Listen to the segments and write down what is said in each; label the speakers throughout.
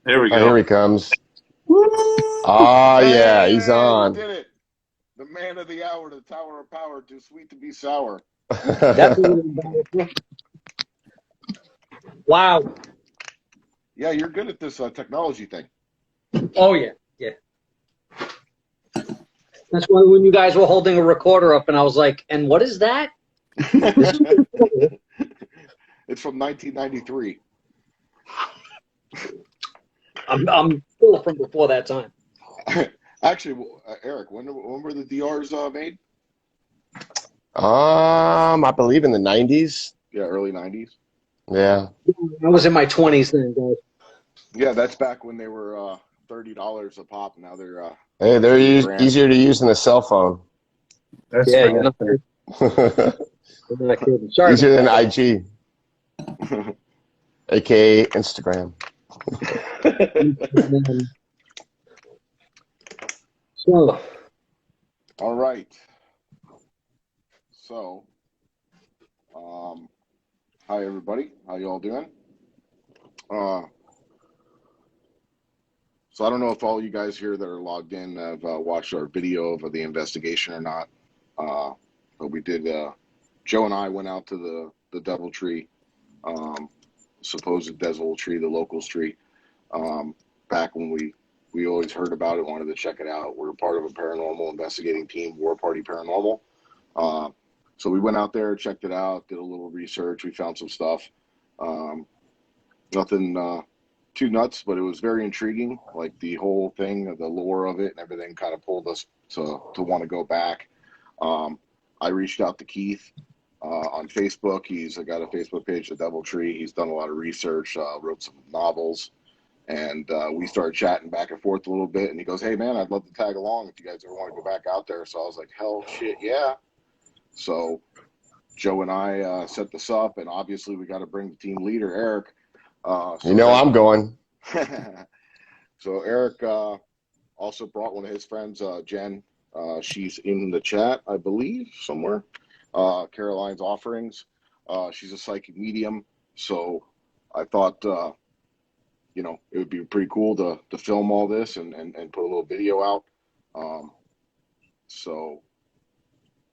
Speaker 1: Here we
Speaker 2: Oh,
Speaker 1: go.
Speaker 2: here he comes.
Speaker 1: Woo!
Speaker 2: Oh, yeah,
Speaker 3: Hey,
Speaker 2: he's
Speaker 3: we
Speaker 2: on.
Speaker 3: did it. The man of the hour, the tower of power, too sweet to be sour.
Speaker 4: That's a little embarrassing. Wow.
Speaker 3: Yeah, you're good at this technology thing.
Speaker 4: Oh, yeah. Yeah. That's why when you guys were holding a recorder up and I was like, and what is that? This is
Speaker 3: It's from 1993.
Speaker 4: I'm still from before that time.
Speaker 3: Actually, Eric, when were the DRs made?
Speaker 2: I believe in the 90s.
Speaker 3: Yeah, early 90s.
Speaker 2: Yeah.
Speaker 4: I was in my 20s then, guys.
Speaker 3: Yeah, that's back when they were $30 a pop. Now they're
Speaker 2: Hey, they're
Speaker 3: $2,000.
Speaker 2: easier to use than a cell phone.
Speaker 1: That's
Speaker 4: Yeah,
Speaker 1: right.
Speaker 4: you're not kidding. Sorry
Speaker 2: Easier than
Speaker 4: about that.
Speaker 2: IG, aka Instagram.
Speaker 4: So,
Speaker 3: All right. So, hi everybody. How you all doing? So I don't know if all you guys here that are logged in have watched our video of the investigation or not. But we did. Joe and I went out to the Devil Tree, supposed Devil Tree, the locals tree. Back when we always heard about it, wanted to check it out. We're part of a paranormal investigating team, Warparty Paranormal. So we went out there, checked it out, did a little research. We found some stuff. Nothing too nuts, but it was very intriguing. Like the whole thing, the lore of it, and everything kind of pulled us to want to go back. I reached out to Keith on Facebook. He's got a Facebook page, The Devil Tree. He's done a lot of research, wrote some novels, and we started chatting back and forth a little bit. And he goes, "Hey man, I'd love to tag along if you guys ever want to go back out there." So I was like, "Hell, shit, yeah!" So Joe and I set this up, and obviously we got to bring the team leader, Eric.
Speaker 2: You know I'm going.
Speaker 3: So Eric also brought one of his friends, Jen. She's in the chat, I believe, somewhere. Caroline's Offerings. She's a psychic medium, so I thought, it would be pretty cool to film all this and put a little video out.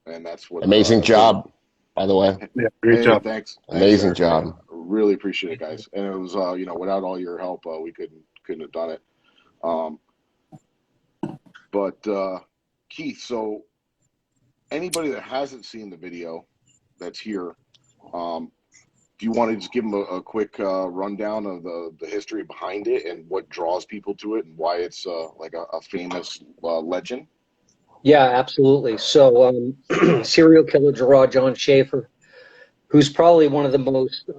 Speaker 3: And that's what.
Speaker 2: Amazing job, by the way.
Speaker 1: Yeah, great job.
Speaker 3: Thanks.
Speaker 2: Amazing
Speaker 3: Eric.
Speaker 2: job.
Speaker 3: Really appreciate it, guys. And it was, without all your help, we couldn't have done it. But Keith, so anybody that hasn't seen the video that's here, do you want to just give them a quick rundown of the history behind it and what draws people to it and why it's like a famous legend?
Speaker 4: yeah, absolutely. So, serial killer Gerard John Schaefer, who's probably one of the most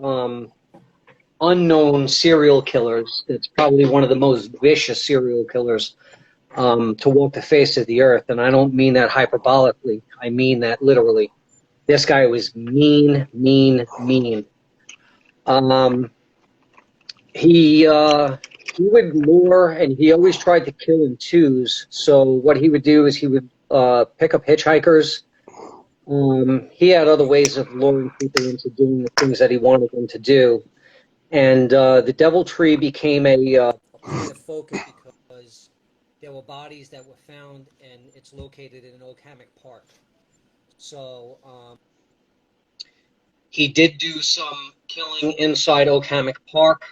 Speaker 4: unknown serial killers. It's probably one of the most vicious serial killers to walk the face of the earth. And I don't mean that hyperbolically. I mean that literally. This guy was mean, mean, mean. He would lure, and he always tried to kill in twos. So what he would do is he would pick up hitchhikers. He had other ways of luring people into doing the things that he wanted them to do. And the Devil Tree became a point of focus because there were bodies that were found, and it's located in Oak Hammock Park. So he did do some killing inside Oak Hammock Park.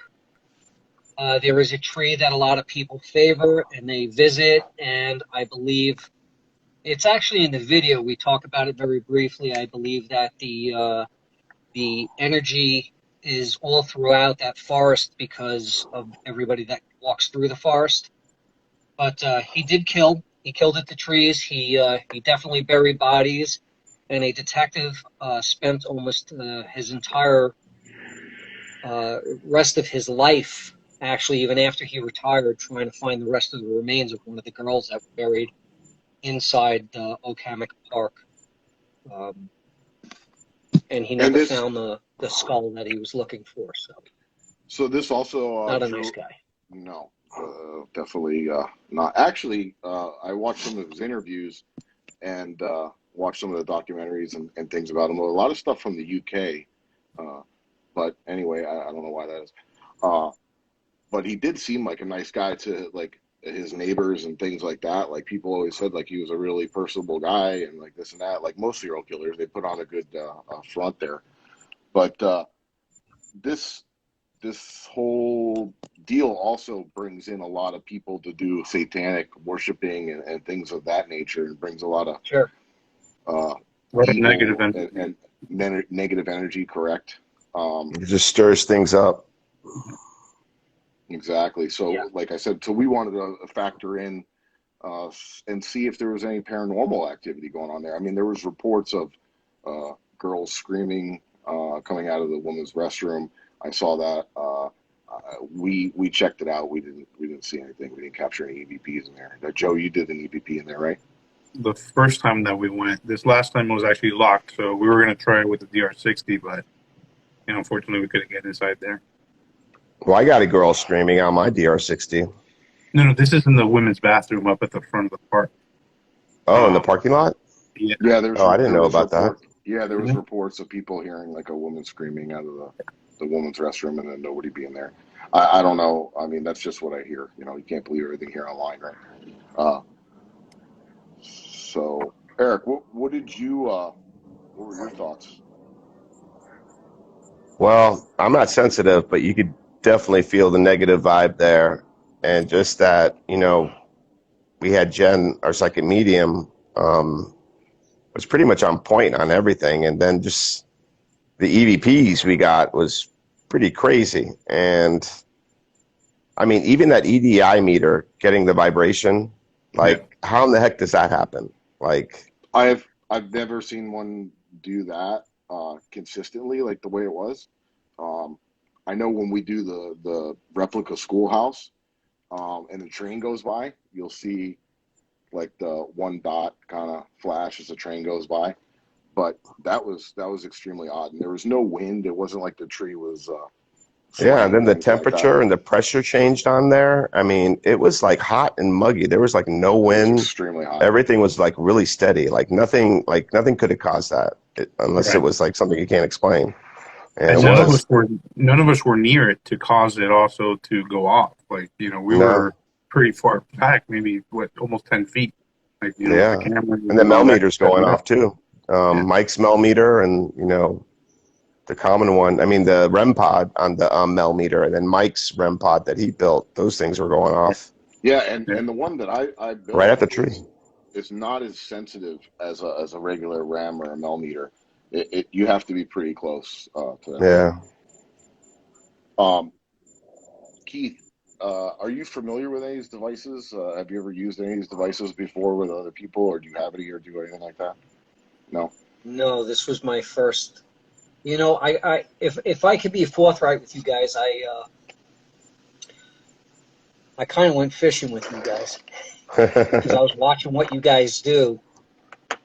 Speaker 4: There is a tree that a lot of people favor and they visit, and I believe it's actually in the video. We talk about it very briefly. I believe that the energy is all throughout that forest because of everybody that walks through the forest. But he did kill. He killed at the trees. He definitely buried bodies, and a detective spent almost his entire rest of his life, actually, even after he retired, trying to find the rest of the remains of one of the girls that were buried inside Oak Hammock Park. And he never found the skull that he was looking for.
Speaker 3: So this also
Speaker 4: not a nice guy.
Speaker 3: No, definitely not. Actually, I watched some of his interviews and watched some of the documentaries and things about him. A lot of stuff from the UK. But anyway, I don't know why that is. but he did seem like a nice guy to like his neighbors and things like that. Like people always said, like he was a really personable guy and like this and that. Like most serial killers, they put on a good front there. But this whole deal also brings in a lot of people to do satanic worshiping and things of that nature, and brings a lot of
Speaker 4: Sure.
Speaker 1: Negative energy.
Speaker 3: and negative energy. Correct.
Speaker 2: It just stirs things up.
Speaker 3: Exactly. So,
Speaker 4: Yeah.
Speaker 3: like I said, so we wanted to factor in and see if there was any paranormal activity going on there. I mean, there was reports of girls screaming coming out of the women's restroom. I saw that. We checked it out. We didn't see anything. We didn't capture any EVPs in there. Joe, you did an EVP in there, right?
Speaker 1: The first time that we went, this last time it was actually locked, so we were going to try it with the DR60, but unfortunately we couldn't get inside there.
Speaker 2: Well, I got a girl screaming on my DR60.
Speaker 1: No, this is in the women's bathroom up at the front of the park.
Speaker 2: Oh, in the parking lot?
Speaker 1: Yeah.
Speaker 3: Yeah. There's.
Speaker 2: Oh, I didn't know about that.
Speaker 3: Yeah, there was
Speaker 1: Mhm.
Speaker 3: reports of people hearing like a woman screaming out of the woman's restroom, and then nobody being there. I don't know. I mean, that's just what I hear. You can't believe everything here online, right? So, Eric, what did you? What were your thoughts?
Speaker 2: Well, I'm not sensitive, but you could definitely feel the negative vibe there. And just that, we had Jen, our psychic medium, was pretty much on point on everything. And then just the EVPs we got was pretty crazy. And I mean, even that EDI meter getting the vibration, like how in the heck does that happen? Like
Speaker 3: I've never seen one do that consistently, like the way it was. I know when we do the replica schoolhouse, and the train goes by, you'll see like the one dot kind of flash as the train goes by. But that was extremely odd, and there was no wind. It wasn't like the tree was.
Speaker 2: yeah, and then the
Speaker 3: things like
Speaker 2: temperature and the pressure changed on there. I mean, it was like hot and muggy. There was like no
Speaker 3: It was
Speaker 2: wind.
Speaker 3: extremely hot.
Speaker 2: Everything was like really steady. Like nothing could have caused that unless
Speaker 1: Right.
Speaker 2: it was like something you can't explain. And
Speaker 1: And
Speaker 2: it
Speaker 1: none
Speaker 2: was.
Speaker 1: of us were near it to cause it also to go off. Like, we
Speaker 2: No.
Speaker 1: were pretty far back, maybe almost 10 feet. Like,
Speaker 2: Yeah.
Speaker 1: the camera
Speaker 2: And the Mel meter's going off too.
Speaker 1: Yeah.
Speaker 2: Mike's Mel meter and, the common one. I mean, the REM pod on the Mel meter, and then Mike's REM pod that he built, those things were going off
Speaker 3: Yeah, and the one that I built
Speaker 2: right at the tree.
Speaker 3: is not as sensitive as a regular RAM or a Mel meter. You have to be pretty close to that.
Speaker 2: Yeah.
Speaker 3: Keith, are you familiar with any of these devices? Have you ever used any of these devices before with other people, or do you have any or do anything like that? No.
Speaker 4: No, this was my first. If I could be forthright with you guys, I kind of went fishing with you guys because I was watching what you guys do,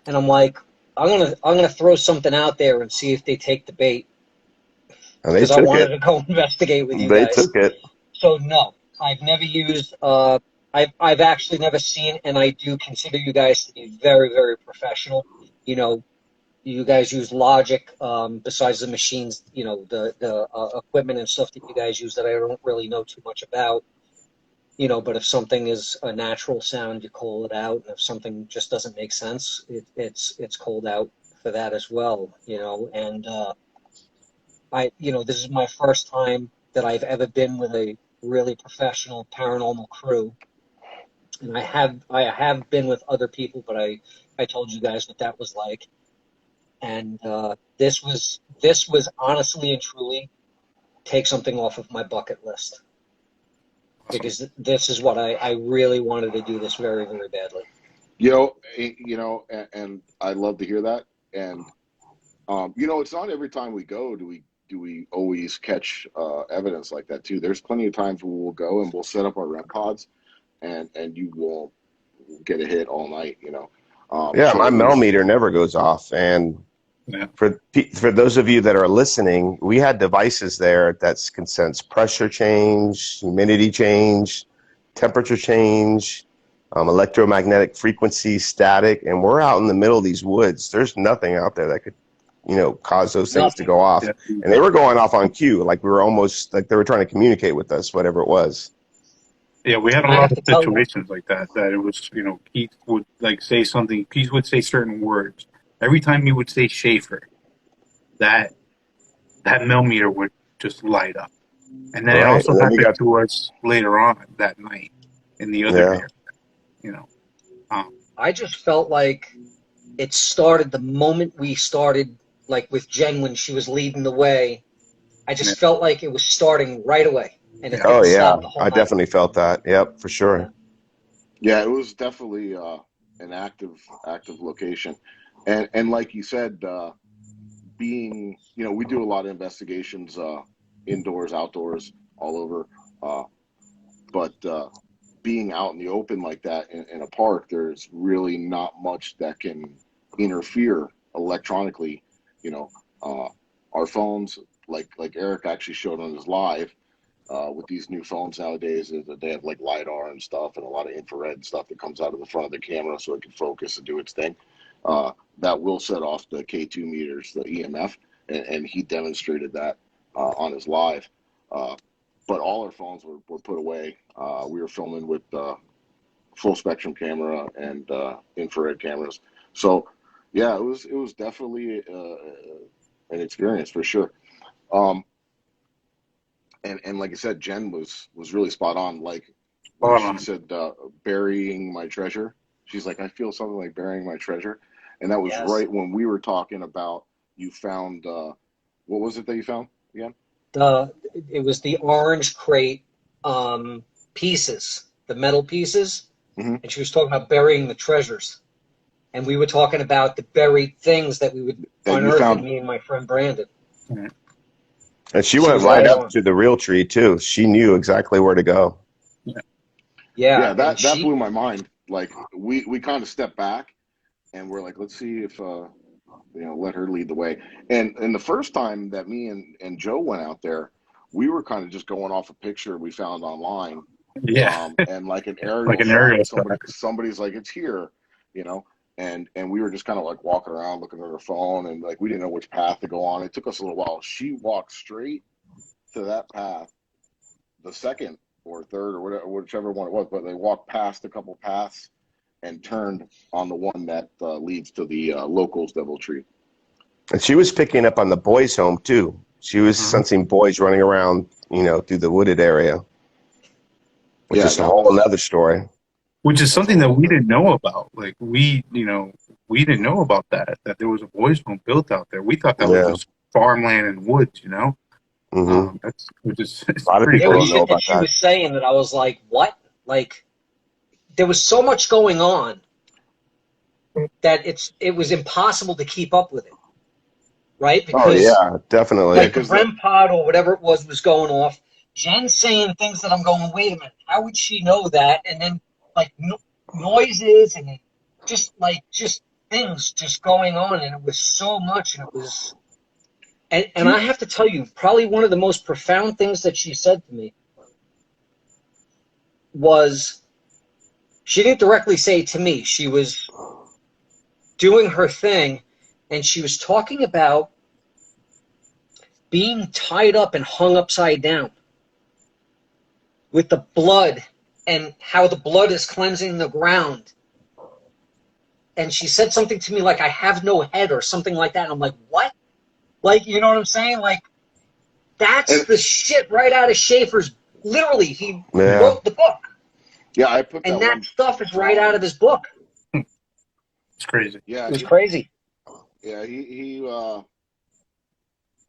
Speaker 4: and I'm like, I'm gonna throw something out there and see if they take the bait,
Speaker 2: And they
Speaker 4: because I
Speaker 2: took
Speaker 4: wanted
Speaker 2: it.
Speaker 4: to go investigate with you
Speaker 2: They
Speaker 4: guys.
Speaker 2: took it.
Speaker 4: So no, I've never used. I've actually never seen, and I do consider you guys to be very, very professional. You guys use logic, besides the machines, the equipment and stuff that you guys use that I don't really know too much about. But if something is a natural sound, you call it out, and if something just doesn't make sense, it's called out for that as well. And this is my first time that I've ever been with a really professional paranormal crew, and I have been with other people, but I told you guys what that was like. And this was honestly and truly take something off of my bucket list, because this is what I really wanted to do this very, very badly.
Speaker 3: And I love to hear that. And it's not every time we go do we always catch evidence like that too. There's plenty of times where we'll go and we'll set up our REM pods, and you will get a hit all night.
Speaker 2: Yeah,
Speaker 3: so
Speaker 2: my Mel meter never goes off. And for those of you that are listening, we had devices there that can sense pressure change, humidity change, temperature change, electromagnetic frequency, static, and we're out in the middle of these woods. There's nothing out there that could cause those things to
Speaker 4: Nothing.
Speaker 2: go off.
Speaker 1: Yeah,
Speaker 2: And they were going off on cue, like we were almost like they were trying to communicate with us, whatever it was.
Speaker 1: yeah, we had a
Speaker 4: I
Speaker 1: lot
Speaker 4: have
Speaker 1: of
Speaker 4: to tell you,
Speaker 1: situations like that. That it was, Keith would like say something. Keith would say certain words. Every time he would say Schaefer, that millimeter would just light up. And then it
Speaker 2: Right.
Speaker 1: also
Speaker 2: And then we
Speaker 1: happened
Speaker 2: got,
Speaker 1: to us later on that night in the other
Speaker 2: yeah.
Speaker 1: area. You know, um,
Speaker 4: I just felt like it started the moment we started, like with Jen when she was leading the way. I
Speaker 1: yeah,
Speaker 4: just felt like it was starting right away, and it
Speaker 1: yeah,
Speaker 2: Oh,
Speaker 4: didn't
Speaker 2: yeah.
Speaker 4: stop the whole
Speaker 2: I
Speaker 4: night.
Speaker 2: definitely felt that. Yep, for
Speaker 4: Yeah.
Speaker 2: sure.
Speaker 3: Yeah, it was definitely an active location, and like you said, being we do a lot of investigations, indoors, outdoors, all over, but being out in the open like that in a park, there's really not much that can interfere electronically. You know, our phones, like Eric actually showed on his live, with these new phones nowadays, is that they have like lidar and stuff, and a lot of infrared stuff that comes out of the front of the camera, so it can focus and do its thing. That will set off the K2 meters, the EMF, and he demonstrated that on his live. But all our phones were put away. We were filming with full spectrum camera and infrared cameras. So yeah, it was definitely an experience for sure. Um, and like I said, Jen was really spot on. Like when
Speaker 1: spot
Speaker 3: she
Speaker 1: on.
Speaker 3: said burying my treasure, she's like, I feel something like burying my treasure, and that was
Speaker 4: Yes.
Speaker 3: right when we were talking about you found what was it that you found again?
Speaker 4: It was the orange crate pieces, the metal pieces,
Speaker 3: Hmm.
Speaker 4: and she was talking about burying the treasures. And we were talking about the buried things that we would
Speaker 3: That you
Speaker 4: unearth,
Speaker 3: found.
Speaker 4: me and my friend Brandon.
Speaker 1: Yeah.
Speaker 2: And she
Speaker 4: She
Speaker 2: went
Speaker 4: was
Speaker 3: Yeah,
Speaker 2: right
Speaker 4: dead
Speaker 2: up
Speaker 4: on.
Speaker 2: to the real tree, too. She knew exactly where to go.
Speaker 4: Yeah,
Speaker 3: yeah,
Speaker 4: and
Speaker 3: that blew my mind. Like we kind of stepped back and we're like, let's see if let her lead the way. And the first time that me and Joe went out there, we were kind of just going off a picture we found online,
Speaker 1: Yeah,
Speaker 3: and like an
Speaker 1: like
Speaker 3: aerial
Speaker 1: an
Speaker 3: shot,
Speaker 1: aerial
Speaker 3: and
Speaker 1: shot.
Speaker 3: somebody's like, it's here, you know. And we were just kind of like walking around looking at her phone, and like we didn't know which path to go on. It took us a little while. She walked straight to that path, the second or third or whatever, whichever one it was, but they walked past a couple paths and turned on the one that leads to the locals Devil Tree.
Speaker 2: And she was picking up on the boys' home, too. She was
Speaker 1: Mhm.
Speaker 2: sensing boys running around, through the wooded area, which
Speaker 3: Yeah,
Speaker 2: is a whole another story.
Speaker 1: Which is
Speaker 3: that's a
Speaker 1: something that
Speaker 3: whole
Speaker 1: we
Speaker 3: other.
Speaker 1: didn't know about. Like we didn't know about that there was a boys' home built out there. We thought that was
Speaker 2: Yeah.
Speaker 1: just farmland and woods.
Speaker 2: Hmm.
Speaker 1: That's which is it's
Speaker 2: A lot of
Speaker 1: pretty
Speaker 4: there
Speaker 2: people
Speaker 4: was
Speaker 2: don't
Speaker 1: crazy.
Speaker 2: know
Speaker 4: shit that
Speaker 2: about
Speaker 4: she
Speaker 2: that.
Speaker 4: was saying that I was like, what? Like, there was so much going on that it was impossible to keep up with it, right?
Speaker 2: Oh,
Speaker 4: Because
Speaker 2: yeah,
Speaker 3: Yeah,
Speaker 2: definitely.
Speaker 4: like the
Speaker 3: because the
Speaker 4: REM pod or whatever it was going off. Jen saying things that I'm going, wait a minute, how would she know that? And then like noises and just things just going on, and it was so much, and it was,
Speaker 3: do
Speaker 4: and I
Speaker 3: you,
Speaker 4: have to tell you, probably one of the most profound things that she said to me was she didn't directly say to me. She was doing her thing, and she was talking about being tied up and hung upside down with the blood and how the blood is cleansing the ground. And she said something to me like, I have no head or something like that. And I'm like, what? Like, you know what I'm saying? Like, that's
Speaker 3: and
Speaker 4: the shit right out of Schaefer's. Literally, he
Speaker 2: Yeah.
Speaker 4: wrote the book.
Speaker 3: yeah, I put
Speaker 4: And
Speaker 3: that
Speaker 4: that
Speaker 3: one
Speaker 4: stuff is right out of
Speaker 3: drawing.
Speaker 4: his book.
Speaker 1: It's crazy.
Speaker 3: Yeah,
Speaker 4: It was crazy.
Speaker 3: he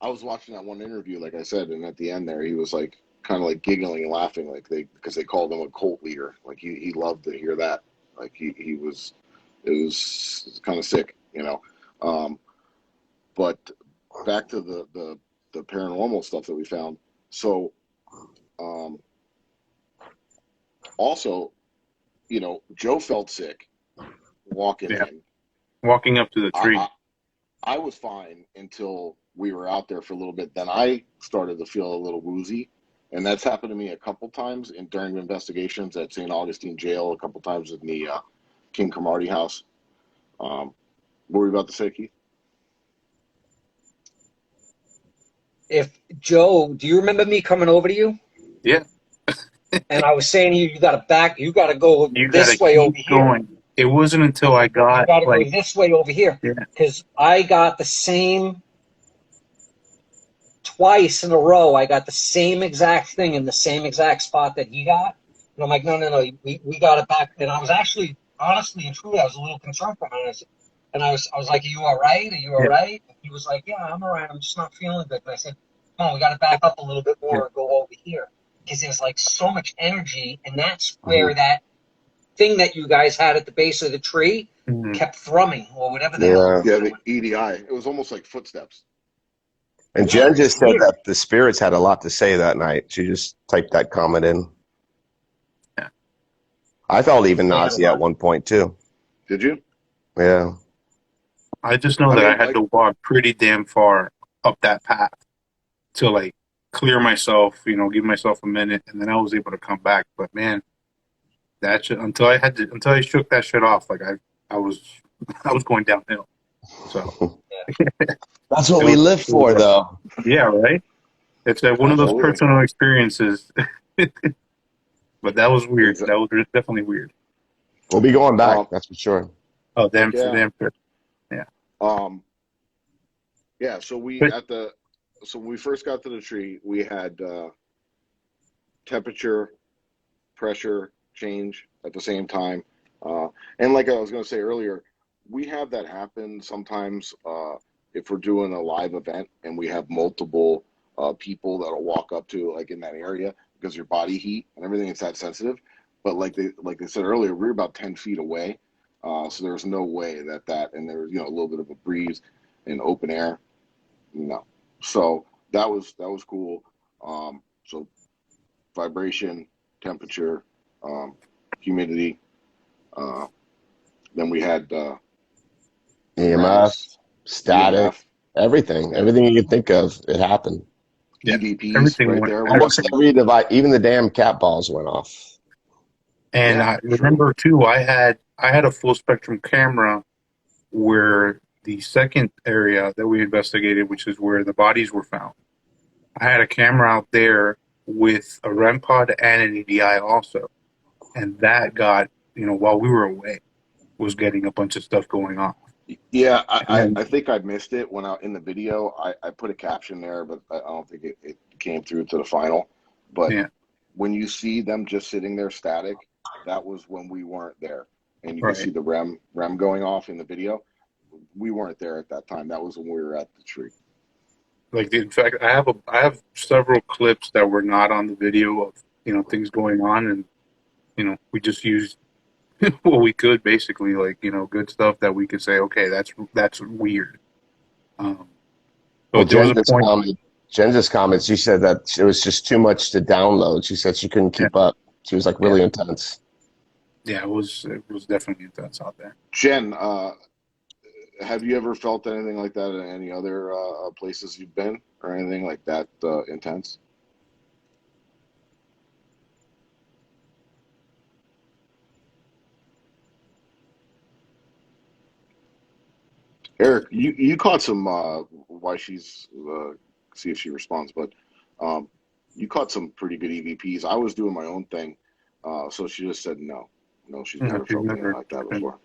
Speaker 3: I was watching that one interview, like I said, and at the end there, he was like kind of like giggling and laughing, like because they called him a cult leader. Like he loved to hear that. Like he was, it was kind of sick, you know. Um, but back to the paranormal stuff that we found. So um, also, Joe felt sick walking
Speaker 1: Yeah,
Speaker 3: in.
Speaker 1: walking up to the
Speaker 3: I,
Speaker 1: tree.
Speaker 3: I I was fine until we were out there for a little bit. Then I started to feel a little woozy, and that's happened to me a couple times during investigations at St. Augustine Jail, a couple times in the King Cromartie house. What were you about to say, Keith?
Speaker 4: if Joe, do you remember me coming over to you?
Speaker 1: Yeah.
Speaker 4: And I was saying to you, you got to go
Speaker 1: You gotta
Speaker 4: this way
Speaker 1: keep
Speaker 4: over here.
Speaker 1: going. It wasn't until I
Speaker 4: You
Speaker 1: got
Speaker 4: got to go
Speaker 1: like,
Speaker 4: this way over here.
Speaker 1: yeah,
Speaker 4: Because I got the same, twice in a row, I got the same exact thing in the same exact spot that he got. And I'm like, no, we got it back. And I was actually, honestly and truly, I was a little concerned for him. And I was like, are you all right? Are you all
Speaker 1: yeah,
Speaker 4: right? And he was like, yeah, I'm all right. I'm just not feeling good. And I said, come on, we got to back up a little bit
Speaker 1: yeah.
Speaker 4: more and go over here. Because there's like so much energy. And that's
Speaker 2: Mhm.
Speaker 4: where that thing that you guys had at the base of the tree
Speaker 1: Mhm.
Speaker 4: kept thrumming or whatever the hell it
Speaker 2: Yeah.
Speaker 4: was
Speaker 3: Yeah,
Speaker 4: doing.
Speaker 3: the EDI. It was almost like footsteps.
Speaker 2: And
Speaker 4: Yeah,
Speaker 2: Jen just
Speaker 4: it's
Speaker 2: said
Speaker 4: weird.
Speaker 2: that the spirits had a lot to say that night. She just typed that comment in.
Speaker 1: Yeah.
Speaker 2: I felt even
Speaker 4: They had a
Speaker 2: nausea at
Speaker 4: lot.
Speaker 2: one point too.
Speaker 3: Did you?
Speaker 2: Yeah.
Speaker 1: I just know
Speaker 3: I
Speaker 1: that I
Speaker 3: mean,
Speaker 1: had to walk pretty damn far up that path to like clear myself, give myself a minute, and then I was able to come back. But man, that shit, until I shook that shit off, like I was I was going downhill. So
Speaker 2: That's what
Speaker 1: it
Speaker 2: we
Speaker 1: was,
Speaker 2: live
Speaker 1: it was
Speaker 2: for, though.
Speaker 1: yeah, right. It's one of those
Speaker 3: Absolutely.
Speaker 1: personal experiences. But that was weird.
Speaker 3: Exa-
Speaker 1: That was definitely weird.
Speaker 2: We'll be going back,
Speaker 3: Um,
Speaker 2: that's for sure.
Speaker 1: Oh, damn,
Speaker 3: yeah.
Speaker 1: damn sure.
Speaker 3: Um, yeah. So
Speaker 1: But
Speaker 3: when we first got to the tree, we had temperature, pressure change at the same time. And like I was going to say earlier, we have that happen sometimes if we're doing a live event and we have multiple people that'll walk up to like in that area because your body heat and everything is that sensitive. But like they said earlier, we were about 10 feet away. So there's no way and there was, a little bit of a breeze in open air. No. So that was cool. So vibration, temperature, humidity. Then we had
Speaker 2: EMF, static,
Speaker 3: EMF,
Speaker 2: everything.
Speaker 3: yeah,
Speaker 2: Everything you can think of, it happened.
Speaker 1: yeah,
Speaker 3: EVPs
Speaker 1: everything
Speaker 3: right
Speaker 1: went.
Speaker 3: there. We got
Speaker 2: Almost
Speaker 3: some.
Speaker 2: every device, even the damn cat balls went off.
Speaker 1: And
Speaker 3: Yeah,
Speaker 1: I
Speaker 3: true.
Speaker 1: remember too, I had a full spectrum camera where the second area that we investigated, which is where the bodies were found. I had a camera out there with a REM pod and an EDI also, and that got while we were away was getting a bunch of stuff going on.
Speaker 3: Yeah,
Speaker 1: And
Speaker 3: I
Speaker 1: then
Speaker 3: think I missed it when in the video. I put a caption there, but I don't think it came through to the final. But
Speaker 1: yeah,
Speaker 3: when you see them just sitting there static, that was when we weren't there, and you can see
Speaker 1: right.
Speaker 3: the REM going off in the video. We weren't there at that time. That was when we were at the tree.
Speaker 1: Like in fact, I have several clips that were not on the video of things going on, and we just used what we could basically, like good stuff that we could say, okay, that's weird. Um,
Speaker 2: Well,
Speaker 1: but there was a point.
Speaker 2: Jen just commented, she said that it was just too much to download. She said she couldn't
Speaker 1: Yeah,
Speaker 2: keep up. She was like
Speaker 1: yeah,
Speaker 2: really intense.
Speaker 1: yeah. It was definitely intense out there.
Speaker 3: Jen, have you ever felt anything like that in any other places you've been, or anything like that intense? Eric, you caught some. Why she's see if she responds, but um, you caught some pretty good EVPs. I was doing my own thing, so she just said no, she's
Speaker 1: No,
Speaker 3: never
Speaker 1: she's
Speaker 3: felt anything
Speaker 1: never
Speaker 3: like that
Speaker 1: been.
Speaker 3: before.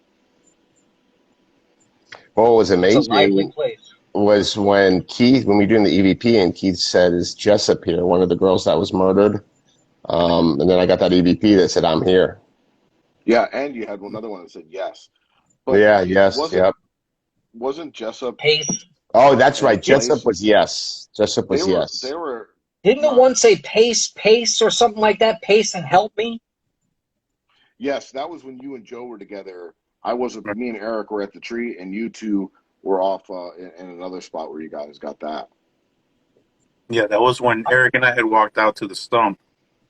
Speaker 2: What was
Speaker 4: It's a lively
Speaker 2: amazing
Speaker 4: place.
Speaker 2: was when we were doing the EVP, and Keith said, "Is Jessup here?" One of the girls that was murdered. And then I got that EVP that said, "I'm here."
Speaker 3: Yeah, and you had another one that said yes, but
Speaker 2: Yeah, yes,
Speaker 3: wasn't
Speaker 2: yep.
Speaker 3: wasn't Jessup
Speaker 4: Pace.
Speaker 2: Oh, that's right.
Speaker 3: and
Speaker 2: Jessup
Speaker 3: Place?
Speaker 2: was yes. Jessup
Speaker 3: They
Speaker 2: was
Speaker 3: were
Speaker 2: yes.
Speaker 3: they were
Speaker 4: Didn't the
Speaker 3: not.
Speaker 4: one say pace or something like that? Pace and help me?
Speaker 3: Yes, that was when you and Joe were together. I wasn't.
Speaker 1: Right.
Speaker 3: Me and Eric were at the tree, and you two were off in another spot where you guys got that.
Speaker 1: Yeah, that was when Eric and I had walked out to the stump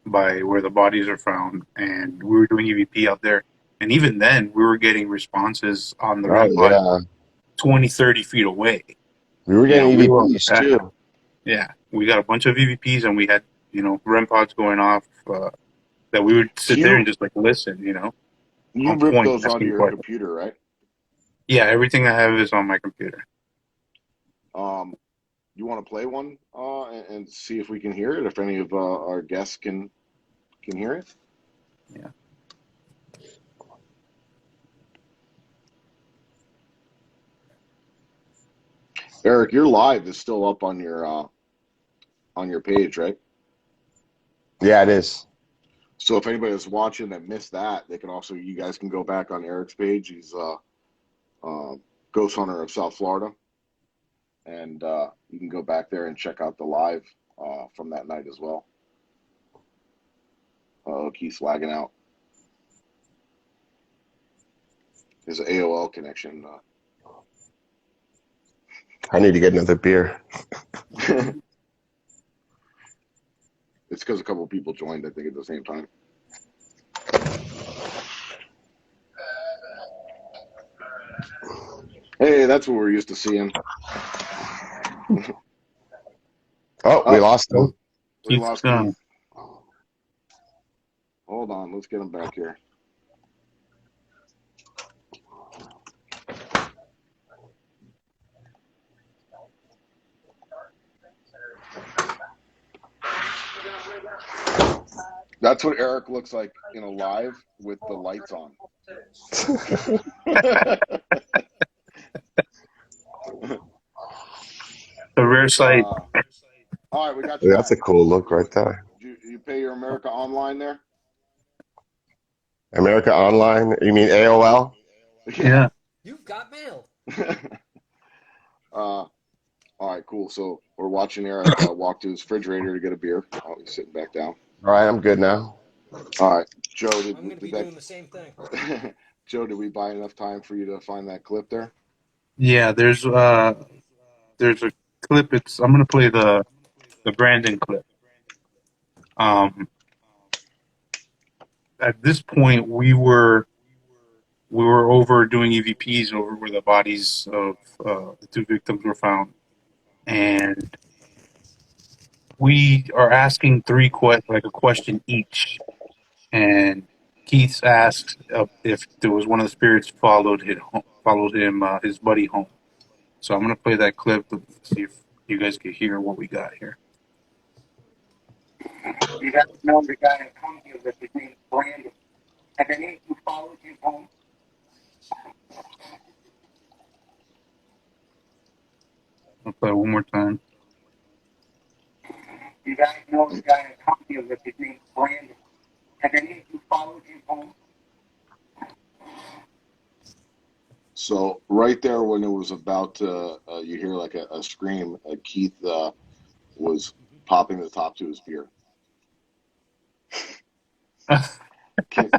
Speaker 1: by where the bodies are found, and we were doing EVP out there. And even then, we were getting responses on the
Speaker 2: Oh
Speaker 1: REM pod
Speaker 2: yeah,
Speaker 1: 20, 30 feet away.
Speaker 2: we were getting
Speaker 1: We were on the
Speaker 2: EVPs
Speaker 1: path.
Speaker 2: too.
Speaker 1: Yeah, we got a bunch of EVPs, and we had REM pods going off that we would
Speaker 3: So
Speaker 1: sit there and just like listen,
Speaker 3: you
Speaker 1: on
Speaker 3: ripped
Speaker 1: point,
Speaker 3: those onto
Speaker 1: asking
Speaker 3: your
Speaker 1: questions.
Speaker 3: computer, right?
Speaker 1: Yeah, everything I have is on my computer.
Speaker 3: Um, you want to play one and see if we can hear it? If any of our guests can hear it?
Speaker 1: Yeah.
Speaker 3: Eric, your live is still up on your page, right?
Speaker 2: Yeah, it is.
Speaker 3: So if anybody is watching that missed that, they can also, you guys can go back on Eric's page. He's Ghost Hunter of South Florida, and you can go back there and check out the live from that night as well. Keith's lagging out. His AOL connection.
Speaker 2: I need to get another beer.
Speaker 3: It's because a couple of people joined, I think, at the same time. Hey, that's what we're used to seeing.
Speaker 2: Oh, we lost him.
Speaker 3: We
Speaker 1: Keith's
Speaker 3: lost
Speaker 1: gone.
Speaker 3: Keith. Hold on, let's get him back here. That's what Eric looks like in a live with the lights on.
Speaker 1: A rare sight.
Speaker 3: All right, we got you
Speaker 2: That's a
Speaker 3: back.
Speaker 2: cool look right there.
Speaker 3: You pay your America Online there?
Speaker 2: America Online? You mean AOL?
Speaker 1: Yeah.
Speaker 4: You've got mail.
Speaker 3: All right, cool. So we're watching Eric walk to his refrigerator to get a beer. Oh, he's sitting back down.
Speaker 2: All right, I'm good now.
Speaker 3: All right, Joe.
Speaker 4: I'm going to be doing the same thing.
Speaker 3: Joe, did we buy enough time for you to find that clip there?
Speaker 1: Yeah, there's a clip. I'm gonna play the Brandon clip. At this point, we were over doing EVPs over where the bodies of the two victims were found, and we are asking like a question each. And Keith asked if there was one of the spirits followed him, his buddy home. So I'm gonna play that clip to see if you guys can hear what we got here. You guys know the guy that comes here with his name Brandon. Have any of you followed him home? I'll play it one more time. You guys know the guy that comes here with his name Brandon. Have any of you followed him home?
Speaker 3: So right there, when it was about to, you hear like a scream. Keith was popping the top to his beer. Can,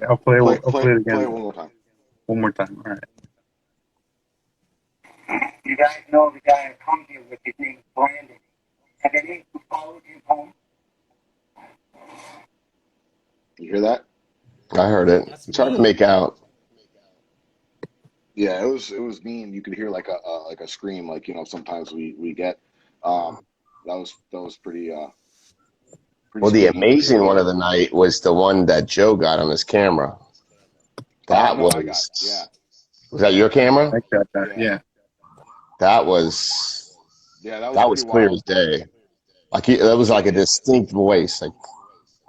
Speaker 1: I'll play it again.
Speaker 3: Play it one more time.
Speaker 1: One more time. All right. You guys know the guy that comes here with his name Brandon. Have any of you followed him home?
Speaker 3: You hear that?
Speaker 2: I heard it. It's hard to make out.
Speaker 3: Yeah, it was mean. You could hear like a scream, like sometimes we get. That was pretty.
Speaker 2: Well, the amazing one of the night was the one that Joe got on his camera. That was. Was that your camera?
Speaker 1: I got that. Yeah.
Speaker 2: That was.
Speaker 3: Yeah,
Speaker 2: that was clear as day. Like that was like a distinct voice. Like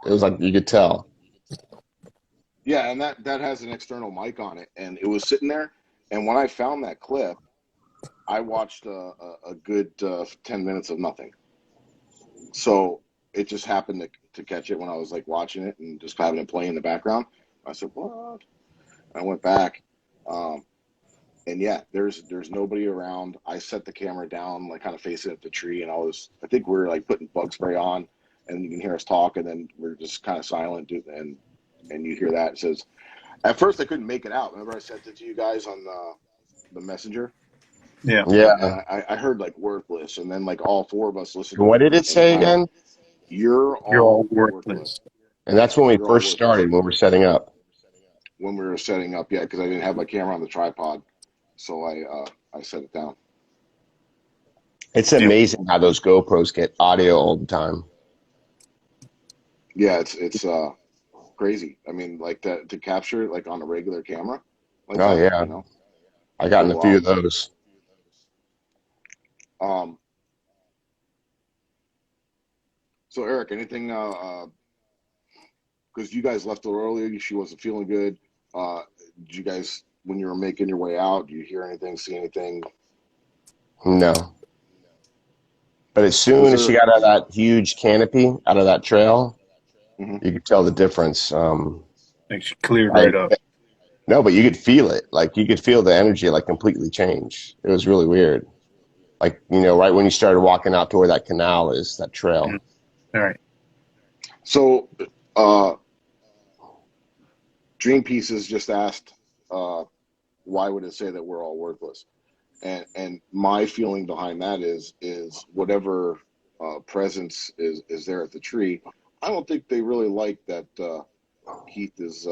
Speaker 2: it was like you could tell.
Speaker 3: Yeah, and that has an external mic on it, and it was sitting there. And when I found that clip, I watched a good 10 minutes of nothing. So it just happened to catch it when I was like watching it and just having it play in the background. I said, "What?" I went back, and yeah, there's nobody around. I set the camera down, like kind of facing at the tree, and I think we were like putting bug spray on, and you can hear us talk, and then we're just kind of silent, and you hear that. It says, at first I couldn't make it out. Remember I sent it to you guys on the messenger?
Speaker 1: Yeah.
Speaker 2: Yeah.
Speaker 3: I heard like worthless, and then like all four of us listened.
Speaker 2: What did it say again?
Speaker 3: You're all worthless.
Speaker 2: And that's when we first started, when we were setting up.
Speaker 3: When we were setting up, yeah, because I didn't have my camera on the tripod, so I set it down.
Speaker 2: It's amazing how those GoPros get audio all the time.
Speaker 3: Yeah, it's crazy. I mean, like to capture it like on a regular camera. Like
Speaker 2: yeah, I got in a few of those.
Speaker 3: So Eric, anything? Because you guys left a little earlier, she wasn't feeling good. Did you guys, when you were making your way out, do you hear anything, see anything?
Speaker 2: No. But as
Speaker 3: Was
Speaker 2: soon as she
Speaker 3: there?
Speaker 2: got out of that huge canopy, out of that trail,
Speaker 3: Mhm.
Speaker 2: you could tell the difference.
Speaker 1: Like she cleared
Speaker 2: Like,
Speaker 1: right up.
Speaker 2: no, but you could feel it. Like you could feel the energy like completely change. It was really weird. Like, right when you started walking out to where that canal is, that trail.
Speaker 1: Mhm. All right.
Speaker 3: So, Dream Pieces just asked, why would it say that we're all worthless? And my feeling behind that is whatever presence is there at the tree. I don't think they really like that Keith is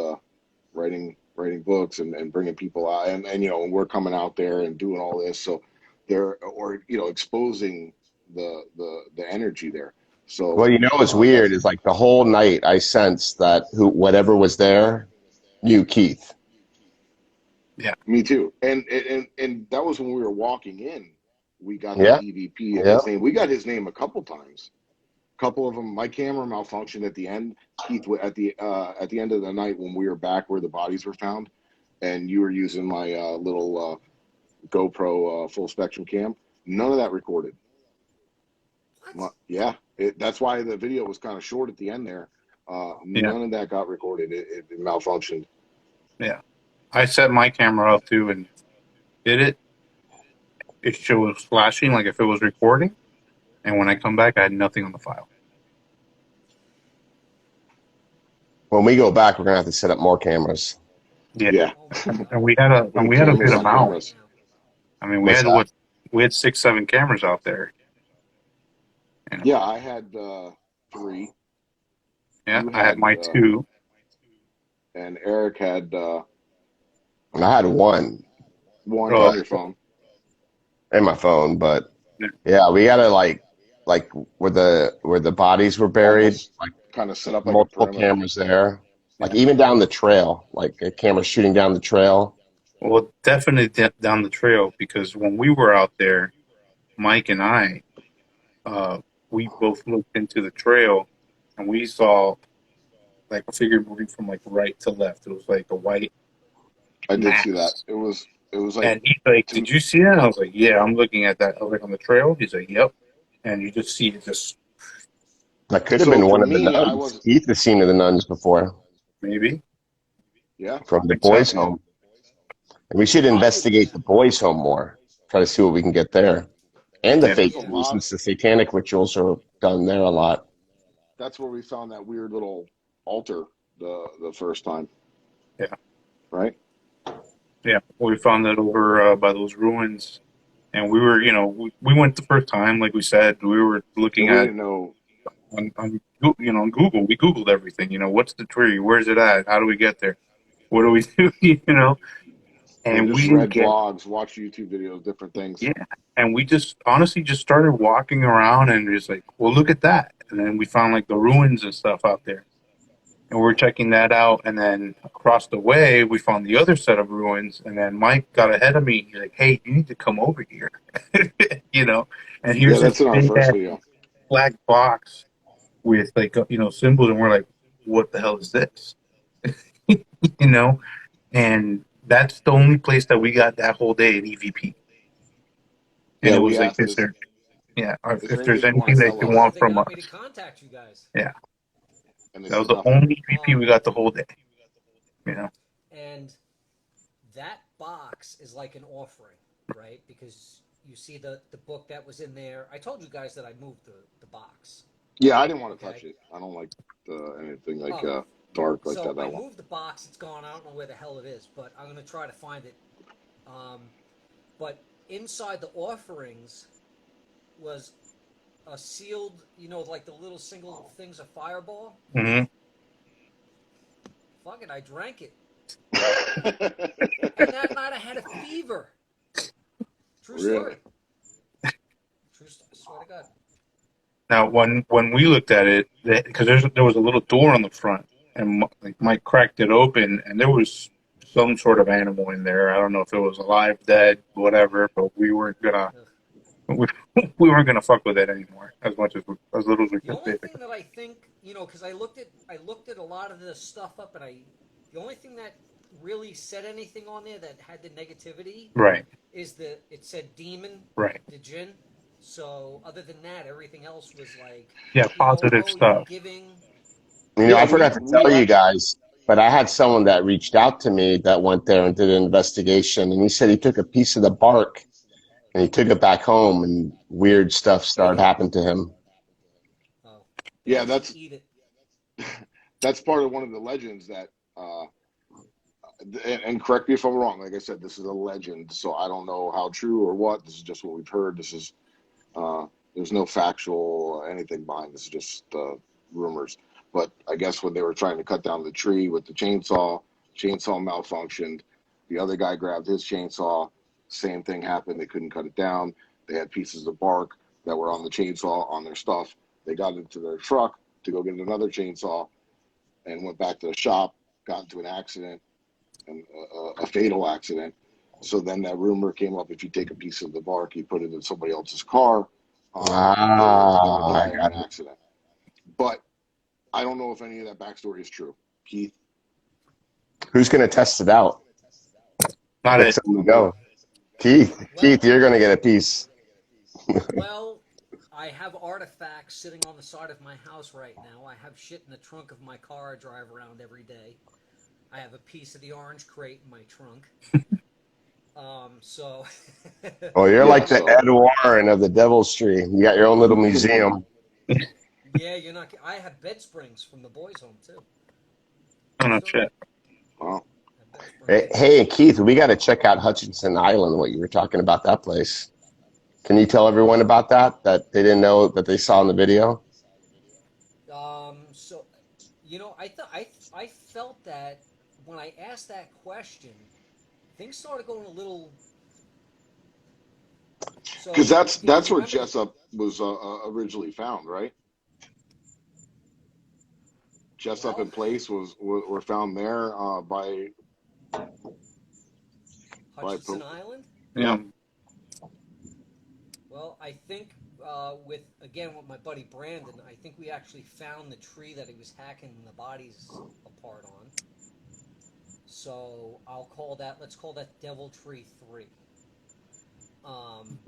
Speaker 3: writing books and bringing people out, and we're coming out there and doing all this, so they're or exposing the energy there. So
Speaker 2: Well, what's weird
Speaker 3: that's
Speaker 2: is like the whole night I sensed that whatever was there knew Keith.
Speaker 1: Yeah.
Speaker 3: me too. And that was when we were walking in. We got the
Speaker 2: Yeah,
Speaker 3: EVP and
Speaker 2: yeah.
Speaker 3: his name. We got his name a couple times. Couple of them. My camera malfunctioned at the end. Keith at the end of the night when we were back where the bodies were found, and you were using my little GoPro full spectrum cam. None of that recorded. Yeah, that's why the video was kind of short at the end there.
Speaker 1: Yeah.
Speaker 3: None of that got recorded. It malfunctioned.
Speaker 1: Yeah. I set my camera up too and did it. It shows flashing like if it was recording. And when I come back, I had nothing on the file.
Speaker 2: When we go back, we're gonna have to set up more cameras.
Speaker 1: Yeah.
Speaker 3: Yeah,
Speaker 1: And we had a
Speaker 3: putting
Speaker 1: good
Speaker 3: cameras on
Speaker 1: amount.
Speaker 3: cameras.
Speaker 1: I mean,
Speaker 2: What's that?
Speaker 1: we had 6, 7 cameras out there.
Speaker 3: Yeah, I had 3.
Speaker 1: Yeah,
Speaker 3: You
Speaker 1: I had
Speaker 3: had
Speaker 1: my 2.
Speaker 3: and Eric had
Speaker 2: And I had one
Speaker 3: one
Speaker 1: Oh,
Speaker 3: on your phone.
Speaker 2: in my phone, but
Speaker 1: yeah.
Speaker 2: yeah, we gotta like where the bodies were buried,
Speaker 3: Almost
Speaker 2: like
Speaker 3: kind of set up like a
Speaker 2: multiple
Speaker 3: perimeter.
Speaker 2: cameras there. Like
Speaker 1: Yeah.
Speaker 2: even down the trail, like a camera shooting down the trail.
Speaker 1: Well, definitely down the trail because when we were out there, Mike and I, we both looked into the trail and we saw like a figure moving from like right to left. It was like a white
Speaker 3: I did see that.
Speaker 1: mass.
Speaker 3: It was like
Speaker 1: And he's like,
Speaker 3: to
Speaker 1: "Did you see that?" I was like, "Yeah, I'm looking at that." I was like, "On the trail?" He's like, "Yep." And you just see it just
Speaker 2: That could have
Speaker 3: so
Speaker 2: been
Speaker 3: for
Speaker 2: one of the
Speaker 3: me. I
Speaker 2: nuns.
Speaker 3: was
Speaker 2: Keith has seen the nuns before
Speaker 3: yeah,
Speaker 1: maybe
Speaker 3: yeah.
Speaker 2: from the
Speaker 1: makes sense.
Speaker 2: boys'
Speaker 3: And
Speaker 2: home. And we should
Speaker 3: I would.
Speaker 2: investigate the boys' home more. Try to see what we can get there. And the
Speaker 1: Yeah,
Speaker 3: There's
Speaker 2: fake
Speaker 3: a
Speaker 2: news,
Speaker 3: lot.
Speaker 2: since the satanic rituals are done there a lot.
Speaker 3: That's where we found that weird little altar the first time,
Speaker 1: yeah,
Speaker 3: right?
Speaker 1: yeah. We found that over by those ruins, and we were, we went the first time, like we said, we were looking
Speaker 3: And we
Speaker 1: at
Speaker 3: didn't know.
Speaker 1: on Google. We Googled everything. What's the tree? Where's it at? How do we get there? What do we do?
Speaker 3: And
Speaker 1: And we
Speaker 3: just
Speaker 1: didn't
Speaker 3: read
Speaker 1: get.
Speaker 3: blogs, watched YouTube videos, different things.
Speaker 1: Yeah. And we just honestly just started walking around and just like, well, look at that. And then we found like the ruins and stuff out there. And we're checking that out. And then across the way, we found the other set of ruins. And then Mike got ahead of me. He's like, hey, you need to come over here. you know, and
Speaker 3: Yeah,
Speaker 1: here's this
Speaker 3: that's in our
Speaker 1: big
Speaker 3: first
Speaker 1: ass
Speaker 3: video.
Speaker 1: black box with like, symbols. And we're like, what the hell is this? you know, and that's the only place that we got that whole day at EVP. And
Speaker 3: Yeah,
Speaker 1: it
Speaker 3: we
Speaker 1: was like,
Speaker 3: asked this.
Speaker 1: yeah,
Speaker 3: Is
Speaker 1: if
Speaker 3: there
Speaker 1: there's
Speaker 3: anything you want
Speaker 1: anything
Speaker 3: to
Speaker 1: that
Speaker 3: tell
Speaker 1: you
Speaker 3: us?
Speaker 1: want
Speaker 5: They
Speaker 1: from
Speaker 5: got me to
Speaker 1: us,
Speaker 5: contact you guys.
Speaker 1: yeah,
Speaker 3: And they
Speaker 1: that was
Speaker 3: said
Speaker 1: the
Speaker 3: nothing.
Speaker 1: only EVP we got the whole day.
Speaker 5: And that box is like an offering, right? Because you see the book that was in there. I told you guys that I moved the box.
Speaker 3: Yeah, I didn't want to
Speaker 5: Okay.
Speaker 3: touch it. I don't like anything like
Speaker 5: Oh.
Speaker 3: dark like
Speaker 5: So
Speaker 3: that.
Speaker 5: I
Speaker 3: That one.
Speaker 5: moved the box. It's gone. I don't know where the hell it is, but I'm gonna try to find it. But inside the offerings was a sealed, like the little single things of Fireball.
Speaker 1: Mm-hmm.
Speaker 5: Fuck it, I drank it. And that night I had a fever. True story. True story. Swear to God.
Speaker 1: Now, when we looked at it, because there was a little door on the front, and like Mike cracked it open, and there was some sort of animal in there. I don't know if it was alive, dead, whatever, but we weren't gonna we, we weren't gonna fuck with it anymore as much as little as we
Speaker 5: The
Speaker 1: could.
Speaker 5: only thing
Speaker 1: Basically.
Speaker 5: that I think, because I looked at a lot of this stuff up, and the only thing that really said anything on there that had the negativity
Speaker 1: Right.
Speaker 5: is it said demon,
Speaker 1: Right.
Speaker 5: the jinn. So other than that, everything else was like,
Speaker 1: Yeah. Positive stuff.
Speaker 5: giving.
Speaker 2: I
Speaker 3: Yeah,
Speaker 2: forgot to
Speaker 3: we
Speaker 2: tell you
Speaker 3: actually,
Speaker 2: guys, but I had someone that reached out to me that went there and did an investigation, and he said he took a piece of the bark and he took it back home, and weird stuff
Speaker 5: Ate
Speaker 2: started
Speaker 5: it.
Speaker 2: happening to him.
Speaker 5: Oh, they
Speaker 3: yeah,
Speaker 5: actually eat it.
Speaker 3: that's part of one of the legends that, and correct me if I'm wrong. Like I said, this is a legend, so I don't know how true or what. This is just what we've heard. This is, there's no factual anything behind this. Is just rumors. But I guess when they were trying to cut down the tree with the chainsaw malfunctioned. The other guy grabbed his chainsaw. Same thing happened. They couldn't cut it down. They had pieces of bark that were on the chainsaw on their stuff. They got into their truck to go get another chainsaw and went back to the shop, got into an accident, and a fatal accident. So then that rumor came up: if you take a piece of the bark, you put it in somebody else's car, they'll
Speaker 2: I
Speaker 3: die in
Speaker 2: got
Speaker 3: an
Speaker 2: it.
Speaker 3: accident. But I don't know if any of that backstory is true. Keith,
Speaker 2: Who's going to test it out?
Speaker 1: Not
Speaker 2: Get
Speaker 1: it.
Speaker 2: something to go. Keith,
Speaker 5: Well,
Speaker 2: you're going to get a piece.
Speaker 5: well, I have artifacts sitting on the side of my house right now. I have shit in the trunk of my car I drive around every day. I have a piece of the orange crate in my trunk. So.
Speaker 2: Oh, you're
Speaker 3: yeah.
Speaker 2: like the
Speaker 3: So
Speaker 2: Ed Warren of the Devil's Tree. You got your own little museum.
Speaker 5: Yeah, you're not. I have bed springs from the boys' home too.
Speaker 1: Oh no
Speaker 5: So,
Speaker 1: shit.
Speaker 3: well,
Speaker 5: I have bed springs.
Speaker 2: Hey, Keith, we got to check out Hutchinson Island, what you were talking about that place. Can you tell everyone about that they didn't know that they saw in the video?
Speaker 5: So, I felt that when I asked that question, things started going a little.
Speaker 3: because
Speaker 5: So,
Speaker 3: that's
Speaker 5: you
Speaker 3: where
Speaker 5: remember
Speaker 3: Jessup was originally found, right? Jessup
Speaker 5: well,
Speaker 3: and Place were found there by
Speaker 5: Hutchinson Island.
Speaker 1: Yeah.
Speaker 5: Well, I think with my buddy Brandon, I think we actually found the tree that he was hacking the bodies apart on. So let's call that Devil Tree 3. Um,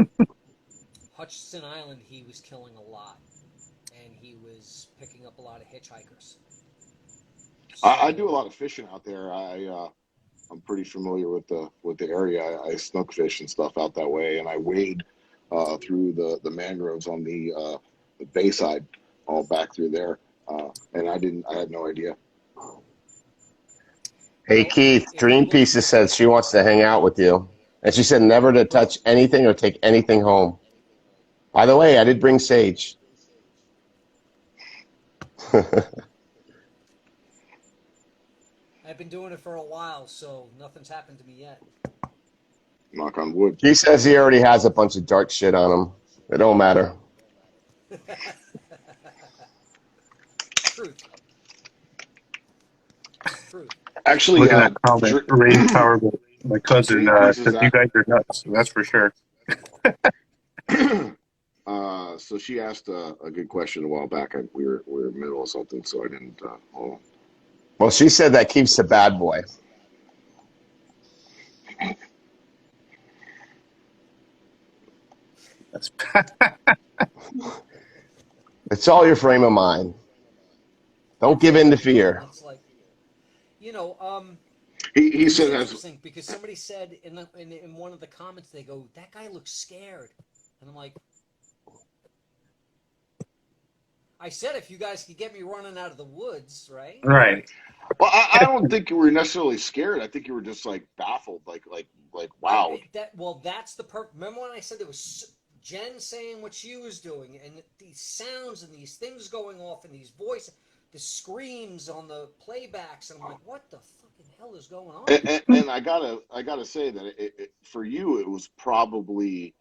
Speaker 5: Hutchinson Island, he was killing a lot, and he was picking up a lot of hitchhikers.
Speaker 3: I do a
Speaker 5: So
Speaker 3: lot of fishing out there. I'm pretty familiar with the area. I snook fish and stuff out that way, and I wade through the mangroves on the bayside, all back through there. And I had no idea.
Speaker 2: Hey,
Speaker 5: well,
Speaker 2: Keith,
Speaker 5: if you
Speaker 2: Dream
Speaker 5: look,
Speaker 2: Pieces said she wants to hang out with you. And she said never to
Speaker 5: well,
Speaker 2: touch anything or take anything home. By the way, I did bring sage.
Speaker 5: I've been doing it for a while, so nothing's happened to me yet.
Speaker 3: Knock on wood.
Speaker 2: He says he already has a bunch of dark shit on him. It don't matter.
Speaker 5: Truth. Truth.
Speaker 3: Actually,
Speaker 1: Look at that comment. Raised power by my cousin.
Speaker 3: Dream Pieces.
Speaker 1: Says you guys are nuts. That's for sure.
Speaker 3: So she asked a good question a while back. We were in the middle of something, so I didn't.
Speaker 2: Well, she said that keeps the bad boy.
Speaker 1: That's
Speaker 2: It's all your frame of mind. Don't give in to fear.
Speaker 5: It's like,
Speaker 3: He
Speaker 5: it's
Speaker 3: said as
Speaker 5: interesting because somebody said in one of the comments, they go, "That guy looks scared," and I'm like, I said if you guys could get me running out of the woods, right?
Speaker 1: right.
Speaker 3: well. I don't think you were necessarily scared. I think you were just like baffled, like wow.
Speaker 5: That's the Remember when I said there was Jen saying what she was doing, and these sounds and these things going off, and these voices, the screams on the playbacks, and I'm like, what the fucking hell is going on?
Speaker 3: And I gotta say that for you it was probably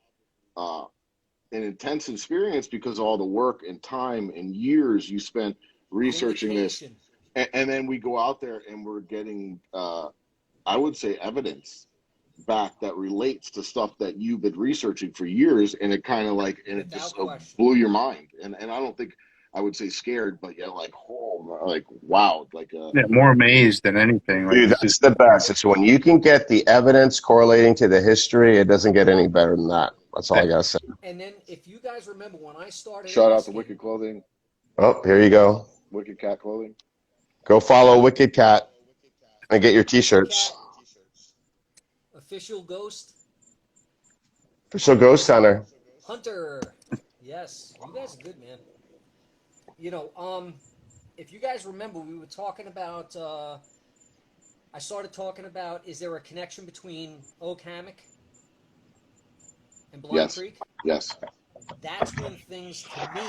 Speaker 3: an intense experience because of all the work and time and years you spent researching this,
Speaker 5: Dedication.
Speaker 3: and then we go out there and we're getting I would say evidence back that relates to stuff that you've been researching for years, and it kind of like, and it
Speaker 5: Without
Speaker 3: just
Speaker 5: question.
Speaker 3: blew your mind. And I don't think I would say scared, but yeah, like, oh, like wow, like
Speaker 1: Yeah, more amazed than anything. Like
Speaker 2: Dude,
Speaker 1: it's
Speaker 2: that's
Speaker 1: just
Speaker 2: the best. It's when you can get the evidence correlating to the history. It doesn't get any better than that. That's all I gotta say.
Speaker 5: And then, if you guys remember, when I started
Speaker 3: shout out to
Speaker 5: asking,
Speaker 3: Wicked Clothing,
Speaker 2: Oh, here you go.
Speaker 3: Wicked Cat Clothing.
Speaker 2: Go follow Wicked Cat and get your
Speaker 5: Wicked
Speaker 2: T-shirts.
Speaker 5: Cat, Official Ghost
Speaker 2: Official Ghost Hunter.
Speaker 5: Hunter. Yes, you guys are good, man. You know, if you guys remember, we were talking about. I started talking about, is there a connection between Oak Hammock and Blind
Speaker 3: Yes,
Speaker 5: Creek?
Speaker 3: yes.
Speaker 5: That's when things, to me,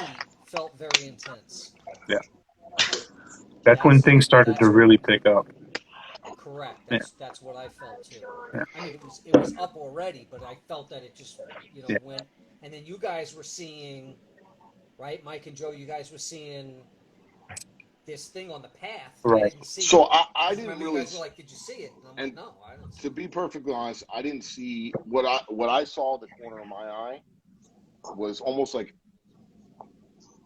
Speaker 5: felt very intense.
Speaker 1: yeah. That's when things started to
Speaker 5: That's
Speaker 1: really pick up.
Speaker 5: correct.
Speaker 1: Yeah,
Speaker 5: That's what I felt too.
Speaker 1: yeah,
Speaker 5: I mean, it was up already, but I felt that it just
Speaker 1: yeah.
Speaker 5: went. And then you guys were seeing, right, Mike and Joe, you guys were seeing this thing on the path. I
Speaker 1: Right.
Speaker 5: didn't see it.
Speaker 3: So I didn't
Speaker 5: Remember,
Speaker 3: really,
Speaker 5: you guys were like, "Did you see it?" And I'm like,
Speaker 3: and
Speaker 5: "No, I didn't see
Speaker 3: to
Speaker 5: it."
Speaker 3: be perfectly honest, I didn't see what I saw at the corner of my eye was almost like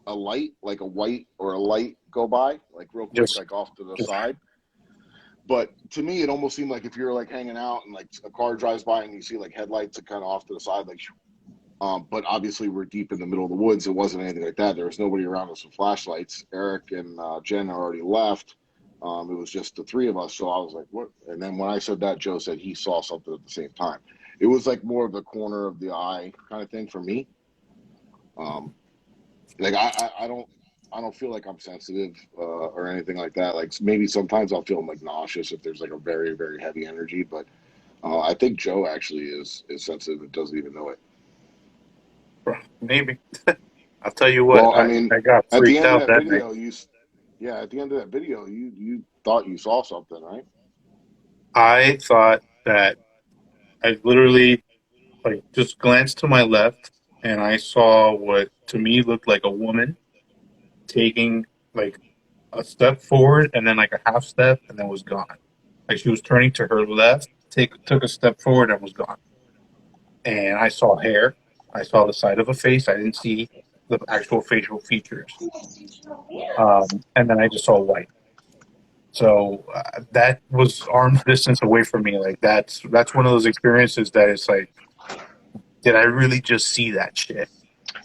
Speaker 3: a light, like a white or a light go by, like real quick,
Speaker 1: Just,
Speaker 3: like off to the
Speaker 1: just
Speaker 3: side. But to me, it almost seemed like if you're like hanging out and like a car drives by and you see like headlights that kind of off to the side, like. But obviously, we're deep in the middle of the woods. It wasn't anything like that. There was nobody around us with flashlights. Eric and Jen already left. It was just the three of us. So I was like, "What?" And then when I said that, Joe said he saw something at the same time. It was like more of the corner of the eye kind of thing for me. Um, like I don't feel like I'm sensitive or anything like that. Like maybe sometimes I'll feel like nauseous if there's like a very very heavy energy, but I think Joe actually is sensitive and doesn't even know it.
Speaker 1: maybe. I'll tell you what.
Speaker 3: Well, I mean,
Speaker 1: I got
Speaker 3: at the
Speaker 1: freaked
Speaker 3: end of
Speaker 1: out
Speaker 3: that
Speaker 1: that night.
Speaker 3: video, at the end of that video, you thought you saw something, right?
Speaker 1: I thought that I literally like just glanced to my left and I saw what to me looked like a woman taking like a step forward and then like a half step and then was gone. Like she was turning to her left, took a step forward and was gone. And I saw hair. I saw the side of a face. I didn't see the actual facial features. And then I just saw white. So that was arm's distance away from me. Like that's one of those experiences that it's like, did I really just see that shit?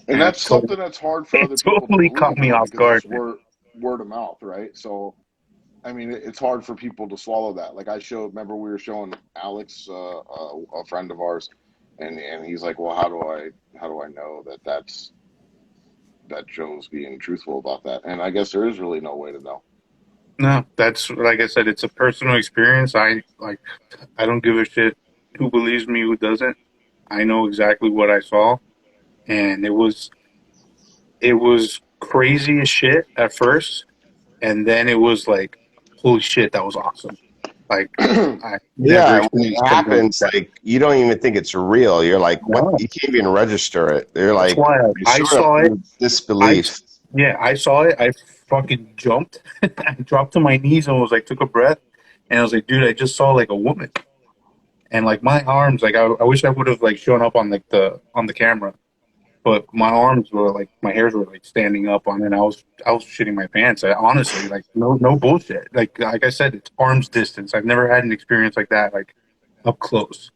Speaker 3: And
Speaker 1: And
Speaker 3: that's something that's hard for
Speaker 1: it
Speaker 3: other people to
Speaker 1: totally caught
Speaker 3: believe,
Speaker 1: me
Speaker 3: though,
Speaker 1: off
Speaker 3: because
Speaker 1: guard,
Speaker 3: it's
Speaker 1: man.
Speaker 3: word of mouth, right? So, I mean, it's hard for people to swallow that. Like I showed, remember we were showing Alex, a friend of ours, and he's like, "Well, how do I know that Joe's being truthful about that?" And I guess there is really no way to know.
Speaker 1: No, that's like I said, it's a personal experience. I don't give a shit who believes me, who doesn't. I know exactly what I saw, and it was crazy as shit at first, and then it was like, holy shit, that was awesome. Like I never
Speaker 2: Yeah, and when
Speaker 1: experienced
Speaker 2: it
Speaker 1: something like
Speaker 2: happens,
Speaker 1: that.
Speaker 2: like you don't even think it's real. You're like, what?
Speaker 1: No,
Speaker 2: You can't even register it. You're
Speaker 1: that's
Speaker 2: like,
Speaker 1: why
Speaker 2: you're
Speaker 1: I
Speaker 2: sort of
Speaker 1: saw it.
Speaker 2: in
Speaker 1: I
Speaker 2: disbelief.
Speaker 1: Yeah, I saw it. I fucking jumped. I dropped to my knees and was like, took a breath, and I was like, dude, I just saw like a woman, and like my arms, like I wish I would have like shown up on like the camera, but my arms were like my hairs were like standing up on it. And I was shitting my pants. I honestly like no bullshit. Like I said, it's arms distance. I've never had an experience like that, like up close,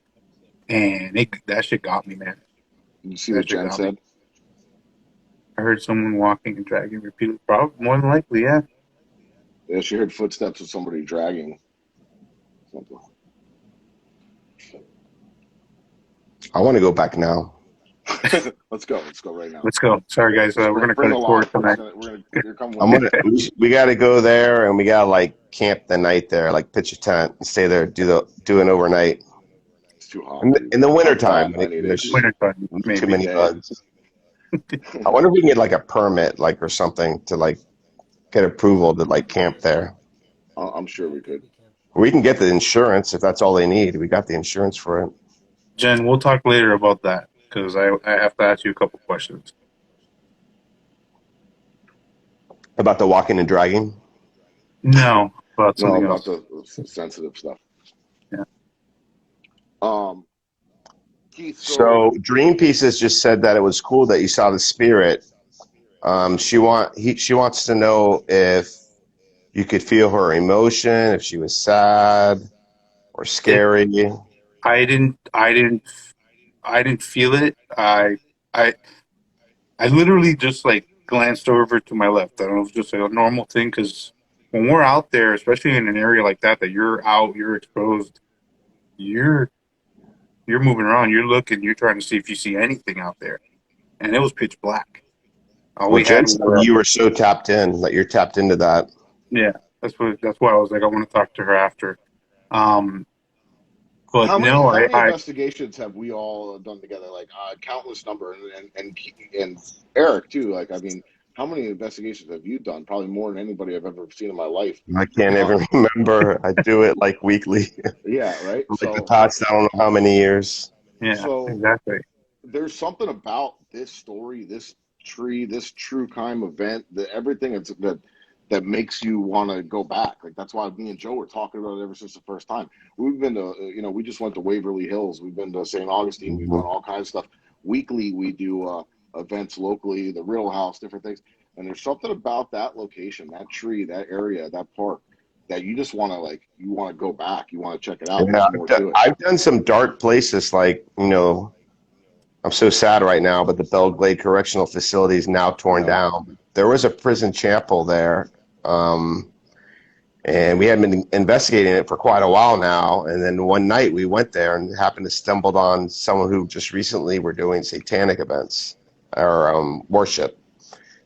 Speaker 1: and that shit got me, man.
Speaker 3: You see what
Speaker 1: That shit
Speaker 3: Jen
Speaker 1: got me.
Speaker 3: said?
Speaker 1: I heard someone walking and dragging repeatedly. Probably more than likely, yeah.
Speaker 3: Yeah, she heard footsteps of somebody dragging something.
Speaker 2: I want to go back now.
Speaker 3: Let's go. Let's go right now.
Speaker 1: Let's go. Sorry, guys.
Speaker 3: Let's
Speaker 1: We're gonna
Speaker 3: bring
Speaker 1: cut
Speaker 3: the
Speaker 1: it short
Speaker 3: lock.
Speaker 1: tonight.
Speaker 3: You're coming with me.
Speaker 2: We got to go there, and we got to like camp the night there, like pitch a tent and stay there, do an overnight.
Speaker 3: It's too hot, dude.
Speaker 2: In the
Speaker 3: I'm
Speaker 2: wintertime,
Speaker 3: fat. I
Speaker 2: like,
Speaker 3: need
Speaker 2: there's
Speaker 3: AC.
Speaker 1: Winter time,
Speaker 2: too
Speaker 1: maybe.
Speaker 2: many
Speaker 3: Yeah.
Speaker 2: bugs. I wonder if we can get like a permit, like or something, to like get approval to like camp there.
Speaker 3: I'm sure
Speaker 5: Yeah,
Speaker 3: we
Speaker 5: I think
Speaker 3: could.
Speaker 5: we can.
Speaker 2: We can get the insurance if that's all they need. We got the insurance for it.
Speaker 1: Jen, we'll talk later about that because I have to ask you a couple questions.
Speaker 2: About the walking and dragging.
Speaker 1: No, about
Speaker 3: No,
Speaker 1: something
Speaker 3: about
Speaker 1: else.
Speaker 3: the sensitive stuff.
Speaker 1: Yeah.
Speaker 3: Um, Keith, so
Speaker 2: So Dream Pieces just said that it was cool that you saw the spirit. She wants to know if you could feel her emotion, if she was sad or
Speaker 1: It.
Speaker 2: scary.
Speaker 1: I didn't. I didn't feel it. I. I literally just like glanced over to my left. I don't know if it's just like a normal thing because when we're out there, especially in an area like that, that you're out, you're exposed, you're you're moving around, you're looking, you're trying to see if you see anything out there, and it was pitch black. All
Speaker 2: Well,
Speaker 1: we
Speaker 2: Jen
Speaker 1: had
Speaker 2: said
Speaker 1: were
Speaker 2: you were so tapped in that you're tapped into that.
Speaker 1: yeah. That's why I was like I want to talk to her after. Um, but no,
Speaker 3: how many
Speaker 1: I
Speaker 3: investigations have we all done together? Like countless number, and Eric too. Like, I mean, how many investigations have you done? Probably more than anybody I've ever seen in my life.
Speaker 2: I can't
Speaker 3: Uh,
Speaker 2: even remember. I do it like weekly,
Speaker 3: yeah, right.
Speaker 2: like the past I don't know how many years.
Speaker 1: yeah,
Speaker 3: So
Speaker 1: exactly.
Speaker 3: there's something about this story, this tree, this true crime event, that everything that makes you want to go back. Like that's why me and Joe were talking about it ever since the first time. We've been to, we just went to Waverly Hills. We've been to St. Augustine. We've done
Speaker 2: Mhm.
Speaker 3: all kinds of stuff. Weekly, we do events locally, the Real House, different things. And there's something about that location, that tree, that area, that park, that you just want to you want to go back. You want to check it out.
Speaker 2: Yeah,
Speaker 3: There's more to it.
Speaker 2: I've done some dark places like, I'm so sad right now, but the Belle Glade Correctional Facility is now torn
Speaker 3: Yeah.
Speaker 2: down. There was a prison chapel there, and we had been investigating it for quite a while now. And then one night we went there and happened to stumbled on someone who just recently were doing satanic events or worship,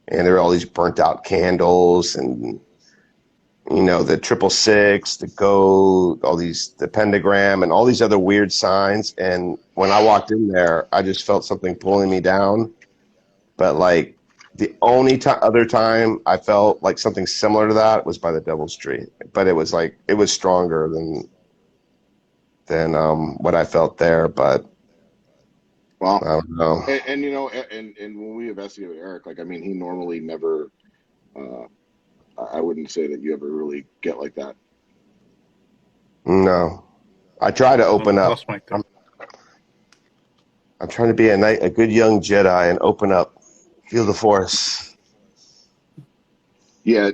Speaker 2: and there were all these burnt out candles and the 666, the goat, the pentagram, and all these other weird signs. And when I walked in there, I just felt something pulling me down. But like the only other time I felt like something similar to that was by the Devil's Tree. But it was stronger than what I felt there. But I
Speaker 3: Well,
Speaker 2: don't know.
Speaker 3: and when we investigate with Eric, like I mean, he normally never. Uh, I wouldn't say that you ever really get like that.
Speaker 2: No, I try to
Speaker 1: Oh,
Speaker 2: open up.
Speaker 1: lost my thing.
Speaker 2: I'm trying to be a good young Jedi and open up, feel the Force.
Speaker 3: Yeah,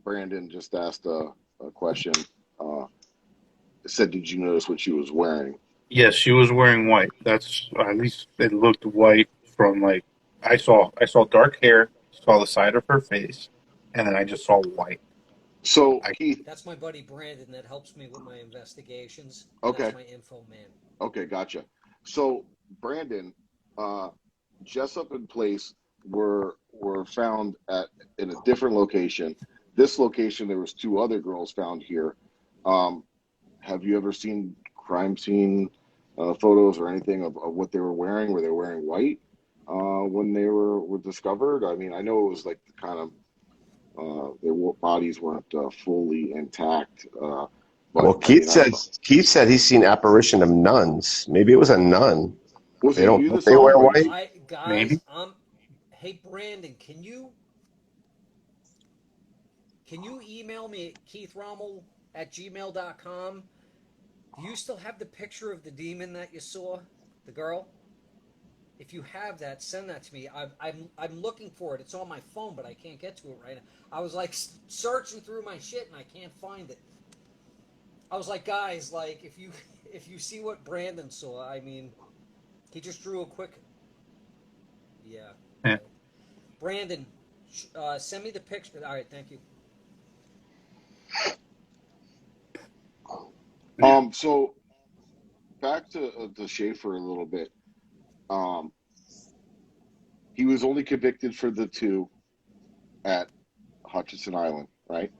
Speaker 3: Brandon just asked a question. Uh, said, "Did you notice what she was wearing?"
Speaker 1: Yes, she was wearing white. That's at least it looked white from like I saw dark hair, saw the side of her face, and then I just saw white.
Speaker 3: So
Speaker 1: I
Speaker 3: Keith,
Speaker 5: That's my buddy Brandon that helps me with my investigations.
Speaker 3: okay,
Speaker 5: That's my info man.
Speaker 3: okay, gotcha. So Brandon, uh, Jessup and Place were found in a different location. This location, there was two other girls found here. Um, have you ever seen crime scene photos or anything of what they were wearing? Were they wearing white when they were discovered? I mean, I know it was like the kind of their bodies weren't fully intact, but
Speaker 2: Well,
Speaker 3: I mean,
Speaker 2: Keith said he's seen apparition of nuns. Maybe it was a nun.
Speaker 3: was
Speaker 2: They
Speaker 3: it
Speaker 2: don't
Speaker 3: you that
Speaker 2: they
Speaker 3: saw
Speaker 2: wear
Speaker 3: them, or
Speaker 2: white?
Speaker 5: Guys,
Speaker 1: maybe.
Speaker 5: hey Brandon, can you email me at keithrommel@gmail.com? Do you still have the picture of the demon that you saw, the girl? If you have that, send that to me. I'm looking for it. It's on my phone, but I can't get to it right now. I was like searching through my shit and I can't find it. I was like, guys, like if you see what Brandon saw, I mean, he just drew a quick. Yeah.
Speaker 1: Yeah.
Speaker 5: Brandon, send me the picture. All right, thank you.
Speaker 1: Yeah.
Speaker 3: so back to Schaefer a little bit. Um, he was only convicted for the two at Hutchinson Island, right?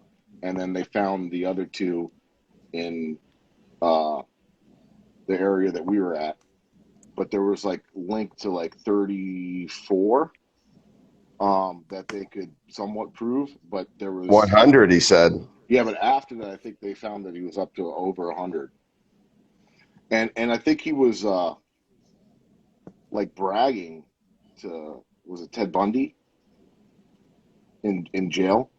Speaker 3: And then they found the other two in uh, the area that we were at. But there was like linked to like 34 that they could somewhat prove. But there was
Speaker 2: 100, he said.
Speaker 3: yeah. But after that, I think they found that he was up to over 100. And I think he was like bragging to was it Ted Bundy in jail?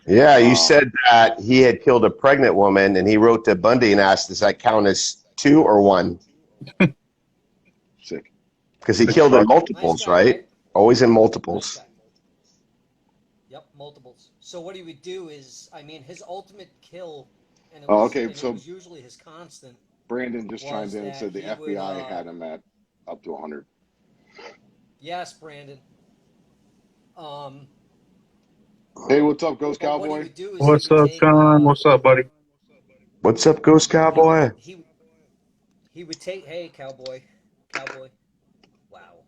Speaker 2: Yeah, you
Speaker 3: Um,
Speaker 2: said that he had killed a pregnant woman, and he wrote to Bundy and asked, "Does that count as 2 or 1?
Speaker 3: Sick.
Speaker 2: Because he killed in
Speaker 1: Nice
Speaker 2: multiples,
Speaker 5: guy,
Speaker 2: right? Always in multiples.
Speaker 5: Nice guy. Yep, multiples. So what he would do is, I mean, his ultimate kill, and it
Speaker 3: Oh,
Speaker 5: was,
Speaker 3: okay.
Speaker 5: and
Speaker 3: So
Speaker 5: it was usually his constant.
Speaker 3: Brandon just chimed
Speaker 5: Was
Speaker 3: in and
Speaker 5: that
Speaker 3: said the
Speaker 5: he would,
Speaker 3: FBI had him at up to 100.
Speaker 5: Yes, Brandon.
Speaker 3: Hey, what's up, Ghost
Speaker 5: But what he
Speaker 3: Cowboy?
Speaker 5: would do is
Speaker 1: What's
Speaker 5: he would
Speaker 1: up,
Speaker 5: take,
Speaker 1: John? What's up, buddy?
Speaker 2: What's up, Ghost Cowboy?
Speaker 5: he would take, hey, cowboy, wow.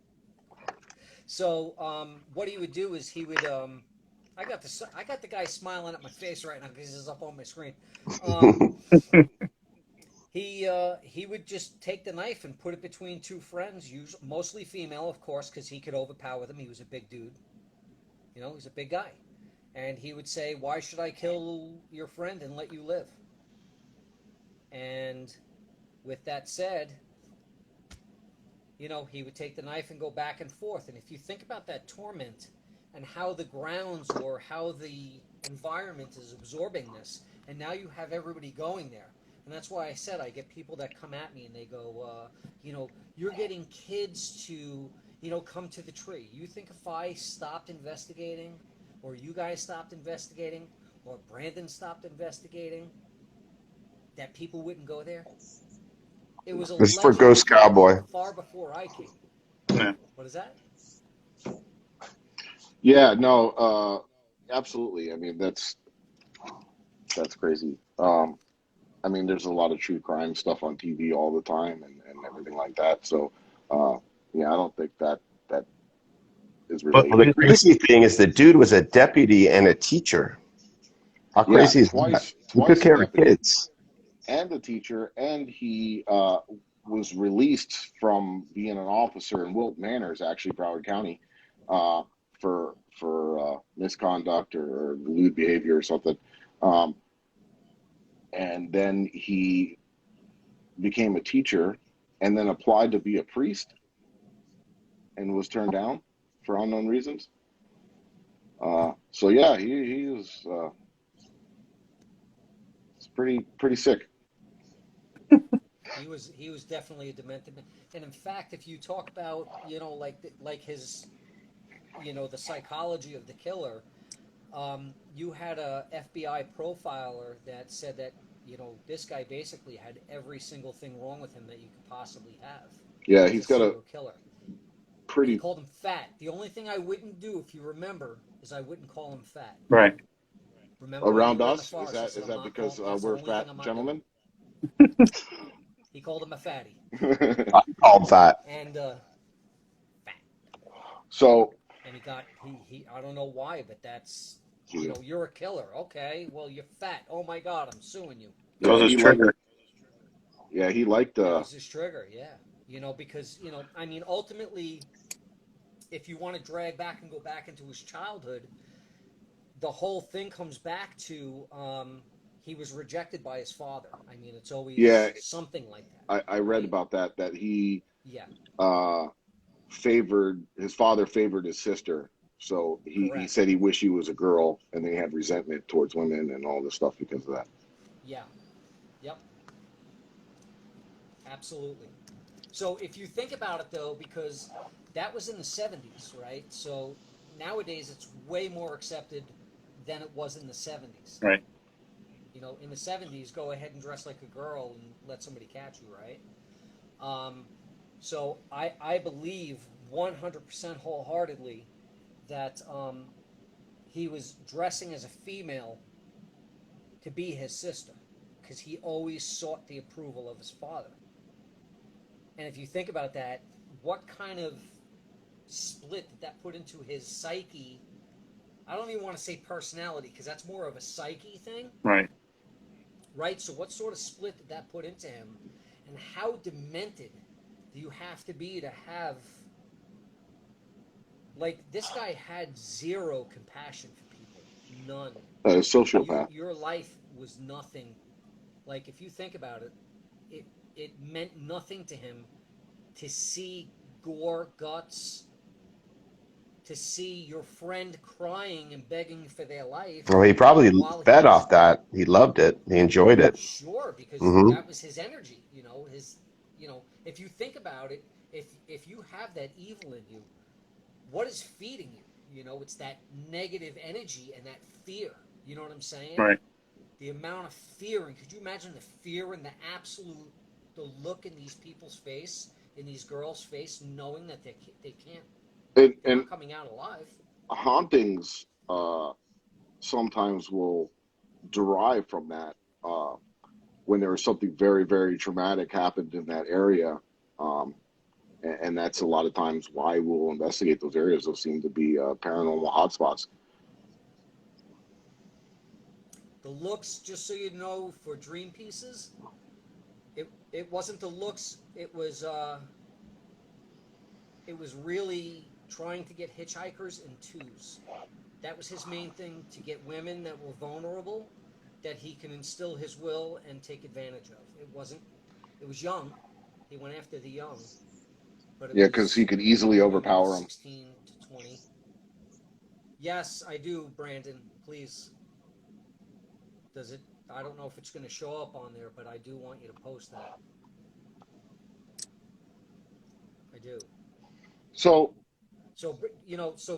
Speaker 5: So what he would do is he would I got the guy smiling at my face right now because he's up on my screen. He would just take the knife and put it between two friends, mostly female, of course, because he could overpower them. He was a big dude. You know, he's a big guy. And he would say, why should I kill your friend and let you live? And with that said, you know, he would take the knife and go back and forth. And if you think about that torment and how the grounds or how the environment is absorbing this, and now you have everybody going there. And that's why I said I get people that come at me and they go, you know, you're getting kids to, you know, come to the tree. You think if I stopped investigating, or you guys stopped investigating, or Brandon stopped investigating, that people wouldn't go there? It was a
Speaker 2: This is for
Speaker 5: legend
Speaker 2: Ghost Cowboy.
Speaker 5: far before I came.
Speaker 1: Yeah.
Speaker 5: What is that?
Speaker 3: Yeah, no, absolutely. I mean, that's crazy. I mean, there's a lot of true crime stuff on TV all the time and everything like that. So, yeah, I don't think that is
Speaker 2: But
Speaker 3: related.
Speaker 2: the crazy thing is the dude was a deputy and a teacher. How
Speaker 3: Yeah,
Speaker 2: crazy is that? He took
Speaker 3: twice a
Speaker 2: care of
Speaker 3: deputy
Speaker 2: kids.
Speaker 3: and a teacher, and he was released from being an officer in Wilton Manors, actually Broward County, for misconduct or lewd behavior or something. And then he became a teacher, and then applied to be a priest, and was turned down for unknown reasons. So yeah, he was it's pretty sick.
Speaker 5: He was definitely a demented man. And in fact, if you talk about, you know, like his, you know, the psychology of the killer, you had a FBI profiler that said that, you know, this guy basically had every single thing wrong with him that you could possibly have.
Speaker 3: Yeah,
Speaker 5: As
Speaker 3: he's
Speaker 5: a
Speaker 3: got a
Speaker 5: serial killer. And he
Speaker 3: pretty
Speaker 5: called him fat. The only thing I wouldn't do, if you remember, is I wouldn't call him fat.
Speaker 1: Right.
Speaker 5: Remember when
Speaker 3: around
Speaker 5: they were in the
Speaker 3: us.
Speaker 5: forest? I said,
Speaker 3: Is
Speaker 5: I'm
Speaker 3: that
Speaker 5: not
Speaker 3: because
Speaker 5: calling, that's the
Speaker 3: we're
Speaker 5: only thing
Speaker 3: fat
Speaker 5: I'm not
Speaker 3: gentlemen?
Speaker 5: doing. He called him a fatty.
Speaker 2: I call him fat.
Speaker 5: And fat.
Speaker 3: So
Speaker 5: And he I don't know why, but that's, you
Speaker 3: yeah,
Speaker 5: know, you're a killer. Okay, well, you're fat. Oh my God, I'm suing you.
Speaker 1: That was his
Speaker 3: he liked
Speaker 1: trigger.
Speaker 3: he liked
Speaker 5: That was his trigger, yeah. You know, because, you know, I mean, ultimately, if you want to drag back and go back into his childhood, the whole thing comes back to he was rejected by his father. I mean, it's always something like that.
Speaker 3: I read
Speaker 5: right?
Speaker 3: about that he
Speaker 5: Yeah,
Speaker 3: favored his father favored his sister. So he
Speaker 5: correct.
Speaker 3: said he wished he was a girl, and then he had resentment towards women and all this stuff because of that.
Speaker 5: Yeah, yep, absolutely. So if you think about it, though, because that was in the 70s, right? So nowadays it's way more accepted than it was in the 70s.
Speaker 1: Right.
Speaker 5: You know, in the 70s, go ahead and dress like a girl and let somebody catch you, right? So I believe 100% wholeheartedly that he was dressing as a female to be his sister, because he always sought the approval of his father. And if you think about that, what kind of split did that put into his psyche? I don't even want to say personality, because that's more of a psyche thing.
Speaker 1: Right.
Speaker 5: Right? So what sort of split did that put into him? And how demented do you have to be to have... Like, this guy had zero compassion for people. None.
Speaker 3: Sociopath.
Speaker 5: Your life was nothing. Like, if you think about it, it meant nothing to him to see gore, guts, to see your friend crying and begging for their life.
Speaker 2: Well, he probably
Speaker 5: while
Speaker 2: fed
Speaker 5: he was,
Speaker 2: off that. He loved it. He enjoyed it.
Speaker 5: sure, because
Speaker 2: Hmm.
Speaker 5: that was his energy. You know, know, if you think about it, if you have that evil in you, what is feeding you? You know, it's that negative energy and that fear. You know what I'm saying?
Speaker 1: Right.
Speaker 5: The amount of fear, and could you imagine the fear and the look in these people's face, in these girls' face, knowing that they're
Speaker 3: And
Speaker 5: not coming out alive.
Speaker 3: hauntings sometimes will derive from that when there was something very, very traumatic happened in that area. And that's a lot of times why we'll investigate those areas. Those seem to be paranormal hotspots.
Speaker 5: The looks, just so you know, for dream pieces, it wasn't the looks. It was really trying to get hitchhikers in twos. That was his main thing, to get women that were vulnerable, that he can instill his will and take advantage of. It was young. He went after the young. But
Speaker 3: Yeah, because he could easily overpower them.
Speaker 5: 16 to 20. Yes, I do, Brandon. Please. Does it? I don't know if it's going to show up on there, but I do want you to post that. I do.
Speaker 3: So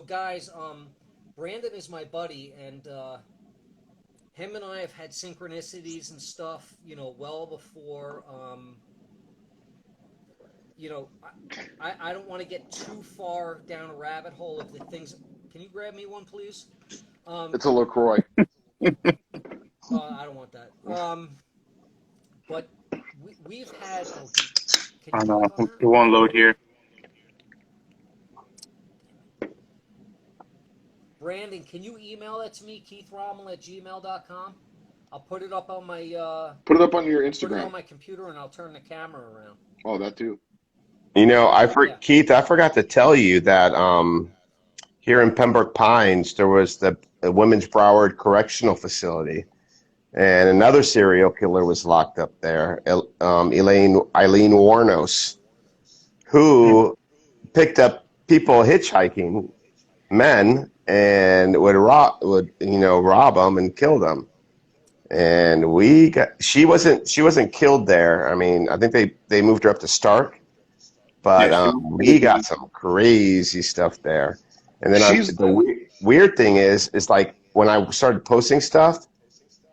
Speaker 5: guys, Brandon is my buddy, and him and I have had synchronicities and stuff, well before. I don't want to get too far down a rabbit hole of the things. Can you grab me one, please?
Speaker 3: it's a LaCroix.
Speaker 5: I don't want that. But we've had.
Speaker 1: I know. It won't load here.
Speaker 5: Brandon, can you email that to me, keithrommel@gmail.com? I'll put it up on my.
Speaker 3: Put it up on your
Speaker 5: Put it
Speaker 3: Instagram.
Speaker 5: on my computer, and I'll turn the camera around.
Speaker 3: Oh, that too.
Speaker 2: You know,
Speaker 5: Yeah.
Speaker 2: Keith, I forgot to tell you that here in Pembroke Pines, there was the Women's Broward Correctional Facility, and another serial killer was locked up there, Eileen Warnos, who picked up people hitchhiking, men, and would rob them and kill them. And she wasn't killed there. I mean, I think they moved her up to Stark. But we got some crazy stuff there. And then the weird thing is like when I started posting stuff,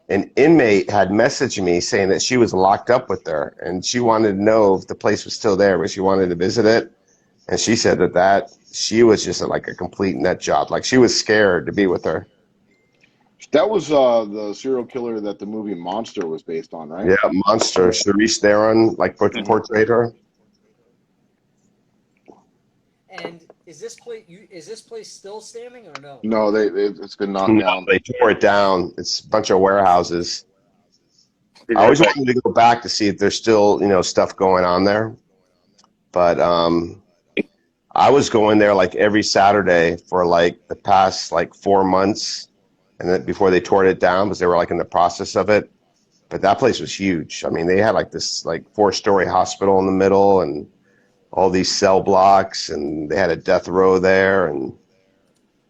Speaker 2: an inmate had messaged me saying that she was locked up with her, and she wanted to know if the place was still there, but she wanted to visit it. And she said that she was just like a complete nut job. Like she was scared to be with her.
Speaker 3: That was the serial killer that the movie Monster was based on, right?
Speaker 2: Yeah, Monster. Charisse Theron, portrayed her.
Speaker 5: And is this place still standing or no?
Speaker 3: No, it's been knocked down.
Speaker 2: They tore it down. It's a bunch of warehouses. I always wanted to go back to see if there's still, stuff going on there. But I was going there like every Saturday for like the past 4 months, and then before they tore it down because they were like in the process of it. But that place was huge. I mean, they had like this 4-story hospital in the middle and all these cell blocks, and they had a death row there, and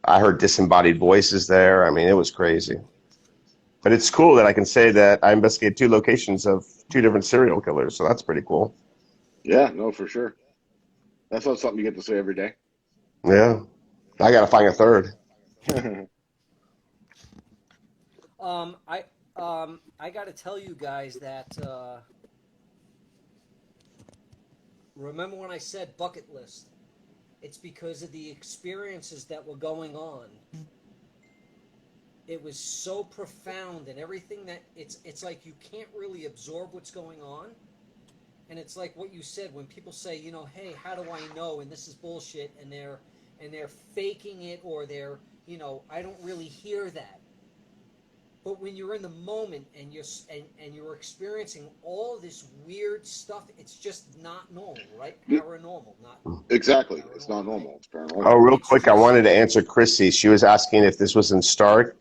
Speaker 2: I heard disembodied voices there. I mean, it was crazy. But it's cool that I can say that I investigated 2 locations of 2 different serial killers, so that's pretty cool.
Speaker 3: Yeah, no, for sure. That's not something you get to say every day.
Speaker 2: Yeah. I got to find a third.
Speaker 5: I got to tell you guys that remember when I said bucket list? It's because of the experiences that were going on. It was so profound, and everything that it's like you can't really absorb what's going on. And it's like what you said when people say, hey, how do I know? And this is bullshit, and they're faking it, or they're, I don't really hear that. But when you're in the moment and you're experiencing all this weird stuff, it's just not normal, right? Paranormal, not
Speaker 3: Exactly.
Speaker 5: paranormal,
Speaker 3: It's not normal. It's paranormal.
Speaker 2: Oh, real quick, I wanted to answer Chrissy. She was asking if this was in Stark.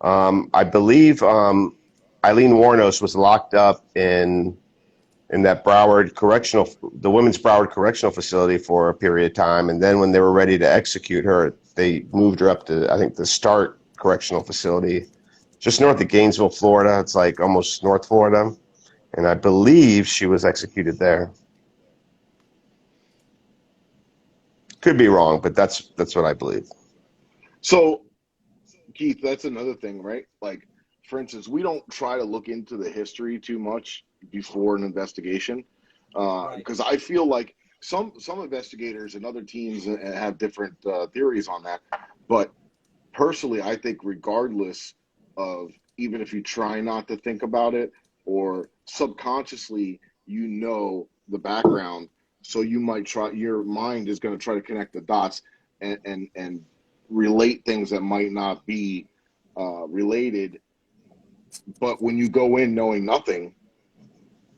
Speaker 2: I believe Eileen Warnos was locked up in that the Women's Broward Correctional Facility for a period of time, and then when they were ready to execute her, they moved her up to, I think, the Stark Correctional Facility, just north of Gainesville, Florida. It's like almost North Florida. and I believe she was executed there. Could be wrong, but that's what I believe.
Speaker 3: So, Keith, that's another thing, right? Like, for instance, we don't try to look into the history too much before an investigation, because I feel like some investigators and other teams have different theories on that. But personally, I think regardless of, even if you try not to think about it, or subconsciously the background, so you might try, your mind is going to try to connect the dots and relate things that might not be related. But when you go in knowing nothing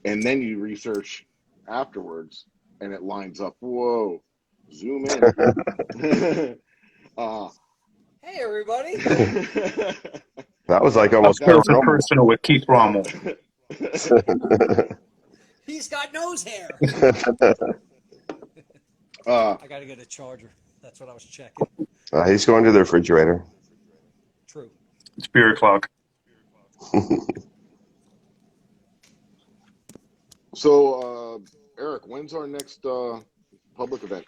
Speaker 3: and then you research afterwards and it lines up, whoa, zoom in.
Speaker 5: Hey, everybody.
Speaker 2: That was like
Speaker 1: Up
Speaker 2: almost
Speaker 1: close and
Speaker 2: paranormal.
Speaker 1: personal with Keith Rommel.
Speaker 5: He's got nose hair.
Speaker 3: Uh,
Speaker 5: I got to get a charger. That's what I was checking.
Speaker 2: He's going to the refrigerator.
Speaker 5: True.
Speaker 1: Spirit clock.
Speaker 3: so, Eric, when's our next public event?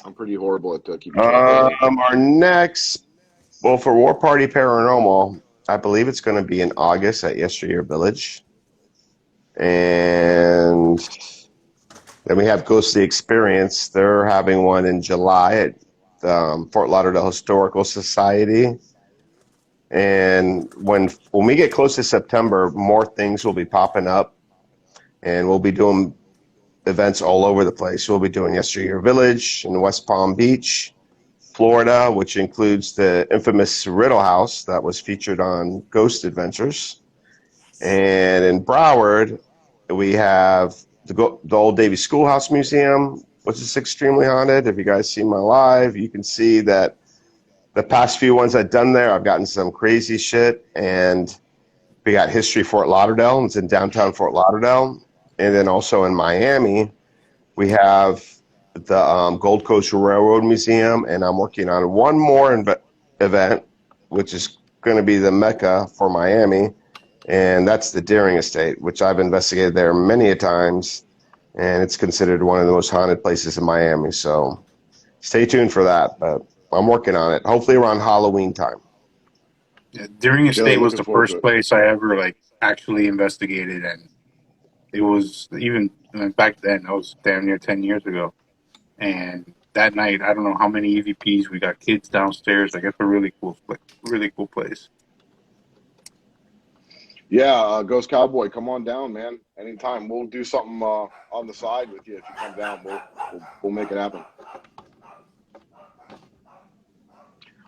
Speaker 3: I'm pretty horrible at keeping track.
Speaker 2: Our next, well, for Warparty Paranormal, I believe it's going to be in August at Yesteryear Village. And then we have Ghostly Experience. They're having one in July at Fort Lauderdale Historical Society. And when we get close to September, more things will be popping up. And we'll be doing events all over the place. We'll be doing Yesteryear Village in West Palm Beach, Florida, which includes the infamous Riddle House that was featured on Ghost Adventures. And in Broward, we have the old Davie Schoolhouse Museum, which is extremely haunted. If you guys see my live, you can see that the past few ones I've done there, I've gotten some crazy shit. And we got History Fort Lauderdale. It's in downtown Fort Lauderdale. And then also in Miami, we have the Gold Coast Railroad Museum, and I'm working on one more event, which is going to be the Mecca for Miami, and that's the Deering Estate, which I've investigated there many a times, and it's considered one of the most haunted places in Miami. So stay tuned for that, but I'm working on it. Hopefully around Halloween time.
Speaker 1: Yeah, Deering Estate was
Speaker 3: looking
Speaker 1: the
Speaker 3: forward
Speaker 1: first
Speaker 3: to it.
Speaker 1: place I ever actually investigated, and it was even back then. That was damn near 10 years ago. And that night, I don't know how many EVPs we got. Kids downstairs. It's a really cool place.
Speaker 3: Yeah, Ghost Cowboy, come on down, man. Anytime. We'll do something on the side with you if you come down. We'll make it happen.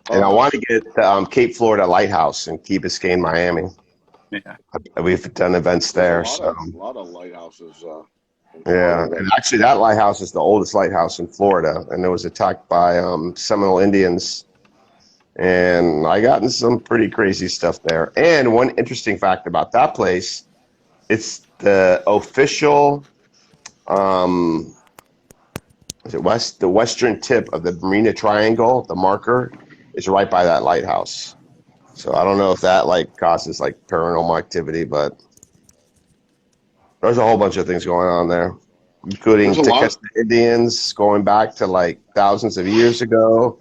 Speaker 2: And I want to get the Cape Florida Lighthouse in Key Biscayne, Miami.
Speaker 1: Yeah.
Speaker 2: We've done events there.
Speaker 3: There's a lot of lighthouses.
Speaker 2: Yeah, and actually that lighthouse is the oldest lighthouse in Florida, and it was attacked by Seminole Indians. And I gotten some pretty crazy stuff there. And one interesting fact about that place, it's the official, the western tip of the Marina Triangle. The marker is right by that lighthouse. So I don't know if that causes paranormal activity, but there's a whole bunch of things going on there, including Tequesta Indians going back to thousands of years ago.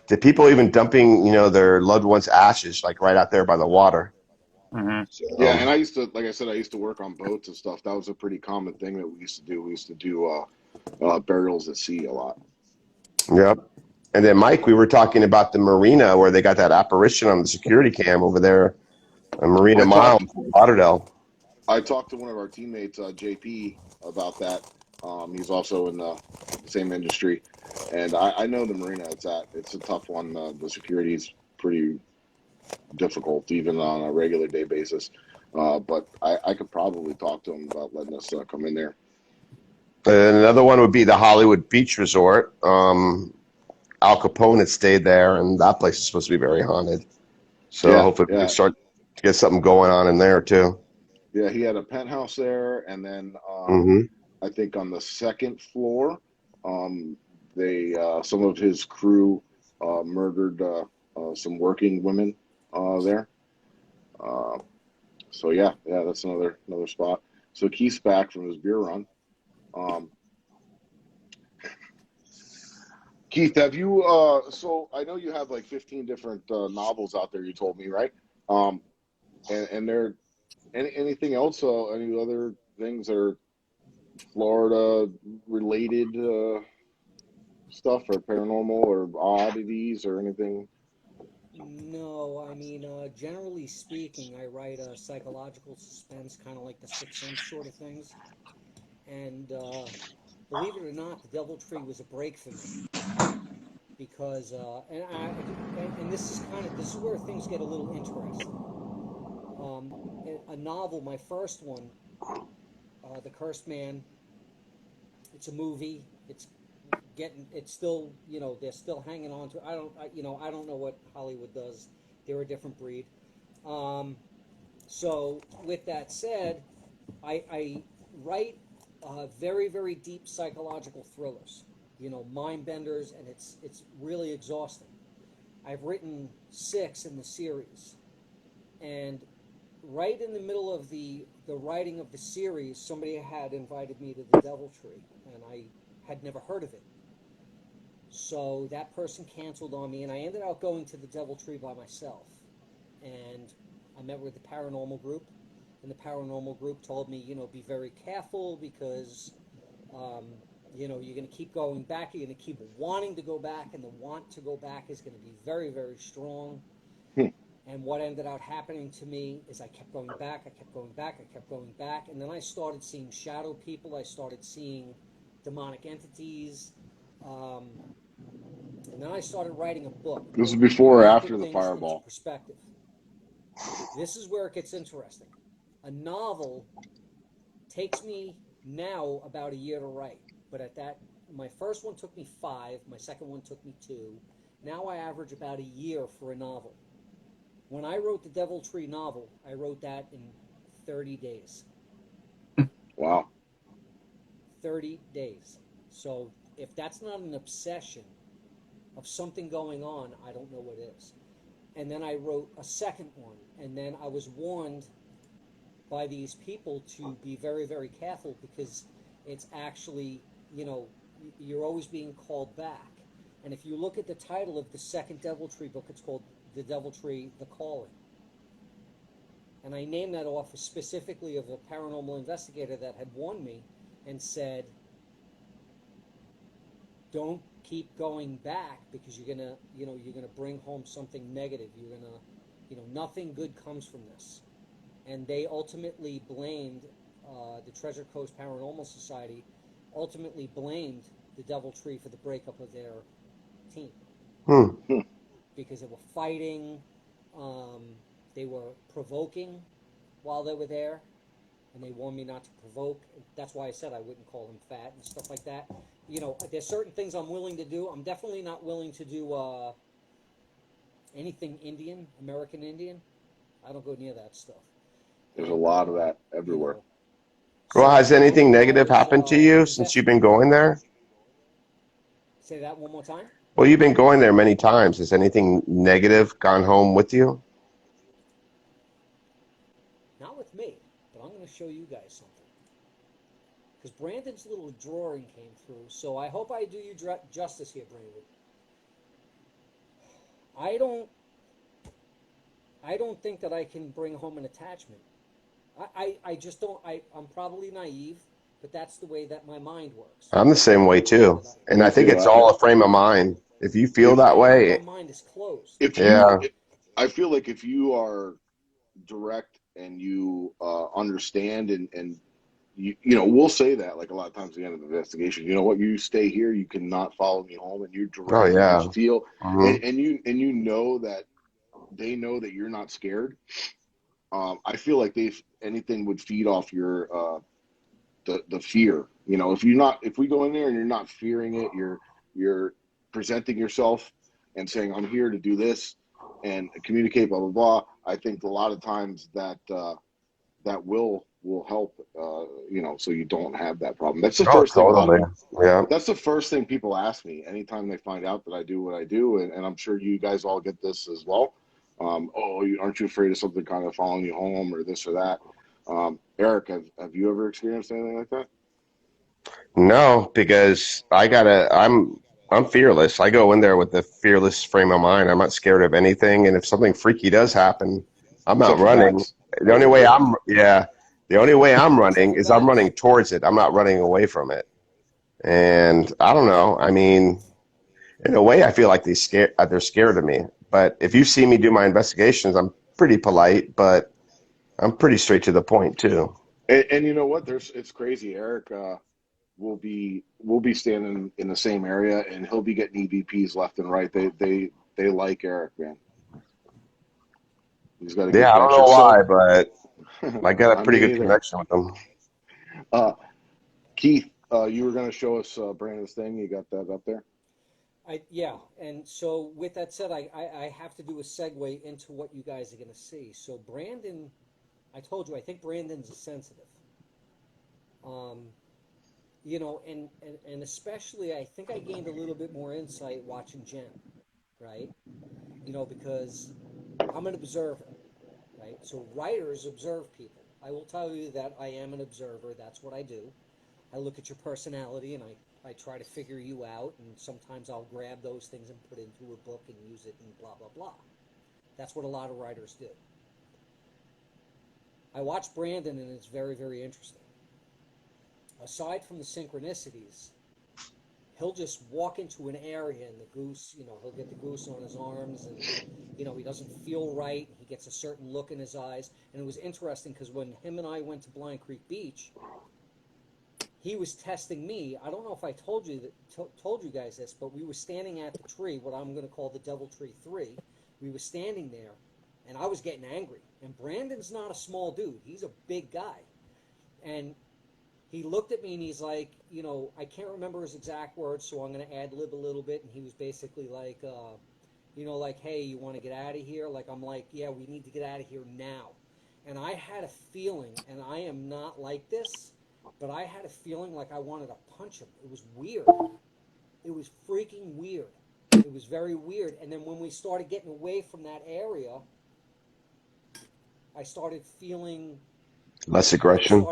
Speaker 2: To people even dumping, their loved ones' ashes right out there by the water.
Speaker 1: Mm-hmm.
Speaker 3: So, yeah, and I used to, like I said, I used to work on boats and stuff. That was a pretty common thing that we used to do. We used to do burials at sea a lot.
Speaker 2: Yep. And then, Mike, we were talking about the marina where they got that apparition on the security cam over there, Marina Mile in Fort Lauderdale.
Speaker 3: I talked to one of our teammates, JP, about that. He's also in the same industry, and I know the marina it's at. It's a tough one. The security is pretty difficult, even on a regular day basis. But I could probably talk to him about letting us come in there.
Speaker 2: And another one would be the Hollywood Beach Resort. Al Capone had stayed there, and that place is supposed to be very haunted. So hopefully we can start to get something going on in there too.
Speaker 3: Yeah, he had a penthouse there, and then I think on the second floor, some of his crew murdered some working women there. So yeah, that's another spot. So Keith's back from his beer run. Keith, have you? So I know you have like 15 different novels out there. You told me, right? Um, and there anything else? Any other things that are Florida related stuff, or paranormal, or oddities, or anything?
Speaker 5: No, I mean, generally speaking, I write psychological suspense, kind of like the Sixth Sense sort of things. And believe it or not, the Devil Tree was a break for me because, and this is where things get a little interesting. A novel, my first one, The Cursed Man. It's a movie. It's still, they're still hanging on to. I don't know what Hollywood does. They're a different breed. So with that said, I write very, very deep psychological thrillers, mind benders, and it's really exhausting. I've written 6 in the series, and right in the middle of the writing of the series, somebody had invited me to the Devil Tree, and I had never heard of it. So that person canceled on me, and I ended up going to the Devil Tree by myself. And I met with the paranormal group, and the paranormal group told me, be very careful because, you're going to keep going back. You're going to keep wanting to go back, and the want to go back is going to be very, very strong. And what ended up happening to me is I kept going back, I kept going back, I kept going back, and then I started seeing shadow people. I started seeing demonic entities. And then I started writing a book.
Speaker 3: This is before or
Speaker 5: Really
Speaker 3: after
Speaker 5: put
Speaker 3: the
Speaker 5: things into
Speaker 3: fireball?
Speaker 5: perspective. This is where it gets interesting. A novel takes me now about a year to write, but my first one took me 5, my second one took me 2. Now I average about a year for a novel. When I wrote the Devil Tree novel, I wrote that in 30 days.
Speaker 3: Wow.
Speaker 5: 30 days. So if that's not an obsession of something going on, I don't know what is. And then I wrote a second one, and then I was warned by these people to be very, very careful because it's actually, you're always being called back. And if you look at the title of the second Devil Tree book, it's called The Devil Tree, The Calling. And I named that off specifically of a paranormal investigator that had warned me and said, don't keep going back because you're gonna bring home something negative. You're gonna, nothing good comes from this. And they ultimately blamed the Treasure Coast Paranormal Society. Ultimately blamed the Devil Tree for the breakup of their team because they were fighting, they were provoking while they were there, and they warned me not to provoke. That's why I said I wouldn't call him fat and stuff like that. There's certain things I'm willing to do. I'm definitely not willing to do anything Indian, American Indian. I don't go near that stuff.
Speaker 3: There's a lot of that everywhere.
Speaker 2: Well, has anything negative happened to you since you've been going there?
Speaker 5: Say that one more time.
Speaker 2: Well, you've been going there many times. Has anything negative gone home with you?
Speaker 5: Not with me, but I'm going to show you guys something. Because Brandon's little drawing came through, so I hope I do you justice here, Brandon. I don't think that I can bring home an attachment. I just don't. I'm probably naive, but that's the way that my mind works.
Speaker 2: I'm the same way too. And I think it's all a frame of mind. If you feel that way,
Speaker 5: my mind is closed.
Speaker 3: I feel like if you are direct and you understand and we'll say that like a lot of times at the end of the investigation, you know what, you stay here, you cannot follow me home, and you're direct. You feel and you know that they know that you're not scared. I feel like anything would feed off your the fear. If we go in there and you're not fearing it, you're presenting yourself and saying, I'm here to do this and communicate, blah blah blah. I think a lot of times that that will help, so you don't have that problem. That's the first thing. That's the first thing people ask me anytime they find out that I do what I do, and I'm sure you guys all get this as well. Aren't you afraid of something kind of following you home or this or that? Eric, have you ever experienced anything like that?
Speaker 2: No, because I'm fearless. I go in there with a fearless frame of mind. I'm not scared of anything, and if something freaky does happen, I'm not
Speaker 3: Triple
Speaker 2: running.
Speaker 3: backs. Yeah.
Speaker 2: The only way I'm running
Speaker 5: Triple
Speaker 2: is I'm
Speaker 5: backs.
Speaker 2: running towards it. I'm not running away from it. And I don't know. I mean, in a way, I feel like they're scared of me. But if you see me do my investigations, I'm pretty polite, but I'm pretty straight to the point too.
Speaker 3: And you know what? It's crazy. Eric will be standing in the same area, and he'll be getting EVPs left and right. They like Eric, man. He's got a good
Speaker 2: Yeah, I don't
Speaker 3: connection.
Speaker 2: know
Speaker 3: So
Speaker 2: why, but I got a
Speaker 3: I
Speaker 2: pretty
Speaker 3: mean,
Speaker 2: good
Speaker 3: either.
Speaker 2: connection with them.
Speaker 3: Keith, you were going to show us Brandon's thing. You got that up there?
Speaker 5: Yeah, and so with that said, I have to do a segue into what you guys are going to see. So Brandon, I told you, I think Brandon's a sensitive. You know, and especially I think I gained a little bit more insight watching Jen, right? You know, because I'm an observer, right? So writers observe people. I will tell you that I am an observer. That's what I do. I look at your personality and I try to figure you out, and sometimes I'll grab those things and put it into a book and use it and blah, blah, blah. That's what a lot of writers do. I watch Brandon and it's very, very interesting. Aside from the synchronicities, he'll just walk into an area and the goose, you know, he'll get the goose on his arms and, you know, he doesn't feel right. He gets a certain look in his eyes. And it was interesting because when him and I went to Blind Creek Beach, he was testing me. I don't know if I told you guys this, but we were standing at the tree, what I'm going to call the Devil Tree 3. We were standing there, and I was getting angry. And Brandon's not a small dude. He's a big guy. And he looked at me and he's like, you know, I can't remember his exact words, so I'm going to ad-lib a little bit. And he was basically like, you know, like, hey, you want to get out of here? Like, I'm like, yeah, we need to get out of here now. And I had a feeling, and I am not like this, but I had a feeling like I wanted to punch him. It was weird. It was freaking weird. It was very weird. And then when we started getting away from that area, I started feeling
Speaker 2: Less
Speaker 5: like
Speaker 2: aggression.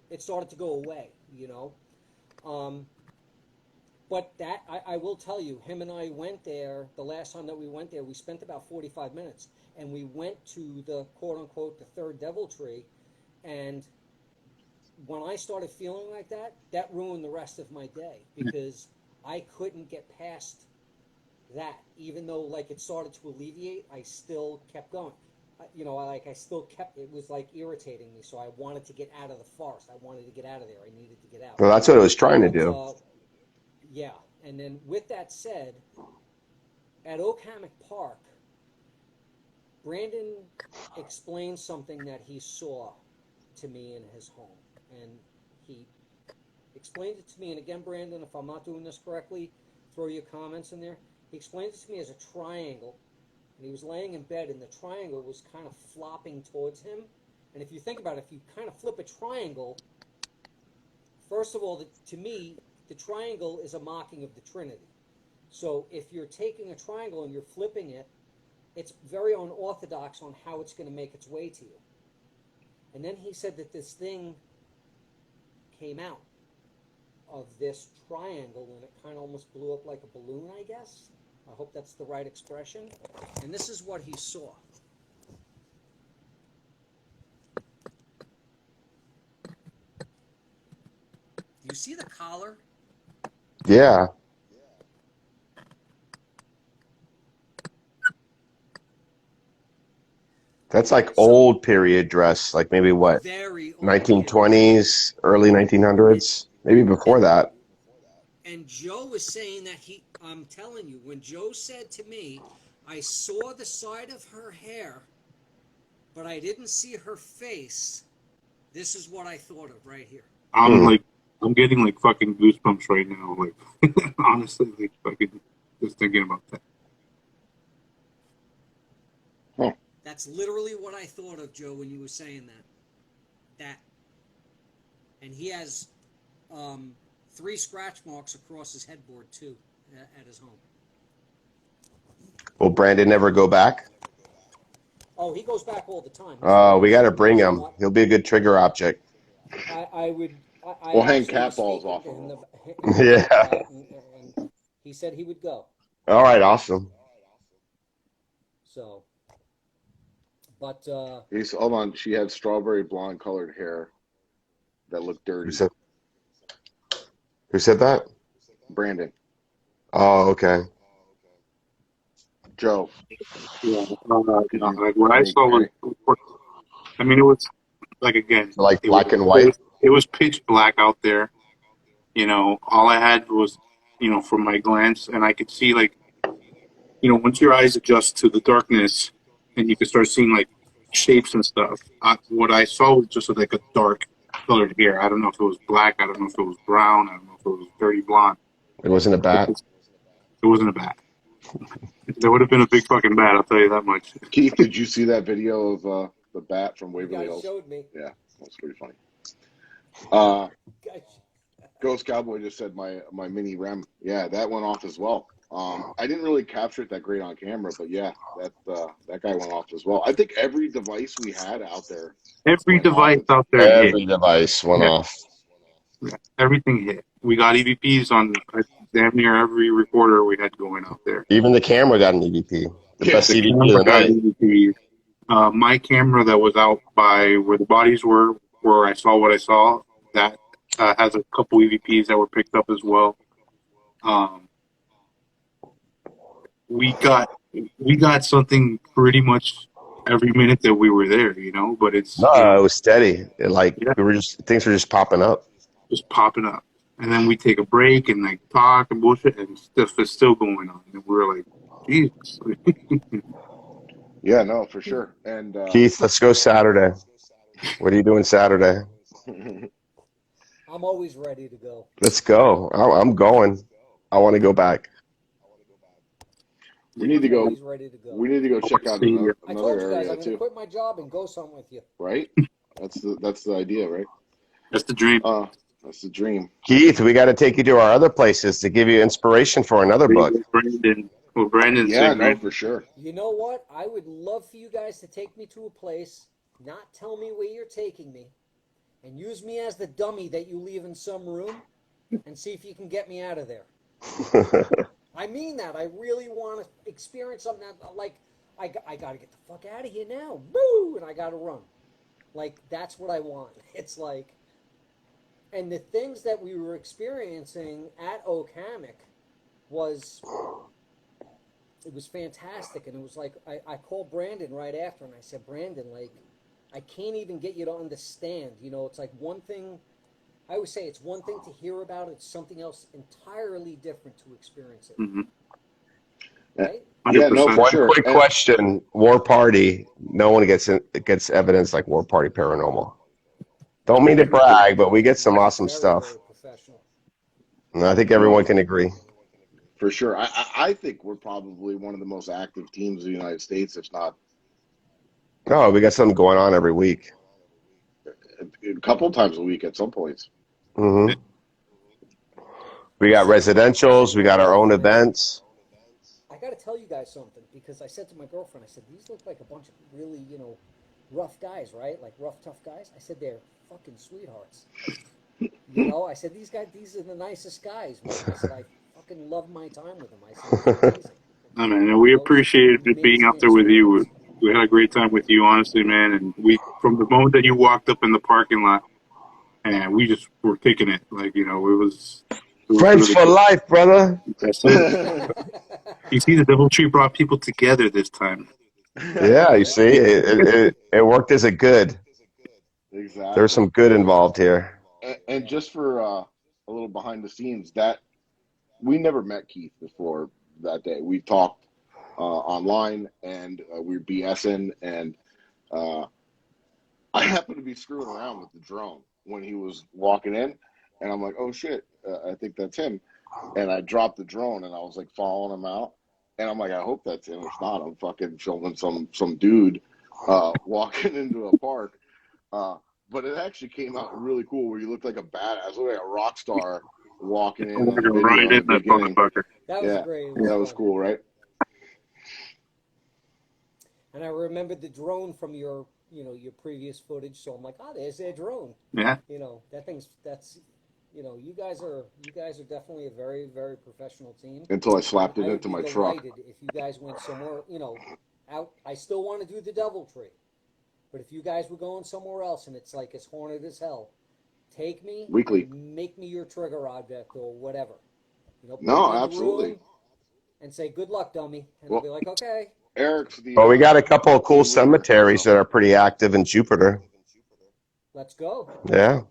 Speaker 5: it started to go away, you know. But that I will tell you, him and I went there the last time that we went there. We spent about 45 minutes, and we went to the quote unquote the third Devil Tree, and when I started feeling like that, that ruined the rest of my day because I couldn't get past that. Even though like it started to alleviate, I still kept going. You know, I still kept. It was like irritating me, so I wanted to get out of the forest. I wanted to get out of there. I needed to get out.
Speaker 2: Well, that's what it was trying to
Speaker 5: But
Speaker 2: do.
Speaker 5: yeah, and then with that said, at Oak Hammock Park, Brandon explained something that he saw to me in his home, and he explained it to me. And again, Brandon, if I'm not doing this correctly, throw your comments in there. He explained it to me as a triangle, and he was laying in bed, and the triangle was kind of flopping towards him. And if you think about it, if you kind of flip a triangle, first of all, to me, the triangle is a mocking of the Trinity. So if you're taking a triangle and you're flipping it, it's very unorthodox on how it's going to make its way to you. And then he said that this thing came out of this triangle, and it kind of almost blew up like a balloon, I guess. I hope that's the right expression. And this is what he saw. You see the collar?
Speaker 2: Yeah. That's like
Speaker 5: So
Speaker 2: old period dress, like maybe what,
Speaker 5: very old period.
Speaker 2: 1920s, early 1900s, maybe before
Speaker 5: And
Speaker 2: that.
Speaker 5: and Joe was saying that I'm telling you, when Joe said to me, I saw the side of her hair, but I didn't see her face. This is what I thought of right here.
Speaker 1: I'm like, I'm getting like fucking goosebumps right now. Like, honestly, like fucking just thinking about that.
Speaker 5: That's literally what I thought of, Joe, when you were saying that. And he has 3 scratch marks across his headboard too, at his home.
Speaker 2: Will Brandon never go back?
Speaker 5: Oh, he goes back all the time.
Speaker 2: We got to bring him. He'll be a good trigger object.
Speaker 5: I would. I
Speaker 3: We'll hang
Speaker 5: actually
Speaker 3: cat
Speaker 5: was
Speaker 3: balls
Speaker 5: speaking
Speaker 3: off
Speaker 5: to
Speaker 3: of
Speaker 5: him
Speaker 3: him.
Speaker 2: Yeah.
Speaker 5: about that, and he said he would go.
Speaker 2: All right, awesome.
Speaker 5: So, but
Speaker 3: Hold on. She had strawberry blonde colored hair that looked
Speaker 2: Who
Speaker 3: dirty.
Speaker 2: said? Who said that?
Speaker 3: Brandon.
Speaker 2: Oh, okay.
Speaker 3: Joe.
Speaker 1: Yeah,
Speaker 3: Could you
Speaker 1: like what I
Speaker 3: make
Speaker 1: saw was, I mean, it was like again,
Speaker 2: Like
Speaker 1: it was
Speaker 2: black and white.
Speaker 1: it was pitch black out there. You know, all I had was, you know, from my glance, and I could see like, you know, once your eyes adjust to the darkness, and you can start seeing like shapes and stuff. What I saw was just like a dark colored hair. I don't know if it was black. I don't know if it was brown. I don't know if it was dirty blonde.
Speaker 2: It wasn't a bat.
Speaker 1: It wasn't a bat. There would have been a big fucking bat. I'll tell you that much.
Speaker 3: Keith, did you see that video of the bat from
Speaker 5: you
Speaker 3: Waverly
Speaker 5: guys
Speaker 3: Hills?
Speaker 5: showed me.
Speaker 3: Yeah, that's pretty funny.
Speaker 5: Guys,
Speaker 3: Ghost Cowboy just said my mini REM. Yeah, that went off as well. I didn't really capture it that great on camera, but yeah, that guy went off as well. I think every device we had out there
Speaker 1: Every
Speaker 3: went off.
Speaker 1: device out there hit.
Speaker 2: Every device went
Speaker 1: Yeah.
Speaker 2: off.
Speaker 1: Everything hit. We got EVPs on damn near every recorder we had going out there.
Speaker 2: Even the camera got an EVP. The
Speaker 3: Yeah,
Speaker 2: best
Speaker 1: The
Speaker 2: EVP of
Speaker 1: camera
Speaker 2: the
Speaker 1: got
Speaker 2: night.
Speaker 1: EVPs. My camera that was out by where the bodies were, where I saw what I saw, that has a couple EVPs that were picked up as well. We got something pretty much every minute that we were there, you know. But it's
Speaker 2: No,
Speaker 1: you know,
Speaker 2: it was steady.
Speaker 1: Yeah.
Speaker 2: Things were just popping up.
Speaker 1: just popping up, and then we take a break and like talk and bullshit, and stuff is still going on, and we're like, Jesus.
Speaker 3: yeah, no, for sure. And
Speaker 2: Keith, let's go Saturday. What are you doing Saturday?
Speaker 5: I'm always ready to go.
Speaker 2: Let's go. I'm going. I want to go back.
Speaker 3: we need to
Speaker 5: I'm
Speaker 3: go.
Speaker 5: always ready to go.
Speaker 3: We need to go check out
Speaker 1: See you.
Speaker 5: I
Speaker 3: another
Speaker 5: told you guys
Speaker 3: area
Speaker 5: I'm going to
Speaker 3: too.
Speaker 5: quit my job and go somewhere with you.
Speaker 3: Right? That's the idea, right?
Speaker 1: That's the dream.
Speaker 3: That's the dream.
Speaker 2: Keith, we got to take you to our other places to give you inspiration for another book.
Speaker 1: Brandon
Speaker 3: Yeah,
Speaker 1: said,
Speaker 3: no,
Speaker 1: right?
Speaker 3: for sure.
Speaker 5: You know what? I would love for you guys to take me to a place, not tell me where you're taking me, and use me as the dummy that you leave in some room, and see if you can get me out of there. I mean that. I really want to experience something that, like, I got to get the fuck out of here now. Boo! And I got to run. Like, that's what I want. It's like, and the things that we were experiencing at Oak Hammock it was fantastic. And it was like, I called Brandon right after, and I said, Brandon, like, I can't even get you to understand. You know, it's like one thing, I always say it's one thing to hear about it, it's something else entirely different to experience it.
Speaker 1: Mm-hmm.
Speaker 5: Right?
Speaker 3: Yeah, no, for
Speaker 2: One
Speaker 3: sure.
Speaker 2: quick question: War Party. No one gets evidence like War Party Paranormal. Don't mean to brag, but we get some awesome
Speaker 5: Very,
Speaker 2: stuff.
Speaker 5: very professional.
Speaker 2: And I think everyone can agree.
Speaker 3: For sure. I think we're probably one of the most active teams in the United States, if not
Speaker 2: Oh, we got something going on every week.
Speaker 3: a couple times a week at some points.
Speaker 2: Mm-hmm. We got residentials. We got our own events.
Speaker 5: I got to tell you guys something, because I said to my girlfriend, I said, these look like a bunch of really, rough guys, right? Like rough, tough guys. I said, they're fucking sweethearts. I said, these are the nicest guys, man. I said, I fucking love my time with them. I said, it's amazing.
Speaker 1: I mean, and we appreciated being out there with you. We had a great time with you, honestly, man. And from the moment that you walked up in the parking lot, and we just were kicking it. Like, it was
Speaker 2: Friends
Speaker 1: really
Speaker 2: for
Speaker 1: good.
Speaker 2: life, brother.
Speaker 1: That's it. You see, the Devil Tree brought people together this time.
Speaker 2: Yeah, you see, it worked as a good.
Speaker 3: Exactly.
Speaker 2: There's some good involved here.
Speaker 3: And just for a little behind the scenes, that we never met Keith before that day. We talked online, and we were BSing, and I happened to be screwing around with the drone when he was walking in, and I'm like, oh shit, I think that's him. And I dropped the drone, and I was like following him out, and I'm like, I hope that's him. If not, I'm fucking filming some dude walking into a park. But it actually came out really cool, where you looked like a badass, looked like a rock star walking in the video
Speaker 1: Right
Speaker 3: in the
Speaker 1: in that
Speaker 3: beginning.
Speaker 1: motherfucker.
Speaker 5: That was great.
Speaker 3: That was cool, right?
Speaker 5: And I remembered the drone from your previous footage, so I'm like, there's their drone.
Speaker 1: Yeah.
Speaker 5: You guys are definitely a very, very professional team.
Speaker 3: Until I slapped
Speaker 5: And
Speaker 3: it
Speaker 5: I would
Speaker 3: into
Speaker 5: be
Speaker 3: my truck.
Speaker 5: delighted if you guys went somewhere, out. I still want to do the Devil Tree, but if you guys were going somewhere else and it's like it's haunted as hell, take me
Speaker 3: Weekly.
Speaker 5: and make me your trigger object or whatever. Put
Speaker 3: No,
Speaker 5: me in the
Speaker 3: absolutely.
Speaker 5: room and say, "Good luck, dummy," and
Speaker 3: Well,
Speaker 5: I'll be like, "Okay."
Speaker 3: Eric's the.
Speaker 2: Well, we got a couple of cool
Speaker 3: team leader,
Speaker 2: cemeteries
Speaker 3: so.
Speaker 2: that are pretty active in Jupiter.
Speaker 5: Let's go.
Speaker 2: Yeah.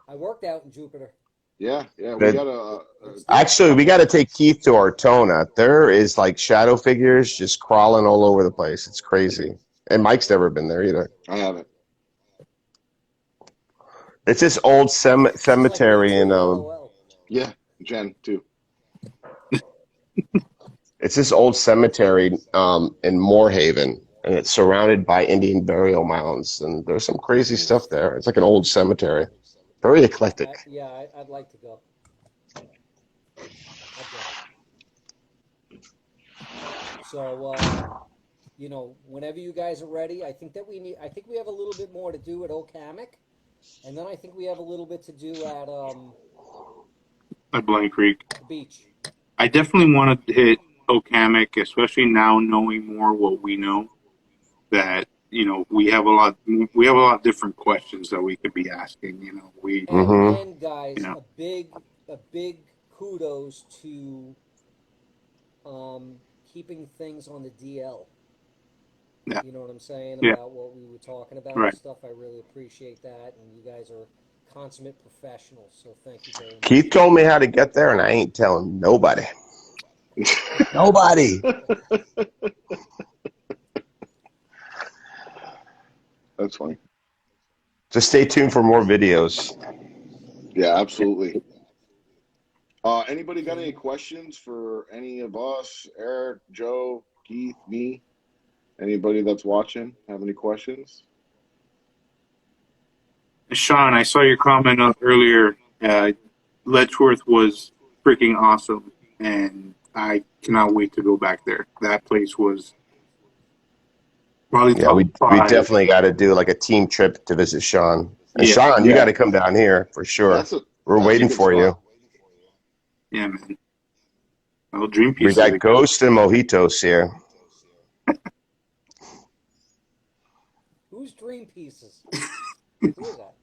Speaker 5: I worked out in Jupiter.
Speaker 3: Yeah, we
Speaker 2: Good.
Speaker 3: got a
Speaker 2: Actually, we got to take Keith to Ortona. There is like shadow figures just crawling all over the place. It's crazy. And Mike's never been there either.
Speaker 3: I haven't.
Speaker 2: It's this old cemetery in
Speaker 5: LOL.
Speaker 3: Yeah, Jen too.
Speaker 2: it's this old cemetery in Moorhaven, and it's surrounded by Indian burial mounds, and there's some crazy stuff there. It's like an old cemetery, very eclectic.
Speaker 5: I'd like to go. So, whenever you guys are ready, I think we have a little bit more to do at Okamic, and then I think we have a little bit to do
Speaker 1: At Blind Creek.
Speaker 5: the beach.
Speaker 1: I definitely want to hit Okamic, especially now knowing more what we know. That we have a lot of different questions that we could be asking.
Speaker 5: And guys, a big kudos to keeping things on the DL.
Speaker 1: Yeah.
Speaker 5: You know what I'm saying about what we were talking about
Speaker 1: Right.
Speaker 5: and stuff. I really appreciate that, and you guys are consummate professionals. So thank you very much.
Speaker 2: Keith told me how to get there, and I ain't telling nobody. Nobody.
Speaker 3: That's funny.
Speaker 2: Just stay tuned for more videos.
Speaker 3: Yeah, absolutely. Anybody got any questions for any of us? Eric, Joe, Keith, me? Anybody that's watching have any questions?
Speaker 1: Sean, I saw your comment earlier. Letchworth was freaking awesome, and I cannot wait to go back there. That place was probably top
Speaker 2: we
Speaker 1: 5.
Speaker 2: definitely got to do like a team trip to visit Sean. And
Speaker 1: Yeah.
Speaker 2: Sean, you got to come down here for sure. We're waiting for you.
Speaker 1: Yeah, man. Well, Dream
Speaker 2: We
Speaker 1: Pieces.
Speaker 2: got Ghost and Mojitos here.
Speaker 5: Who's Dream Pieces? Who is that?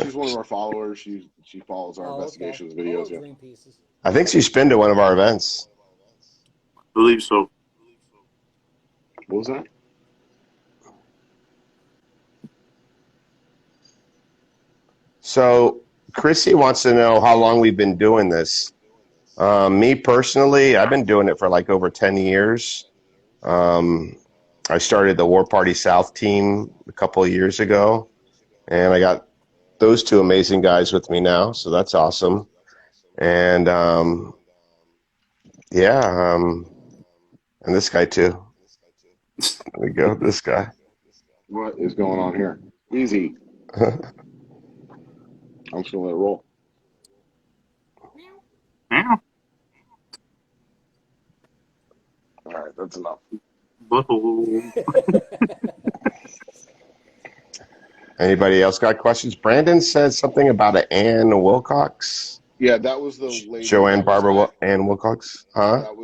Speaker 3: She's one of our followers. She follows our investigations videos.
Speaker 5: Oh, Dream Pieces.
Speaker 2: I think she's been to one of our events.
Speaker 1: I believe so.
Speaker 3: What was that?
Speaker 2: So Chrissy wants to know how long we've been doing this. Me personally, I've been doing it for like over 10 years. I started the Warparty South team a couple of years ago, and I got those two amazing guys with me now, so that's awesome. And and this guy too. There we go, this guy.
Speaker 3: What is going on here? Easy. I'm just gonna let it roll.
Speaker 1: Yeah.
Speaker 3: All right, that's enough.
Speaker 2: Anybody else got questions? Brandon said something about an Ann Wilcox.
Speaker 3: Yeah, that was the lady.
Speaker 2: Joanne Barbara Ann Wilcox. Huh?
Speaker 3: That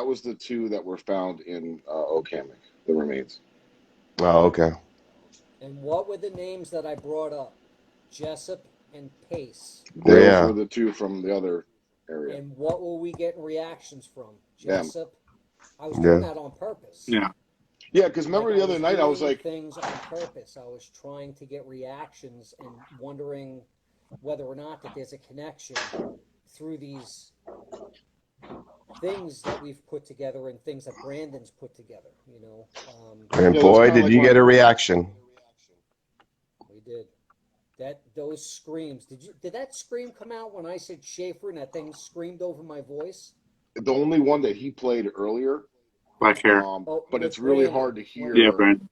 Speaker 3: was the two that were found in Okamic, the remains.
Speaker 2: Oh, okay.
Speaker 5: And what were the names that I brought up? Jessup and Pace.
Speaker 3: Those were the two from the other area.
Speaker 5: And what were we getting reactions from? Jessup. I was
Speaker 2: Yeah.
Speaker 5: doing that on purpose.
Speaker 1: Yeah.
Speaker 3: Yeah, because remember the other night I was like,
Speaker 5: things on purpose. I was trying to get reactions and wondering whether or not that there's a connection through these things that we've put together and things that Brandon's put together.
Speaker 2: And boy, did you get a reaction!
Speaker 5: We did. Those screams. Did that scream come out when I said Schaefer and that thing screamed over my voice?
Speaker 3: the only one that he played earlier.
Speaker 1: Black hair.
Speaker 3: But it's really hard to hear.
Speaker 1: Yeah, Brandon.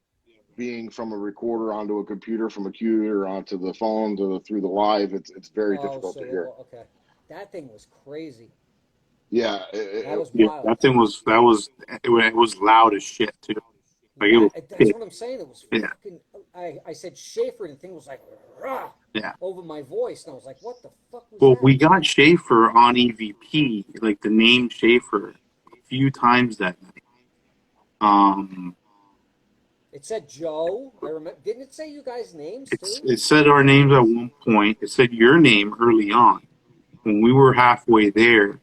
Speaker 3: Being from a recorder onto a computer, from a computer onto the phone through the live, it's very difficult to hear.
Speaker 5: Okay, that thing was crazy.
Speaker 3: Yeah,
Speaker 5: That was
Speaker 1: Yeah,
Speaker 5: wild.
Speaker 1: that thing was it was loud as shit too. Like it
Speaker 5: Yeah,
Speaker 1: was
Speaker 5: that's
Speaker 1: big.
Speaker 5: what I'm saying. It was
Speaker 1: Yeah,
Speaker 5: fucking. I said Schaefer, and the thing was like rah,
Speaker 1: yeah.
Speaker 5: over my voice, and I was like, "What the fuck was
Speaker 1: Well, we
Speaker 5: that?"
Speaker 1: got Schaefer on EVP, like the name Schaefer, a few times that night. Um,
Speaker 5: It said Joe. I remember. Didn't it say you guys' names too?
Speaker 1: it said our names at one point. It said your name early on. When we were halfway there,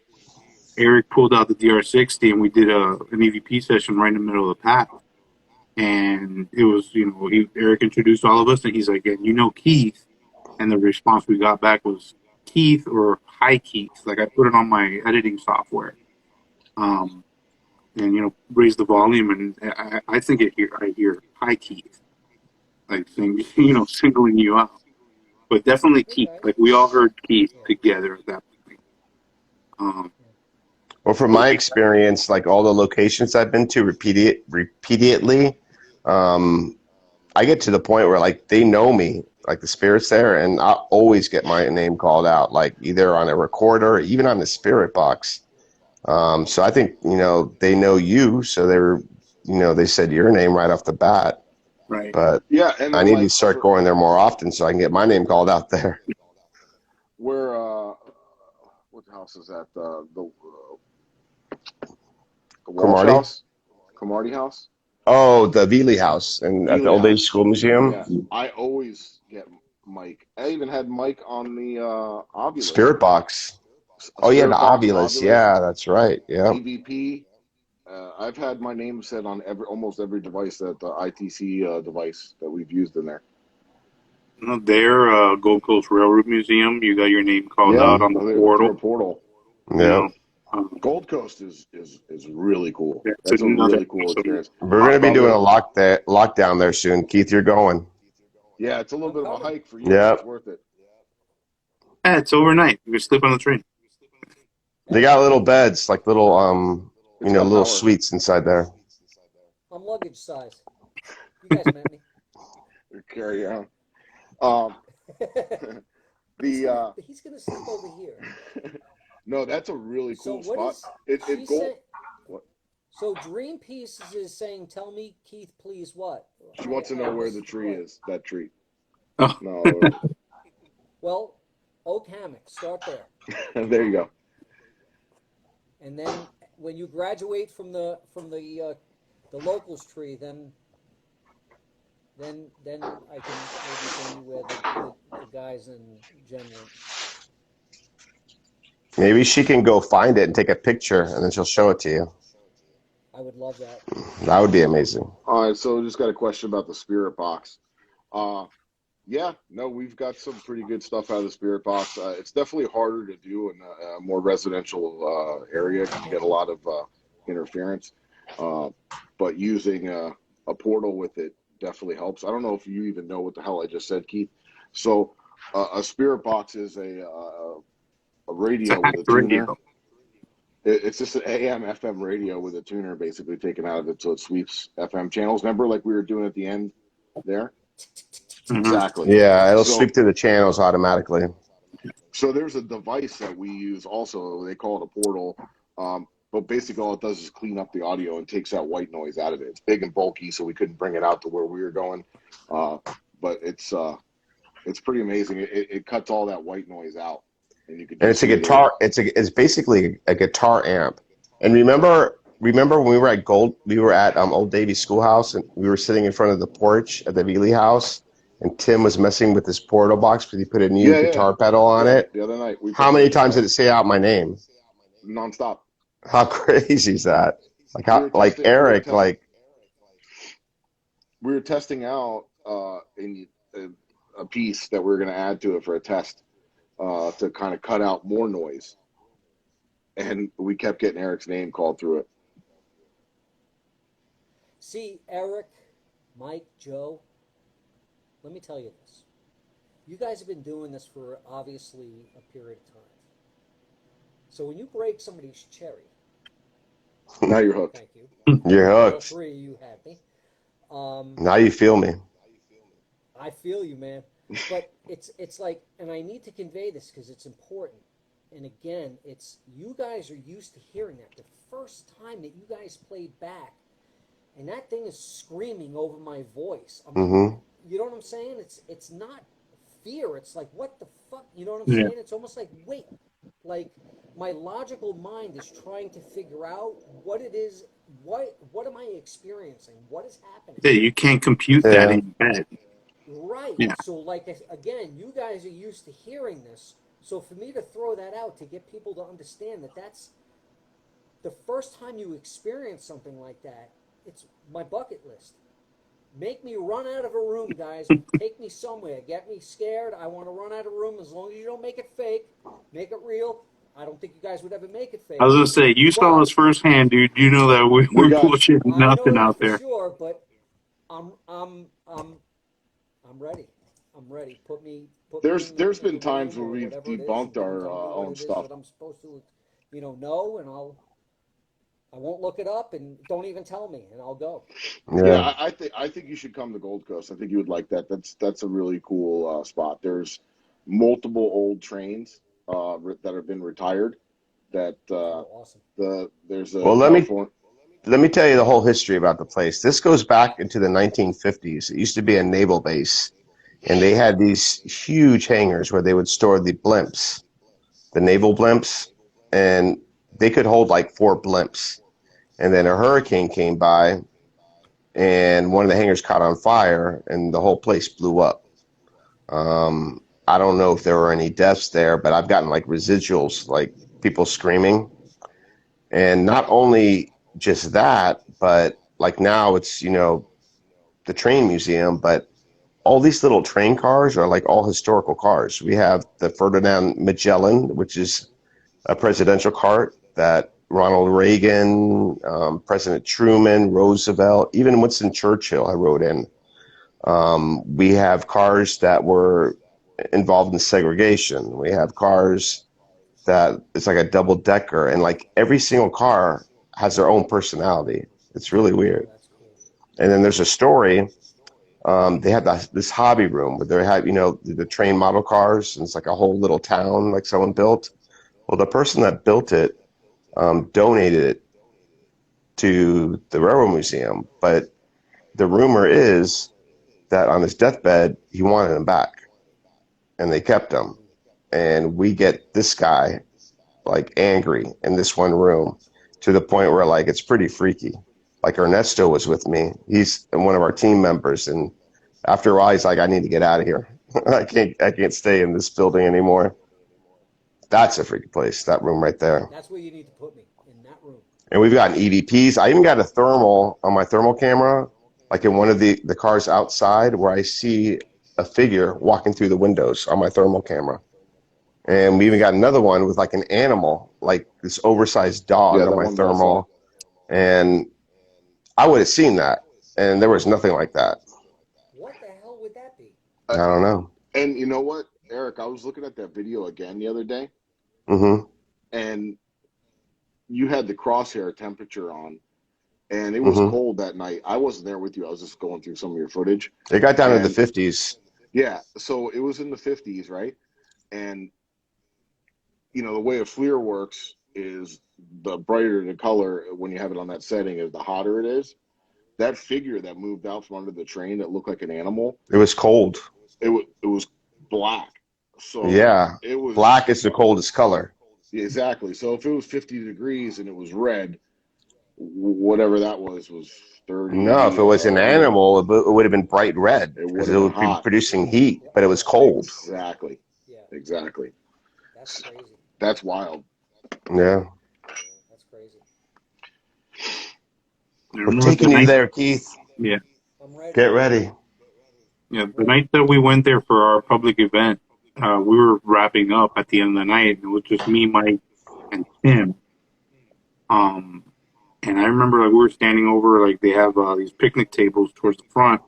Speaker 1: Eric pulled out the DR60 and we did an EVP session right in the middle of the path. And it was, Eric introduced all of us, and he's like, "And you know Keith." And the response we got back was Keith or Hi Keith. Like I put it on my editing software, and raise the volume, and I think I hear Hi Keith, like saying, singling you out. But definitely Keith.
Speaker 5: Okay.
Speaker 1: Like we all heard Keith
Speaker 5: Yeah.
Speaker 1: together at that point. Um,
Speaker 2: Well, from
Speaker 1: but
Speaker 2: my experience, like all the locations I've been to repeatedly, I get to the point where like they know me, like the spirits there, and I always get my name called out, like either on a recorder, or even on the spirit box. So I think they know you, so they said your name right off the bat.
Speaker 1: right.
Speaker 2: But
Speaker 3: yeah, and
Speaker 2: I
Speaker 3: then
Speaker 2: need to
Speaker 3: like
Speaker 2: start going there more often so I can get my name called out there.
Speaker 3: where what house is that? The Walsh
Speaker 2: Cromartie?
Speaker 3: house, Cromartie house,
Speaker 2: Oh, the Veely House and at the
Speaker 3: Ely
Speaker 2: Old Age
Speaker 3: house.
Speaker 2: School Museum.
Speaker 3: Yeah, I always get Mike. I even had Mike on the Ovulus,
Speaker 2: Spirit box.
Speaker 3: a
Speaker 2: Oh yeah, the
Speaker 3: spirit box,
Speaker 2: Ovulus.
Speaker 3: Ovulus,
Speaker 2: Yeah, that's right. Yeah.
Speaker 3: EVP. I've had my name said on almost every device that the ITC device that we've used in there.
Speaker 1: There, Gold Coast Railroad Museum, you got your name called
Speaker 3: Yeah,
Speaker 1: out on the
Speaker 3: through a
Speaker 1: portal.
Speaker 3: portal.
Speaker 1: You
Speaker 2: Yeah.
Speaker 1: know, um,
Speaker 3: Gold Coast is really cool.
Speaker 1: it's
Speaker 3: That's a
Speaker 1: another
Speaker 3: really cool
Speaker 1: awesome
Speaker 3: experience.
Speaker 2: We're gonna be doing a
Speaker 3: Probably,
Speaker 2: lockdown there soon. Keith, you're going.
Speaker 3: yeah, it's a little
Speaker 5: I'm
Speaker 3: bit of a
Speaker 5: coming.
Speaker 3: hike for you, but
Speaker 2: Yeah.
Speaker 3: it's worth it.
Speaker 1: Yeah, it's overnight. You can sleep on the train.
Speaker 2: They got little beds, like little
Speaker 3: It's got
Speaker 2: little
Speaker 3: power.
Speaker 2: suites inside there.
Speaker 5: I'm luggage size. You guys met me.
Speaker 3: Carry on. Um,
Speaker 5: he's
Speaker 3: the
Speaker 5: gonna sleep over here.
Speaker 3: no, that's a really
Speaker 5: So
Speaker 3: cool
Speaker 5: what
Speaker 3: spot.
Speaker 5: is
Speaker 3: It
Speaker 5: she
Speaker 3: gold.
Speaker 5: saying?
Speaker 3: What?
Speaker 5: So Dream Pieces is saying, "Tell me, Keith, please, what?"
Speaker 3: She wants to know where the
Speaker 5: missed
Speaker 3: tree
Speaker 5: what?
Speaker 3: is. That tree.
Speaker 1: Oh,
Speaker 3: No,
Speaker 5: Well, Oak Hammock. Start there,
Speaker 3: there you go.
Speaker 5: and then when you graduate from the locals tree, then I can maybe bring you where the guys in general.
Speaker 2: Maybe she can go find it and take a picture, and then she'll show it to you.
Speaker 5: I would love that.
Speaker 2: That would be amazing.
Speaker 3: All right, so just got a question about the spirit box. Uh, yeah, no, we've got some pretty good stuff out of the spirit box. It's definitely harder to do in a more residential area because you get a lot of interference. Uh, but using a portal with it definitely helps. I don't know if you even know what the hell I just said, Keith. So a spirit box is a
Speaker 1: it's a
Speaker 3: radio with a
Speaker 1: hacked
Speaker 3: tuner.
Speaker 1: radio.
Speaker 3: It's just an AM FM radio with a tuner basically taken out of it, so it sweeps FM channels. Remember, like we were doing at the end there.
Speaker 1: Mm-hmm.
Speaker 3: Exactly.
Speaker 2: Yeah, it'll
Speaker 3: So
Speaker 2: sweep through the channels automatically.
Speaker 3: So there's a device that we use also. They call it a portal. But basically all it does is clean up the audio and takes that white noise out of it. It's big and bulky, so we couldn't bring it out to where we were going. But it's pretty amazing. It cuts all that white noise out, and you could
Speaker 2: And
Speaker 3: just
Speaker 2: it's a
Speaker 3: hear the.
Speaker 2: guitar. It's basically a guitar amp. And remember when we were at Old Davy Schoolhouse, and we were sitting in front of the porch at the Veely house, and Tim was messing with this portal box because he put a new
Speaker 3: Yeah.
Speaker 2: guitar pedal on
Speaker 3: Yeah.
Speaker 2: it.
Speaker 3: The other night we
Speaker 2: How
Speaker 3: put
Speaker 2: many
Speaker 3: the
Speaker 2: times did it say out my name?
Speaker 3: nonstop.
Speaker 2: How crazy is that?
Speaker 3: We were
Speaker 2: Like
Speaker 3: testing.
Speaker 2: Eric, like
Speaker 3: We were testing out a piece that we were going to add to it for a test to kind of cut out more noise, and we kept getting Eric's name called through it.
Speaker 5: See, Eric, Mike, Joe, let me tell you this. You guys have been doing this for obviously a period of time. So when you break somebody's cherry,
Speaker 3: Now you're hooked.
Speaker 5: thank you.
Speaker 2: you're
Speaker 5: All
Speaker 2: hooked.
Speaker 5: three of you had me.
Speaker 2: Now you feel me.
Speaker 5: I feel you, man. But it's like, and I need to convey this because it's important. And again, it's you guys are used to hearing that. The first time that you guys played back, and that thing is screaming over my voice. You know what I'm saying? It's not fear. It's like, what the fuck? You know what I'm
Speaker 1: Yeah.
Speaker 5: saying? It's almost like, wait, like my logical mind is trying to figure out what it is. What am I experiencing? What is happening?
Speaker 1: Yeah, you can't compute that in your head.
Speaker 5: Right.
Speaker 1: Yeah.
Speaker 5: So, like, again, you guys are used to hearing this. So, for me to throw that out to get people to understand that that's the first time you experience something like that, it's my bucket list. Make me run out of a room, guys. Take me somewhere. Get me scared. I want to run out of a room as long as you don't make it fake. Make it real. I don't think you guys would ever make it fake.
Speaker 1: I was gonna say, you saw us firsthand, dude. You know that we're
Speaker 3: got-
Speaker 1: bullshitting
Speaker 5: I know
Speaker 1: nothing
Speaker 5: that
Speaker 1: out
Speaker 5: for
Speaker 1: there.
Speaker 5: sure, but I'm ready. I'm ready. Put me.
Speaker 3: There's
Speaker 5: in the
Speaker 3: been
Speaker 5: room
Speaker 3: times
Speaker 5: or
Speaker 3: where we've
Speaker 5: whatever it is,
Speaker 3: debunked
Speaker 5: and then
Speaker 3: our
Speaker 5: tell me what
Speaker 3: own
Speaker 5: it is
Speaker 3: stuff.
Speaker 5: that I'm supposed to, know, and I won't look it up, and don't even tell me, and I'll go.
Speaker 3: Yeah, I think you should come to Gold Coast. I think you would like that. That's a really cool spot. There's multiple old trains that have been retired. That
Speaker 5: Awesome.
Speaker 3: there's a
Speaker 2: Well,
Speaker 3: California.
Speaker 2: let me tell you the whole history about the place. This goes back into the 1950s. It used to be a naval base, and they had these huge hangars where they would store the blimps, the naval blimps, and they could hold like 4 blimps. And then a hurricane came by, and one of the hangars caught on fire, and the whole place blew up. I don't know if there were any deaths there, but I've gotten like residuals, like people screaming. And not only just that, but like now it's, the train museum, but all these little train cars are like all historical cars. We have the Ferdinand Magellan, which is a presidential cart that Ronald Reagan, President Truman, Roosevelt, even Winston Churchill I rode in. We have cars that were involved in segregation. We have cars that it's like a double decker, and like every single car has their own personality. It's really weird.
Speaker 5: That's cool.
Speaker 2: And then there's a story. They had this hobby room where they had, the train model cars, and it's like a whole little town like someone built. Well, the person that built it donated it to the Railroad Museum, but the rumor is that on his deathbed, he wanted them back, and they kept them. And we get this guy like angry in this one room to the point where like it's pretty freaky. Like Ernesto was with me. He's one of our team members, and after a while, he's like, "I need to get out of here. I can't stay in this building anymore." That's a freaky place. That room right there.
Speaker 5: That's where you need to put me, in that room.
Speaker 2: And we've gotten EVPs. I even got a thermal on my thermal camera, like in one of the cars outside, where I see a figure walking through the windows on my thermal camera. And we even got another one with like an animal, like this oversized dog on my thermal. And I would have seen that, and there was nothing like that.
Speaker 5: What the hell would that be?
Speaker 2: I don't know.
Speaker 3: And you know what, Eric? I was looking at that video again the other day, and you had the crosshair temperature on, and it was cold that night. I wasn't there with you. I was just going through some of your footage.
Speaker 2: It got down to the 50s.
Speaker 3: Yeah, so it was in the 50s, right? And the way a FLIR works is the brighter the color when you have it on that setting is the hotter it is. That figure that moved out from under the train that looked like an animal.
Speaker 2: It was cold.
Speaker 3: It was black. So
Speaker 2: yeah,
Speaker 3: it was
Speaker 2: black is the coldest color.
Speaker 3: Exactly. So if it was 50 degrees and it was red, whatever that was 30.
Speaker 2: No, if it was an animal, it would have been bright red because it would be producing heat, but it was cold.
Speaker 3: Exactly.
Speaker 5: Yeah.
Speaker 3: Exactly.
Speaker 5: That's crazy.
Speaker 3: That's wild.
Speaker 2: Yeah.
Speaker 5: That's crazy.
Speaker 2: We're taking you there, Keith.
Speaker 1: Yeah.
Speaker 5: I'm ready.
Speaker 2: Get ready.
Speaker 1: Yeah, the night that we went there for our public event, we were wrapping up at the end of the night. It was just me, Mike, and Tim. And I remember like we were standing over, like they have these picnic tables towards the front,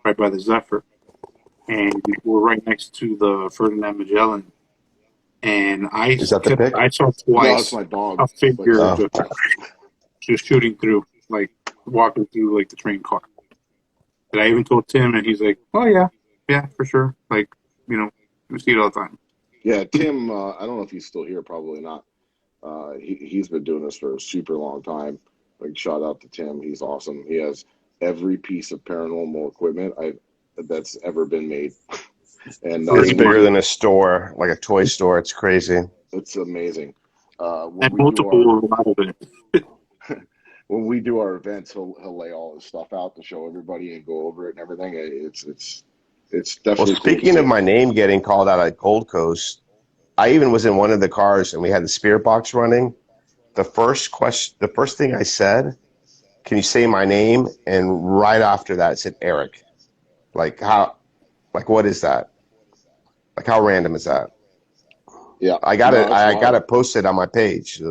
Speaker 1: right by the Zephyr, and we're right next to the Ferdinand Magellan. And I saw twice
Speaker 3: my dog.
Speaker 1: a figure just shooting through, like walking through like the train car. And I even told Tim, and he's like, "Oh yeah, for sure. Like we see it all the time."
Speaker 3: Yeah, Tim. I don't know if he's still here. Probably not. He's been doing this for a super long time. Like, shout out to Tim. He's awesome. He has every piece of paranormal equipment that's ever been made, and
Speaker 2: It's bigger than a store, like a toy store. It's crazy.
Speaker 3: it's amazing. When
Speaker 1: And
Speaker 3: we do
Speaker 1: multiple
Speaker 3: our
Speaker 1: or a lot of it.
Speaker 3: when we do our events, he'll lay all his stuff out to show everybody and go over it and everything. It's definitely
Speaker 2: Well,
Speaker 3: cool to
Speaker 2: speaking of
Speaker 3: see.
Speaker 2: my name getting called out at Gold Coast, I even was in one of the cars and we had the spirit box running. The first thing I said, "Can you say my name?" And right after that, it said Eric. Like how? Like what is that? Like how random is that?
Speaker 3: Yeah,
Speaker 2: I got
Speaker 3: no,
Speaker 2: it.
Speaker 3: that's
Speaker 2: I got
Speaker 3: wild.
Speaker 2: it posted on my page.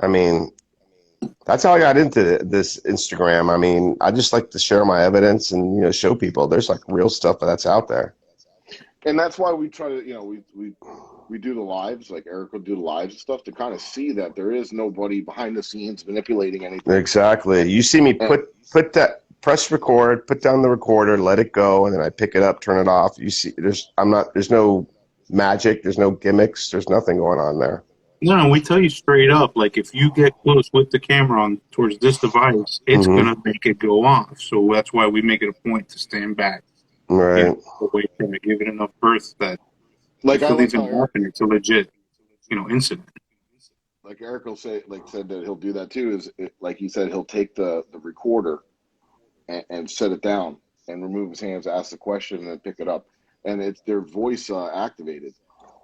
Speaker 2: I mean, that's how I got into this Instagram. I mean, I just like to share my evidence and show people there's like real stuff that's out there.
Speaker 3: And that's why we try to, we do the lives, like Eric will do the lives and stuff to kind of see that there is nobody behind the scenes manipulating anything.
Speaker 2: Exactly. You see me
Speaker 3: And
Speaker 2: put that press record, put down the recorder, let it go, and then I pick it up, turn it off. You see, there's no magic, there's no gimmicks, there's nothing going on there.
Speaker 1: No, we tell you straight up, like if you get close with the camera on towards this device, it's gonna make it go off. So that's why we make it a point to stand back,
Speaker 2: Right.
Speaker 1: away from it, give it enough berth that
Speaker 3: like
Speaker 1: if
Speaker 3: I like
Speaker 1: something's
Speaker 3: how
Speaker 1: gonna happen, it's a legit, incident.
Speaker 3: like Eric will say, like said that he'll do that too. Like he said, he'll take the recorder and set it down and remove his hands, ask the question, and then pick it up. And it's their voice activated.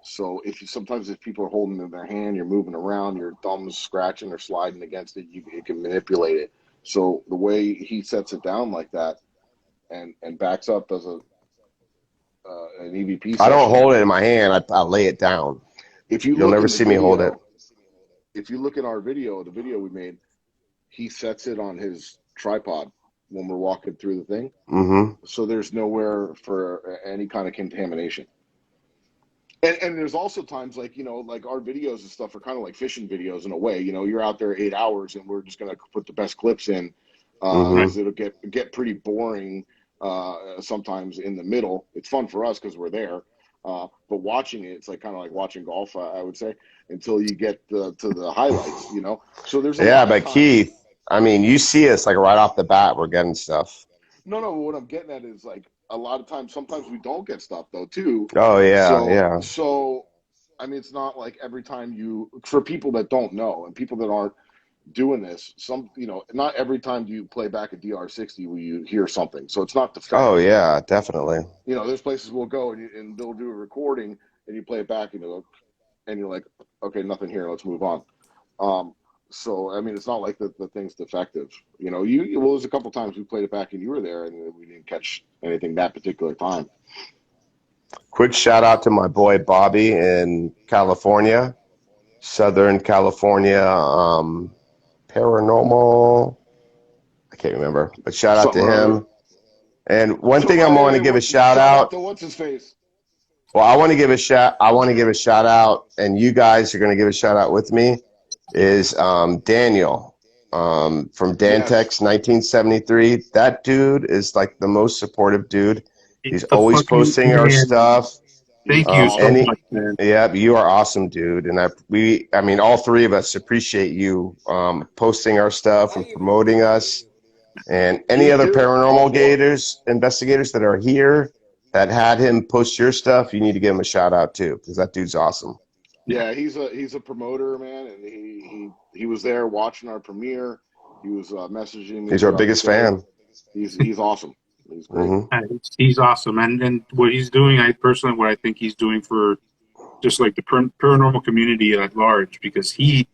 Speaker 3: So sometimes if people are holding it in their hand, you're moving around, your thumbs scratching or sliding against it, you can manipulate it. So the way he sets it down like that and backs up as an EVP
Speaker 2: I don't
Speaker 3: session.
Speaker 2: hold it in my hand. I lay it down.
Speaker 3: If you
Speaker 2: You'll
Speaker 3: look
Speaker 2: never
Speaker 3: in the
Speaker 2: see me hold it.
Speaker 3: video, if you look at our video, the video we made, he sets it on his tripod when we're walking through the thing.
Speaker 2: Mm-hmm.
Speaker 3: So there's nowhere for any kind of contamination. And there's also times like our videos and stuff are kind of like fishing videos in a way. You're out there 8 hours and we're just gonna put the best clips in because it'll get pretty boring sometimes in the middle. It's fun for us because we're there, but watching it's like kind of like watching golf. I would say until you get to the highlights. So there's a lot of
Speaker 2: But
Speaker 3: times.
Speaker 2: Keith, I mean, you see us like right off the bat, we're getting stuff.
Speaker 3: No, what I'm getting at is like a lot of times, sometimes we don't get stuff though too.
Speaker 2: Oh yeah.
Speaker 3: So, I mean, it's not like every time for people that don't know and people that aren't doing this, not every time you play back a DR60 will you hear something. So it's not defective.
Speaker 2: Oh yeah, definitely.
Speaker 3: There's places we'll go and they'll do a recording and you play it back and you're like, okay, nothing here. Let's move on. So, I mean, it's not like the thing's defective. Well, there's a couple times we played it back and you were there and we didn't catch anything that particular time.
Speaker 2: Quick shout out to my boy Bobby in California, Southern California, Paranormal. I can't remember, but shout out to him. And one thing I want to give a shout out.
Speaker 3: What's his face?
Speaker 2: Well, I want to give a shout out, and you guys are going to give a shout out with me. Is Daniel from Dantex 1973. That dude is like the most supportive dude. He's always posting our stuff.
Speaker 1: Thank you so much, man.
Speaker 2: Yeah, you are awesome, dude. And I mean, all three of us appreciate you posting our stuff and promoting us. And any other paranormal investigators that are here that had him post your stuff, you need to give him a shout out too, because that dude's awesome.
Speaker 3: Yeah, he's a promoter, man, and he was there watching our premiere. He was messaging me.
Speaker 2: He's our biggest fan.
Speaker 3: He's awesome. He's great.
Speaker 1: Mm-hmm. He's awesome, and what he's doing, what I think he's doing for just like the paranormal community at large, because he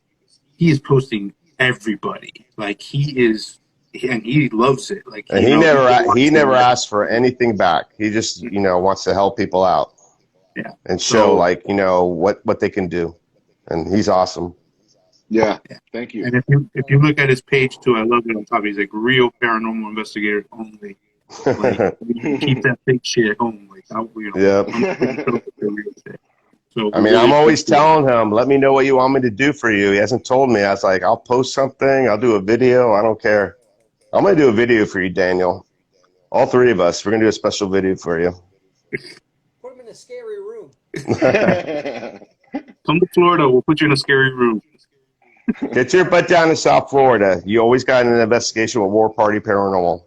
Speaker 1: is posting everybody. Like he is, and he loves it. Like
Speaker 2: and he never asked for anything back. He just wants to help people out.
Speaker 1: Yeah.
Speaker 2: And show what they can do. And he's awesome.
Speaker 3: Yeah. Thank you.
Speaker 1: And if you look at his page too, I love it on top. He's like real paranormal investigators only. Like, keep that big shit at home. Like,
Speaker 2: Yep.
Speaker 1: So
Speaker 2: I mean, I'm always telling him, let me know what you want me to do for you. He hasn't told me. I was like, I'll post something. I'll do a video. I don't care. I'm going to do a video for you, Daniel. All three of us. We're going to do a special video for you.
Speaker 5: Put him in a scary room.
Speaker 1: Come to Florida. We'll put you in a scary room.
Speaker 2: Get your butt down to South Florida. You always got an investigation with Warparty Paranormal.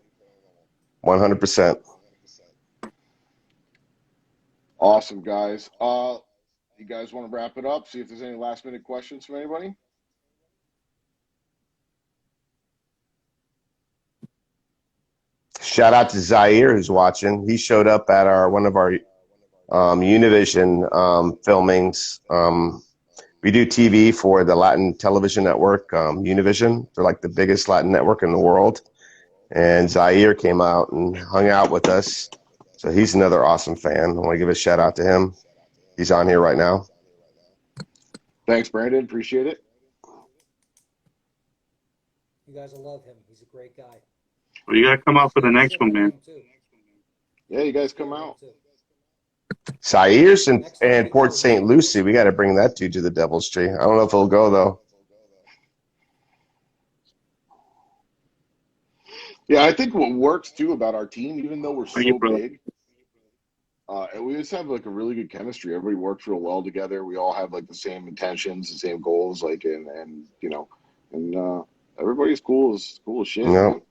Speaker 2: 100%.
Speaker 3: Awesome, guys. You guys want to wrap it up? See if there's any last minute questions from anybody.
Speaker 2: Shout out to Zaire who's watching. He showed up at one of our Univision filmings. We do TV for the Latin television network, Univision. They're like the biggest Latin network in the world. And Zaire came out and hung out with us. So he's another awesome fan. I want to give a shout out to him. He's on here right now.
Speaker 3: Thanks, Brandon. Appreciate it.
Speaker 5: You guys will love him. He's a great guy.
Speaker 1: Well, you got to come out for the next one, man.
Speaker 3: Yeah, you guys come out.
Speaker 2: Zaire's and Port St. Lucie. We got to bring that dude to the Devil's Tree. I don't know if he'll go, though.
Speaker 3: Yeah, I think what works, too, about our team, even though we're so big, we just have, like, a really good chemistry. Everybody works real well together. We all have, like, the same intentions, the same goals, like, and you know, and everybody's cool as shit.
Speaker 2: No.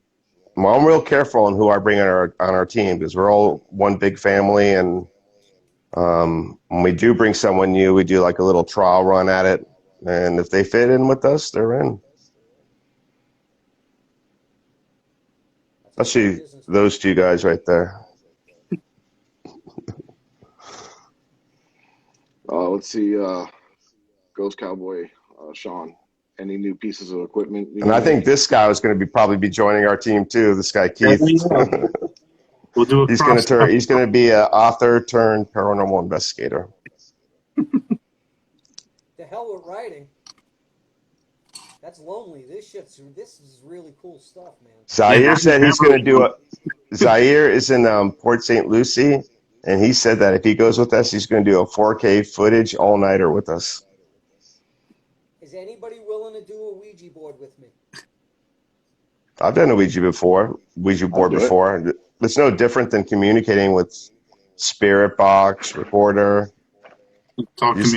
Speaker 2: Well, I'm real careful on who I bring on our team because we're all one big family. And when we do bring someone new, we do like a little trial run at it. And if they fit in with us, they're in. Especially those two guys right there.
Speaker 3: Let's see. Ghost Cowboy, Sean. Any new pieces of equipment?
Speaker 2: And I think this guy was going to probably be joining our team too. This guy Keith.
Speaker 1: Yeah. We'll do
Speaker 2: He's going to be an author turned paranormal investigator.
Speaker 5: The hell with writing. That's lonely. This is really cool stuff, man.
Speaker 2: Zaire said he's going to do it. Zaire is in Port St. Lucie, and he said that if he goes with us, he's going to do a 4K footage all-nighter with us.
Speaker 5: Is anybody willing to do a Ouija board with me?
Speaker 2: I've done a Ouija board before. It's no different than communicating with spirit box, recorder. You just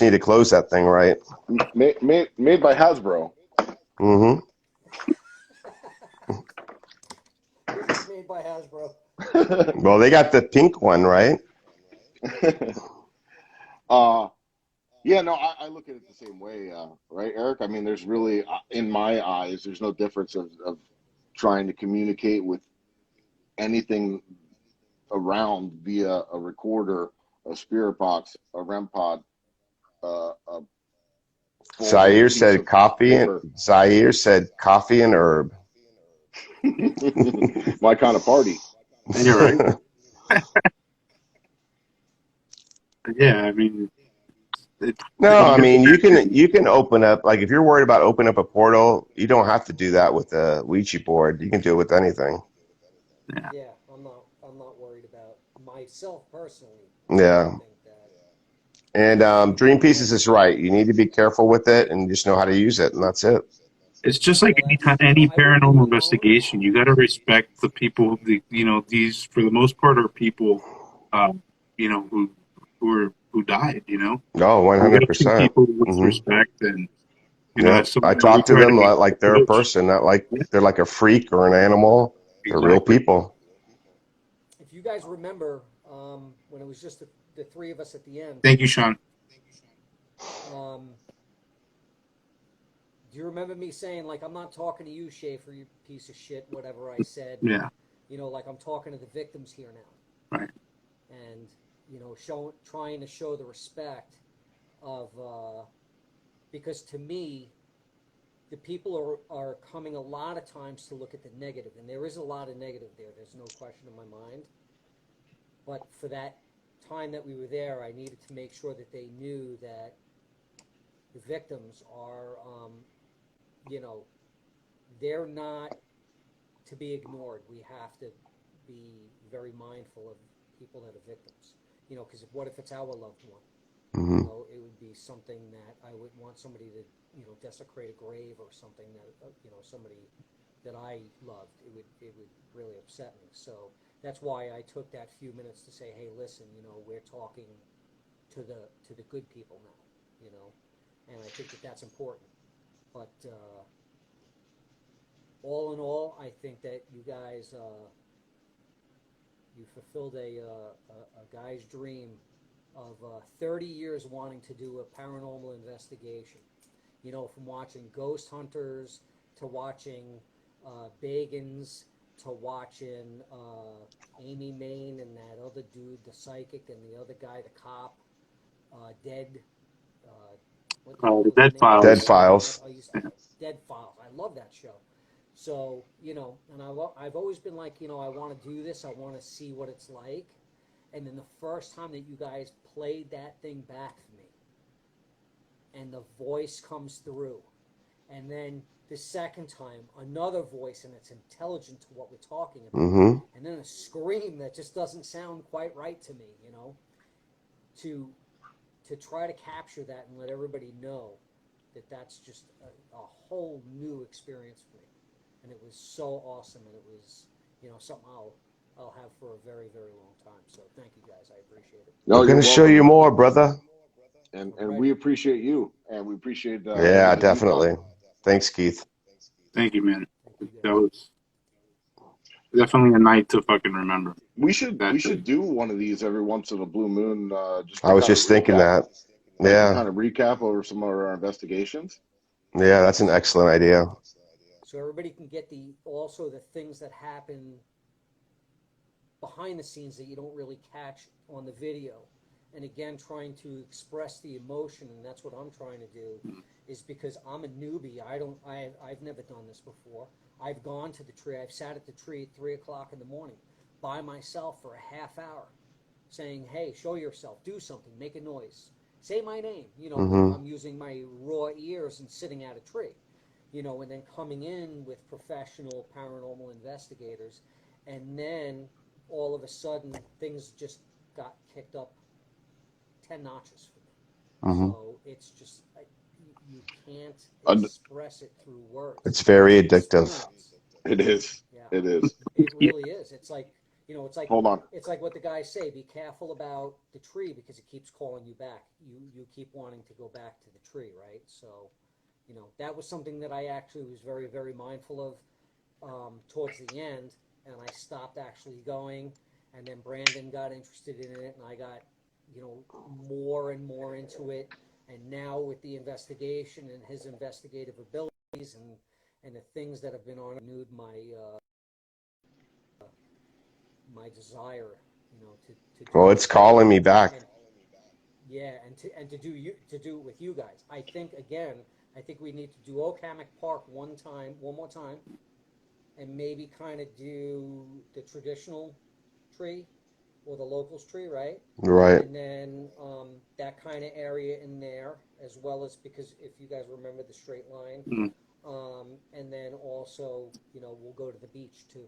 Speaker 2: need to close that thing, right?
Speaker 3: Made by Hasbro.
Speaker 2: Mm-hmm.
Speaker 5: It's made by Hasbro.
Speaker 2: Well, they got the pink one, right?
Speaker 3: Yeah, no, I look at it the same way, right, Eric? I mean, there's really, in my eyes, there's no difference of trying to communicate with anything around via a recorder, a spirit box, a REM pod, a
Speaker 2: Zaire said coffee and herb.
Speaker 3: My kind of party.
Speaker 1: You're right. Yeah, I mean.
Speaker 2: No, I mean you can open up, like if you're worried about opening up a portal, you don't have to do that with a Ouija board. You can do it with anything.
Speaker 5: Yeah, I'm not worried about myself personally.
Speaker 2: Yeah. And Dream Pieces is right. You need to be careful with it and just know how to use it, and that's it.
Speaker 1: It's just like any paranormal investigation. You got to respect the people. These for the most part are people, who died.
Speaker 2: No, 100%.
Speaker 1: People with respect, and
Speaker 2: I talk to them like they're a person, not like they're like a freak or an animal. They're real people.
Speaker 5: If you guys remember, when it was just the three of us at the end.
Speaker 1: Thank you, Sean.
Speaker 5: Do you remember me saying, like, I'm not talking to you, Schaefer, you piece of shit, whatever I said?
Speaker 1: Yeah.
Speaker 5: Like I'm talking to the victims here now.
Speaker 1: Right.
Speaker 5: And, trying to show the respect of, because to me, the people are coming a lot of times to look at the negative, and there is a lot of negative there. There's no question in my mind. But for that time that we were there, I needed to make sure that they knew that the victims are, they're not to be ignored. We have to be very mindful of people that are victims. Because what if it's our loved one?
Speaker 2: Mm-hmm.
Speaker 5: It would be something that I would want somebody to, desecrate a grave or something that, somebody that I loved. It would really upset me. So that's why I took that few minutes to say, hey, listen, we're talking to the good people now, you know, and I think that that's important. But all in all, I think that you guys you fulfilled a guy's dream of 30 years wanting to do a paranormal investigation. You know, from watching Ghost Hunters to watching Bagans to watching Amy Main and that other dude, the psychic, and the other guy, the cop, Dead. What the hell
Speaker 1: The
Speaker 5: was the
Speaker 1: Dead
Speaker 5: name of
Speaker 1: Files.
Speaker 2: Dead
Speaker 5: that show?
Speaker 2: Files.
Speaker 5: Dead Files. I love that show. So, you know, and I've always been like, you know, I want to do this. I want to see what it's like. And then the first time that you guys played that thing back for me, and the voice comes through, and then the second time, another voice, and it's intelligent to what we're talking about,
Speaker 2: Mm-hmm.
Speaker 5: and then a scream that just doesn't sound quite right to me, you know, to try to capture that and let everybody know that that's just a whole new experience for me. And it was so awesome, and it was, you know, something I'll have for a very, very long time. So thank you guys. I appreciate it.
Speaker 3: No,
Speaker 2: We're
Speaker 3: you're
Speaker 2: gonna show
Speaker 3: welcome.
Speaker 2: you more, brother.
Speaker 3: And
Speaker 5: All right.
Speaker 3: we appreciate you, and we appreciate
Speaker 2: Yeah,
Speaker 3: everything you've
Speaker 2: definitely.
Speaker 3: done.
Speaker 2: Thanks, Keith.
Speaker 1: Thank you, man.
Speaker 5: Thank you
Speaker 1: That
Speaker 5: guys.
Speaker 1: was definitely a night to fucking remember.
Speaker 3: We should
Speaker 1: That's
Speaker 3: do one of these every once in a blue moon. Just to
Speaker 2: I was
Speaker 3: kind
Speaker 2: just
Speaker 3: of
Speaker 2: thinking
Speaker 3: recap,
Speaker 2: that. Yeah,
Speaker 3: kind of recap over some of our investigations.
Speaker 2: yeah, that's an excellent idea.
Speaker 5: So everybody can get also the things that happen behind the scenes that you don't really catch on the video. And again, trying to express the emotion, and that's what I'm trying to do, is because I'm a newbie. I've never done this before. I've gone to the tree. I've sat at the tree at 3 o'clock in the morning by myself for a half hour, saying, "Hey, show yourself, do something, make a noise, say my name." You know,
Speaker 2: Mm-hmm.
Speaker 5: I'm using my raw ears and sitting at a tree. You know, and then coming in with professional paranormal investigators, and then all of a sudden things just got kicked up 10 notches for me.
Speaker 2: Mm-hmm.
Speaker 5: So it's just you can't
Speaker 3: And
Speaker 5: express it through words.
Speaker 2: It's very
Speaker 5: It's an
Speaker 2: addictive.
Speaker 5: experience.
Speaker 3: it is.
Speaker 5: Yeah,
Speaker 3: It is.
Speaker 5: it really is. It's like, you know,
Speaker 3: Hold on.
Speaker 5: it's like what the guys say: be careful about the tree because it keeps calling you back. You keep wanting to go back to the tree, right? So, you know, that was something that I actually was very, very mindful of towards the end, and I stopped actually going. And then Brandon got interested in it, and I got, you know, more and more into it. And now with the investigation and his investigative abilities and the things that have been on, renewed my desire, you know, to do
Speaker 2: Well,
Speaker 5: it
Speaker 2: it's
Speaker 5: again.
Speaker 2: calling me back.
Speaker 5: And, yeah, and to do it with you guys. I think we need to do Okamic Park one more time, and maybe kind of do the traditional tree or the locals tree, right?
Speaker 2: Right.
Speaker 5: And then that kind of area in there, as well as, because if you guys remember the straight line, and then also, you know, we'll go to the beach too,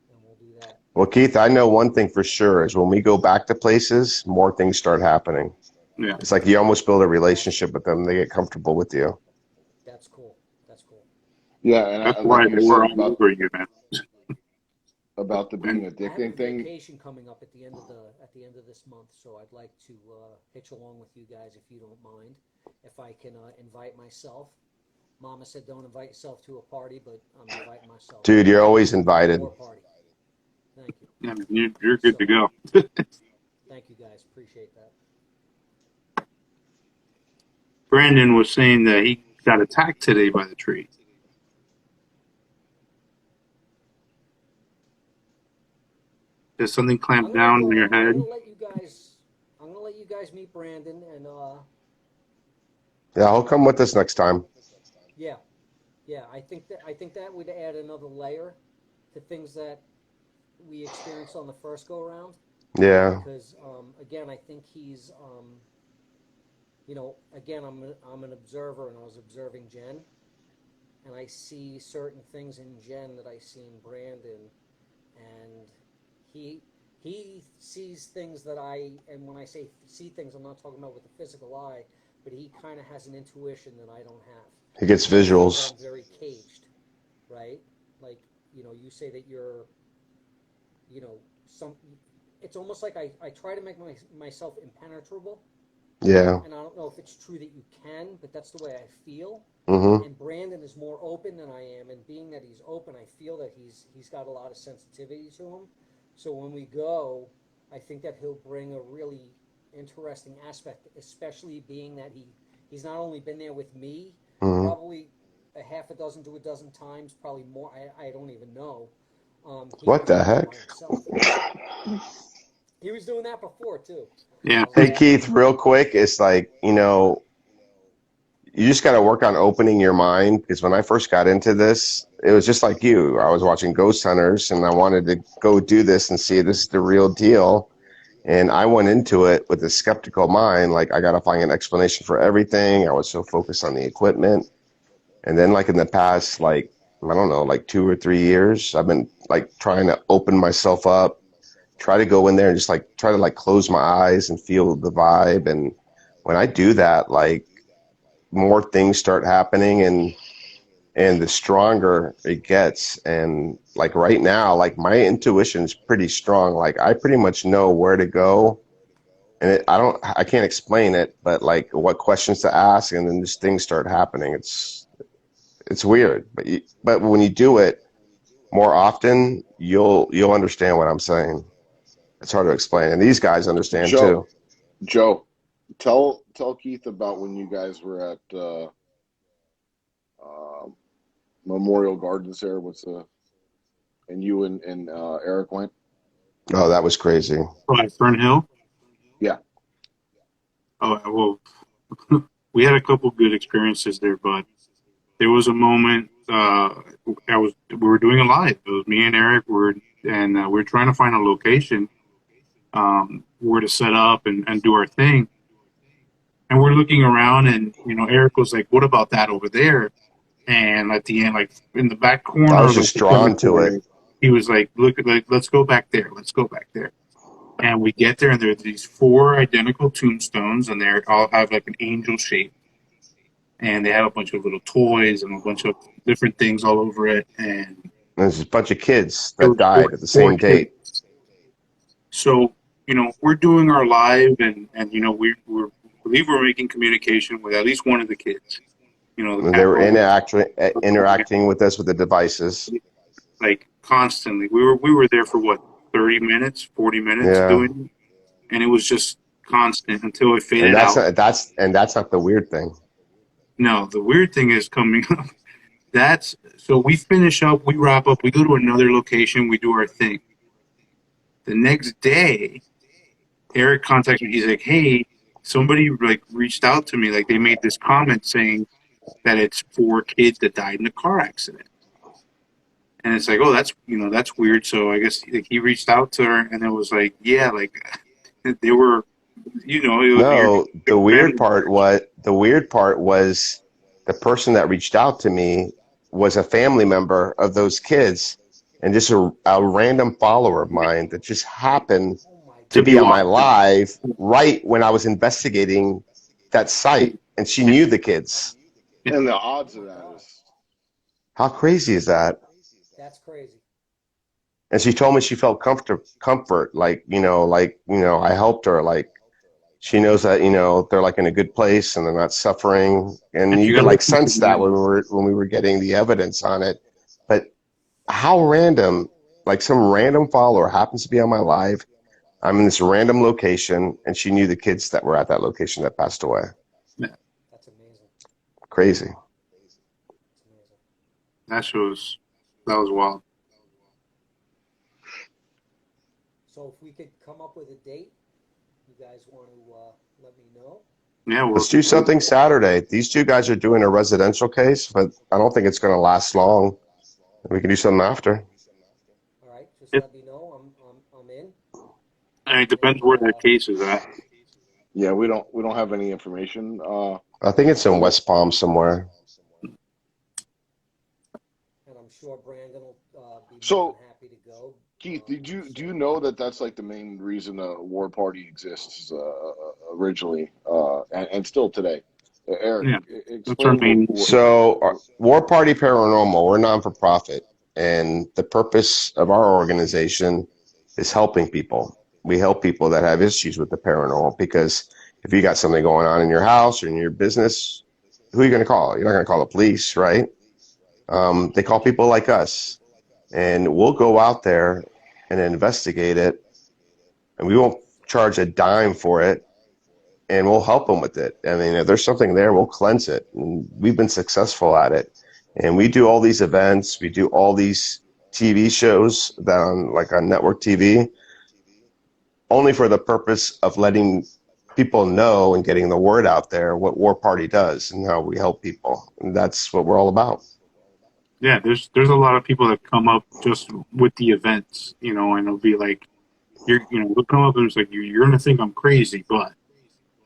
Speaker 5: and we'll do that.
Speaker 2: Well, Keith, I know one thing for sure is when we go back to places, more things start happening.
Speaker 1: Yeah.
Speaker 2: It's like you almost build a relationship with them. They get comfortable with you.
Speaker 5: That's cool. That's cool.
Speaker 3: Yeah, and
Speaker 1: That's
Speaker 3: like
Speaker 1: why
Speaker 3: you
Speaker 1: they
Speaker 3: said
Speaker 1: were all over you, man.
Speaker 3: about the being
Speaker 5: I have a
Speaker 3: addicting thing.
Speaker 5: vacation coming up at the end of this month, so I'd like to hitch along with you guys if you don't mind. If I can invite myself. Mama said don't invite yourself to a party, but I'm inviting myself.
Speaker 2: Dude, you're always invited.
Speaker 5: War party. Thank you.
Speaker 1: Yeah, man, you're good to go.
Speaker 5: Thank you guys. Appreciate that.
Speaker 1: Brandon was saying that he got attacked today by the tree. There's something clamped down on your head.
Speaker 5: I'm gonna let you guys meet Brandon, and
Speaker 2: Yeah, he'll come with us next time.
Speaker 5: yeah. I think that would add another layer to things that we experienced on the first go around.
Speaker 2: Yeah.
Speaker 5: Because again, I think he's you know, again, I'm an observer, and I was observing Jen, and I see certain things in Jen that I see in Brandon, and he sees things that and when I say see things, I'm not talking about with the physical eye, but he kind of has an intuition that I don't have.
Speaker 2: He gets visuals.
Speaker 5: I'm very caged, right? Like, you know, you say that you're, you know, it's almost like I try to make myself impenetrable.
Speaker 2: Yeah.
Speaker 5: And I don't know if it's true that you can, but that's the way I feel.
Speaker 2: Mm-hmm.
Speaker 5: And Brandon is more open than I am, and being that he's open, I feel that he's got a lot of sensitivity to him. So when we go, I think that he'll bring a really interesting aspect, especially being that he's not only been there with me,
Speaker 2: Mm-hmm.
Speaker 5: probably a half a dozen to a dozen times, probably more. I don't even know. He
Speaker 2: What
Speaker 5: was
Speaker 2: the
Speaker 5: out there by
Speaker 2: heck?
Speaker 5: himself. He was doing that before too.
Speaker 1: Yeah.
Speaker 2: Hey, Keith, real quick, it's like, you just got to work on opening your mind, because when I first got into this, it was just like you. I was watching Ghost Hunters and I wanted to go do this and see if this is the real deal. And I went into it with a skeptical mind, like I got to find an explanation for everything. I was so focused on the equipment. And then like in the past, like, I don't know, like 2 or 3 years, I've been like trying to open myself up, try to go in there and just like try to like close my eyes and feel the vibe. And when I do that, like more things start happening, and the stronger it gets. And like right now, like my intuition is pretty strong. Like I pretty much know where to go, and I can't explain it, but like what questions to ask, and then just things start happening. It's weird, but when you do it more often, you'll understand what I'm saying. It's hard to explain, and these guys understand
Speaker 3: Joe,
Speaker 2: too.
Speaker 3: Joe, tell Keith about when you guys were at uh, Memorial Gardens there. And you and Eric went?
Speaker 2: Oh, that was crazy.
Speaker 1: Oh, at Fern Hill.
Speaker 3: Yeah.
Speaker 1: Oh well, we had a couple good experiences there, but there was a moment. We were doing a live. It was me and Eric. We were trying to find a location where to set up and do our thing. And we're looking around, and Eric was like, "What about that over there?" And at the end, like in the back
Speaker 2: I
Speaker 1: corner,
Speaker 2: was
Speaker 1: like
Speaker 2: just
Speaker 1: the center
Speaker 2: drawn to it.
Speaker 1: corner, he was like, "Look, like, let's go back there. Let's go back there." And we get there, and there are these four identical tombstones, and they all have like an angel shape, and they have a bunch of little toys and a bunch of different things all over it, and
Speaker 2: There's a bunch of kids
Speaker 1: there
Speaker 2: that
Speaker 1: were four,
Speaker 2: died at the
Speaker 1: four
Speaker 2: same date.
Speaker 1: kids. So we're doing our live, and we believe we're making communication with at least one of the kids. The
Speaker 2: And they were
Speaker 1: capo,
Speaker 2: interacting with us with the devices.
Speaker 1: like constantly. We were there for what, 30 minutes, 40 minutes
Speaker 2: Yeah.
Speaker 1: doing it, and it was just constant until it
Speaker 2: And
Speaker 1: faded out.
Speaker 2: that's not the weird thing.
Speaker 1: No, the weird thing is coming up. That's so we finish up, we wrap up, we go to another location, we do our thing. The next day, Eric contacts me. He's like, "Hey, somebody like reached out to me. Like they made this comment saying that it's four kids that died in a car accident." And it's like, "Oh, that's weird." So I guess like, he reached out to her, and it was like, "Yeah, like they were, you're
Speaker 2: No,
Speaker 1: family members."
Speaker 2: the weird part was the person that reached out to me was a family member of those kids, and just a random follower of mine that just happened
Speaker 5: Oh my
Speaker 2: to
Speaker 1: To
Speaker 2: be
Speaker 1: be
Speaker 2: on my
Speaker 1: watching.
Speaker 2: live right when I was investigating that site, and she knew the kids.
Speaker 3: And the odds of that is
Speaker 2: How crazy is that?
Speaker 5: That's crazy.
Speaker 2: And she told me she felt comfort, like, I helped her, like she knows that, they're like in a good place and they're not suffering. And
Speaker 1: And
Speaker 2: you
Speaker 1: you
Speaker 2: could
Speaker 1: gotta
Speaker 2: like
Speaker 1: listen to
Speaker 2: sense that
Speaker 1: me.
Speaker 2: when we were getting the evidence on it. But how random, like some random follower happens to be on my live. I'm in this random location, and she knew the kids that were at that location that passed away.
Speaker 5: That's amazing.
Speaker 2: Crazy.
Speaker 5: That's amazing.
Speaker 1: That was wild.
Speaker 5: So if we could come up with a date, you guys want to let me know.
Speaker 1: Yeah,
Speaker 2: Let's do something Saturday. These two guys are doing a residential case, but I don't think it's going to last long. We can do something after.
Speaker 5: All right, just
Speaker 1: it,
Speaker 5: let me know. I'm in.
Speaker 1: it depends where that case is at.
Speaker 3: yeah. We don't have any information.
Speaker 2: I think it's in
Speaker 3: But
Speaker 2: West Palm somewhere.
Speaker 5: And I'm sure Brandon will be more
Speaker 3: so
Speaker 5: than happy to go.
Speaker 3: Keith, do you know that that's like the main reason a war party exists originally and still today? Eric,
Speaker 1: Yeah, that's our
Speaker 3: explain
Speaker 1: main.
Speaker 2: So, Warparty Paranormal, we're non for profit, and the purpose of our organization is helping people. We help people that have issues with the paranormal, because if you got something going on in your house or in your business, who are you going to call? You're not going to call the police, right? They call people like us, and we'll go out there and investigate it, and we won't charge a dime for it, and we'll help them with it. I mean, if there's something there, we'll cleanse it, and we've been successful at it. And we do all these events, we do all these TV shows that on network TV, only for the purpose of letting people know and getting the word out there what War Party does and how we help people. And that's what we're all about.
Speaker 1: Yeah, there's a lot of people that come up just with the events, you know, and it'll be like, they'll come up and it's like, you're gonna think I'm crazy, but,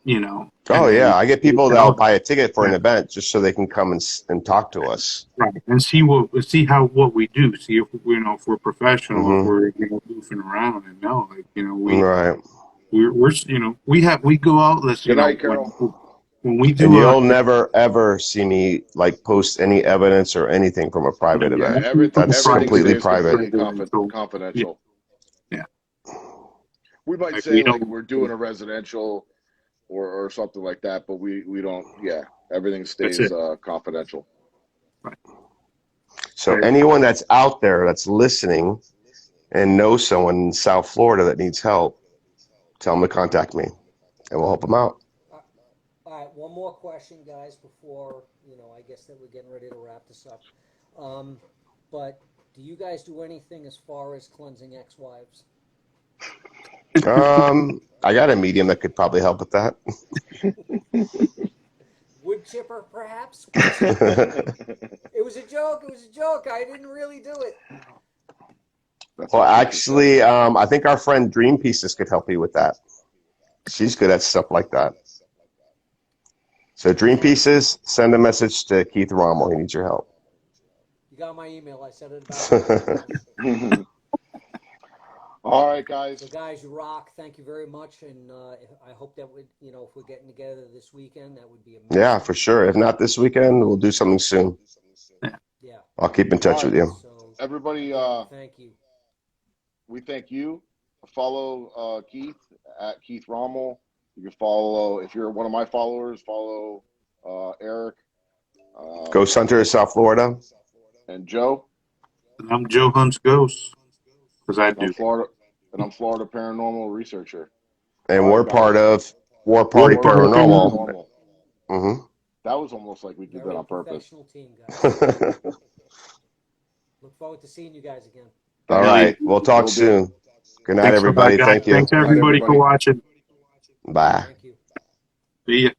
Speaker 1: you know.
Speaker 2: Oh yeah, I get people that'll buy a ticket for an
Speaker 1: Yeah.
Speaker 2: event just so they can come and talk to us.
Speaker 1: Right, and see what we do. See if if we're professional, if
Speaker 2: Mhm.
Speaker 1: we're goofing around, and no, like
Speaker 2: Right.
Speaker 1: we go out. Let's
Speaker 3: Good night, Carol.
Speaker 1: when we
Speaker 2: And
Speaker 1: do
Speaker 2: you'll never ever see me like post any evidence or anything from a private
Speaker 3: Yeah,
Speaker 2: event.
Speaker 3: everything
Speaker 2: That's completely
Speaker 3: stays
Speaker 2: private.
Speaker 3: confidential.
Speaker 1: Yeah.
Speaker 3: We might
Speaker 1: Like,
Speaker 3: say
Speaker 1: we
Speaker 3: like
Speaker 1: don't-
Speaker 3: we're doing a residential or something like that, but we don't. Yeah, everything stays
Speaker 1: That's it.
Speaker 3: confidential.
Speaker 2: So
Speaker 1: Right.
Speaker 2: anyone that's out there that's listening and knows someone in South Florida that needs help, tell them to contact me, and we'll help them out.
Speaker 5: All right, one more question, guys, before, I guess that we're getting ready to wrap this up. But do you guys do anything as far as cleansing ex-wives?
Speaker 2: I got a medium that could probably help with that.
Speaker 5: Wood chipper, perhaps? It was a joke. It was a joke. I didn't really do it.
Speaker 2: Well, actually, I think our friend Dream Pieces could help you with that. She's good at stuff like that. So Dream Pieces, send a message to Keith Rommel. He needs your help.
Speaker 5: You got my email. I said it about
Speaker 3: All right, guys.
Speaker 5: So, guys, you rock. Thank you very much. And I hope that if we're getting together this weekend, that would be amazing.
Speaker 2: Yeah, for sure. If not this weekend, we'll do something soon.
Speaker 5: Yeah.
Speaker 2: I'll keep in touch with you.
Speaker 5: So,
Speaker 3: Everybody,
Speaker 5: thank you.
Speaker 3: we thank you. Follow Keith at Keith Rommel. You can follow, if you're one of my followers, follow Eric.
Speaker 2: Ghost Hunter of South Florida.
Speaker 3: And Joe.
Speaker 1: And I'm Joe Hunts Ghost, because I do.
Speaker 3: I'm Florida Paranormal Researcher.
Speaker 2: And
Speaker 3: All
Speaker 2: we're
Speaker 3: right,
Speaker 2: part
Speaker 3: guys.
Speaker 2: of Warparty Paranormal. Mm-hmm.
Speaker 3: That was almost like we did
Speaker 5: Very
Speaker 3: that on purpose.
Speaker 5: professional team, guys. Look forward to seeing you guys again.
Speaker 2: All right. We'll talk soon. Good night,
Speaker 1: Thanks,
Speaker 2: everybody.
Speaker 1: guys.
Speaker 2: Thank you.
Speaker 1: Thanks, everybody, for watching.
Speaker 2: Bye.
Speaker 5: Thank you.
Speaker 1: See ya.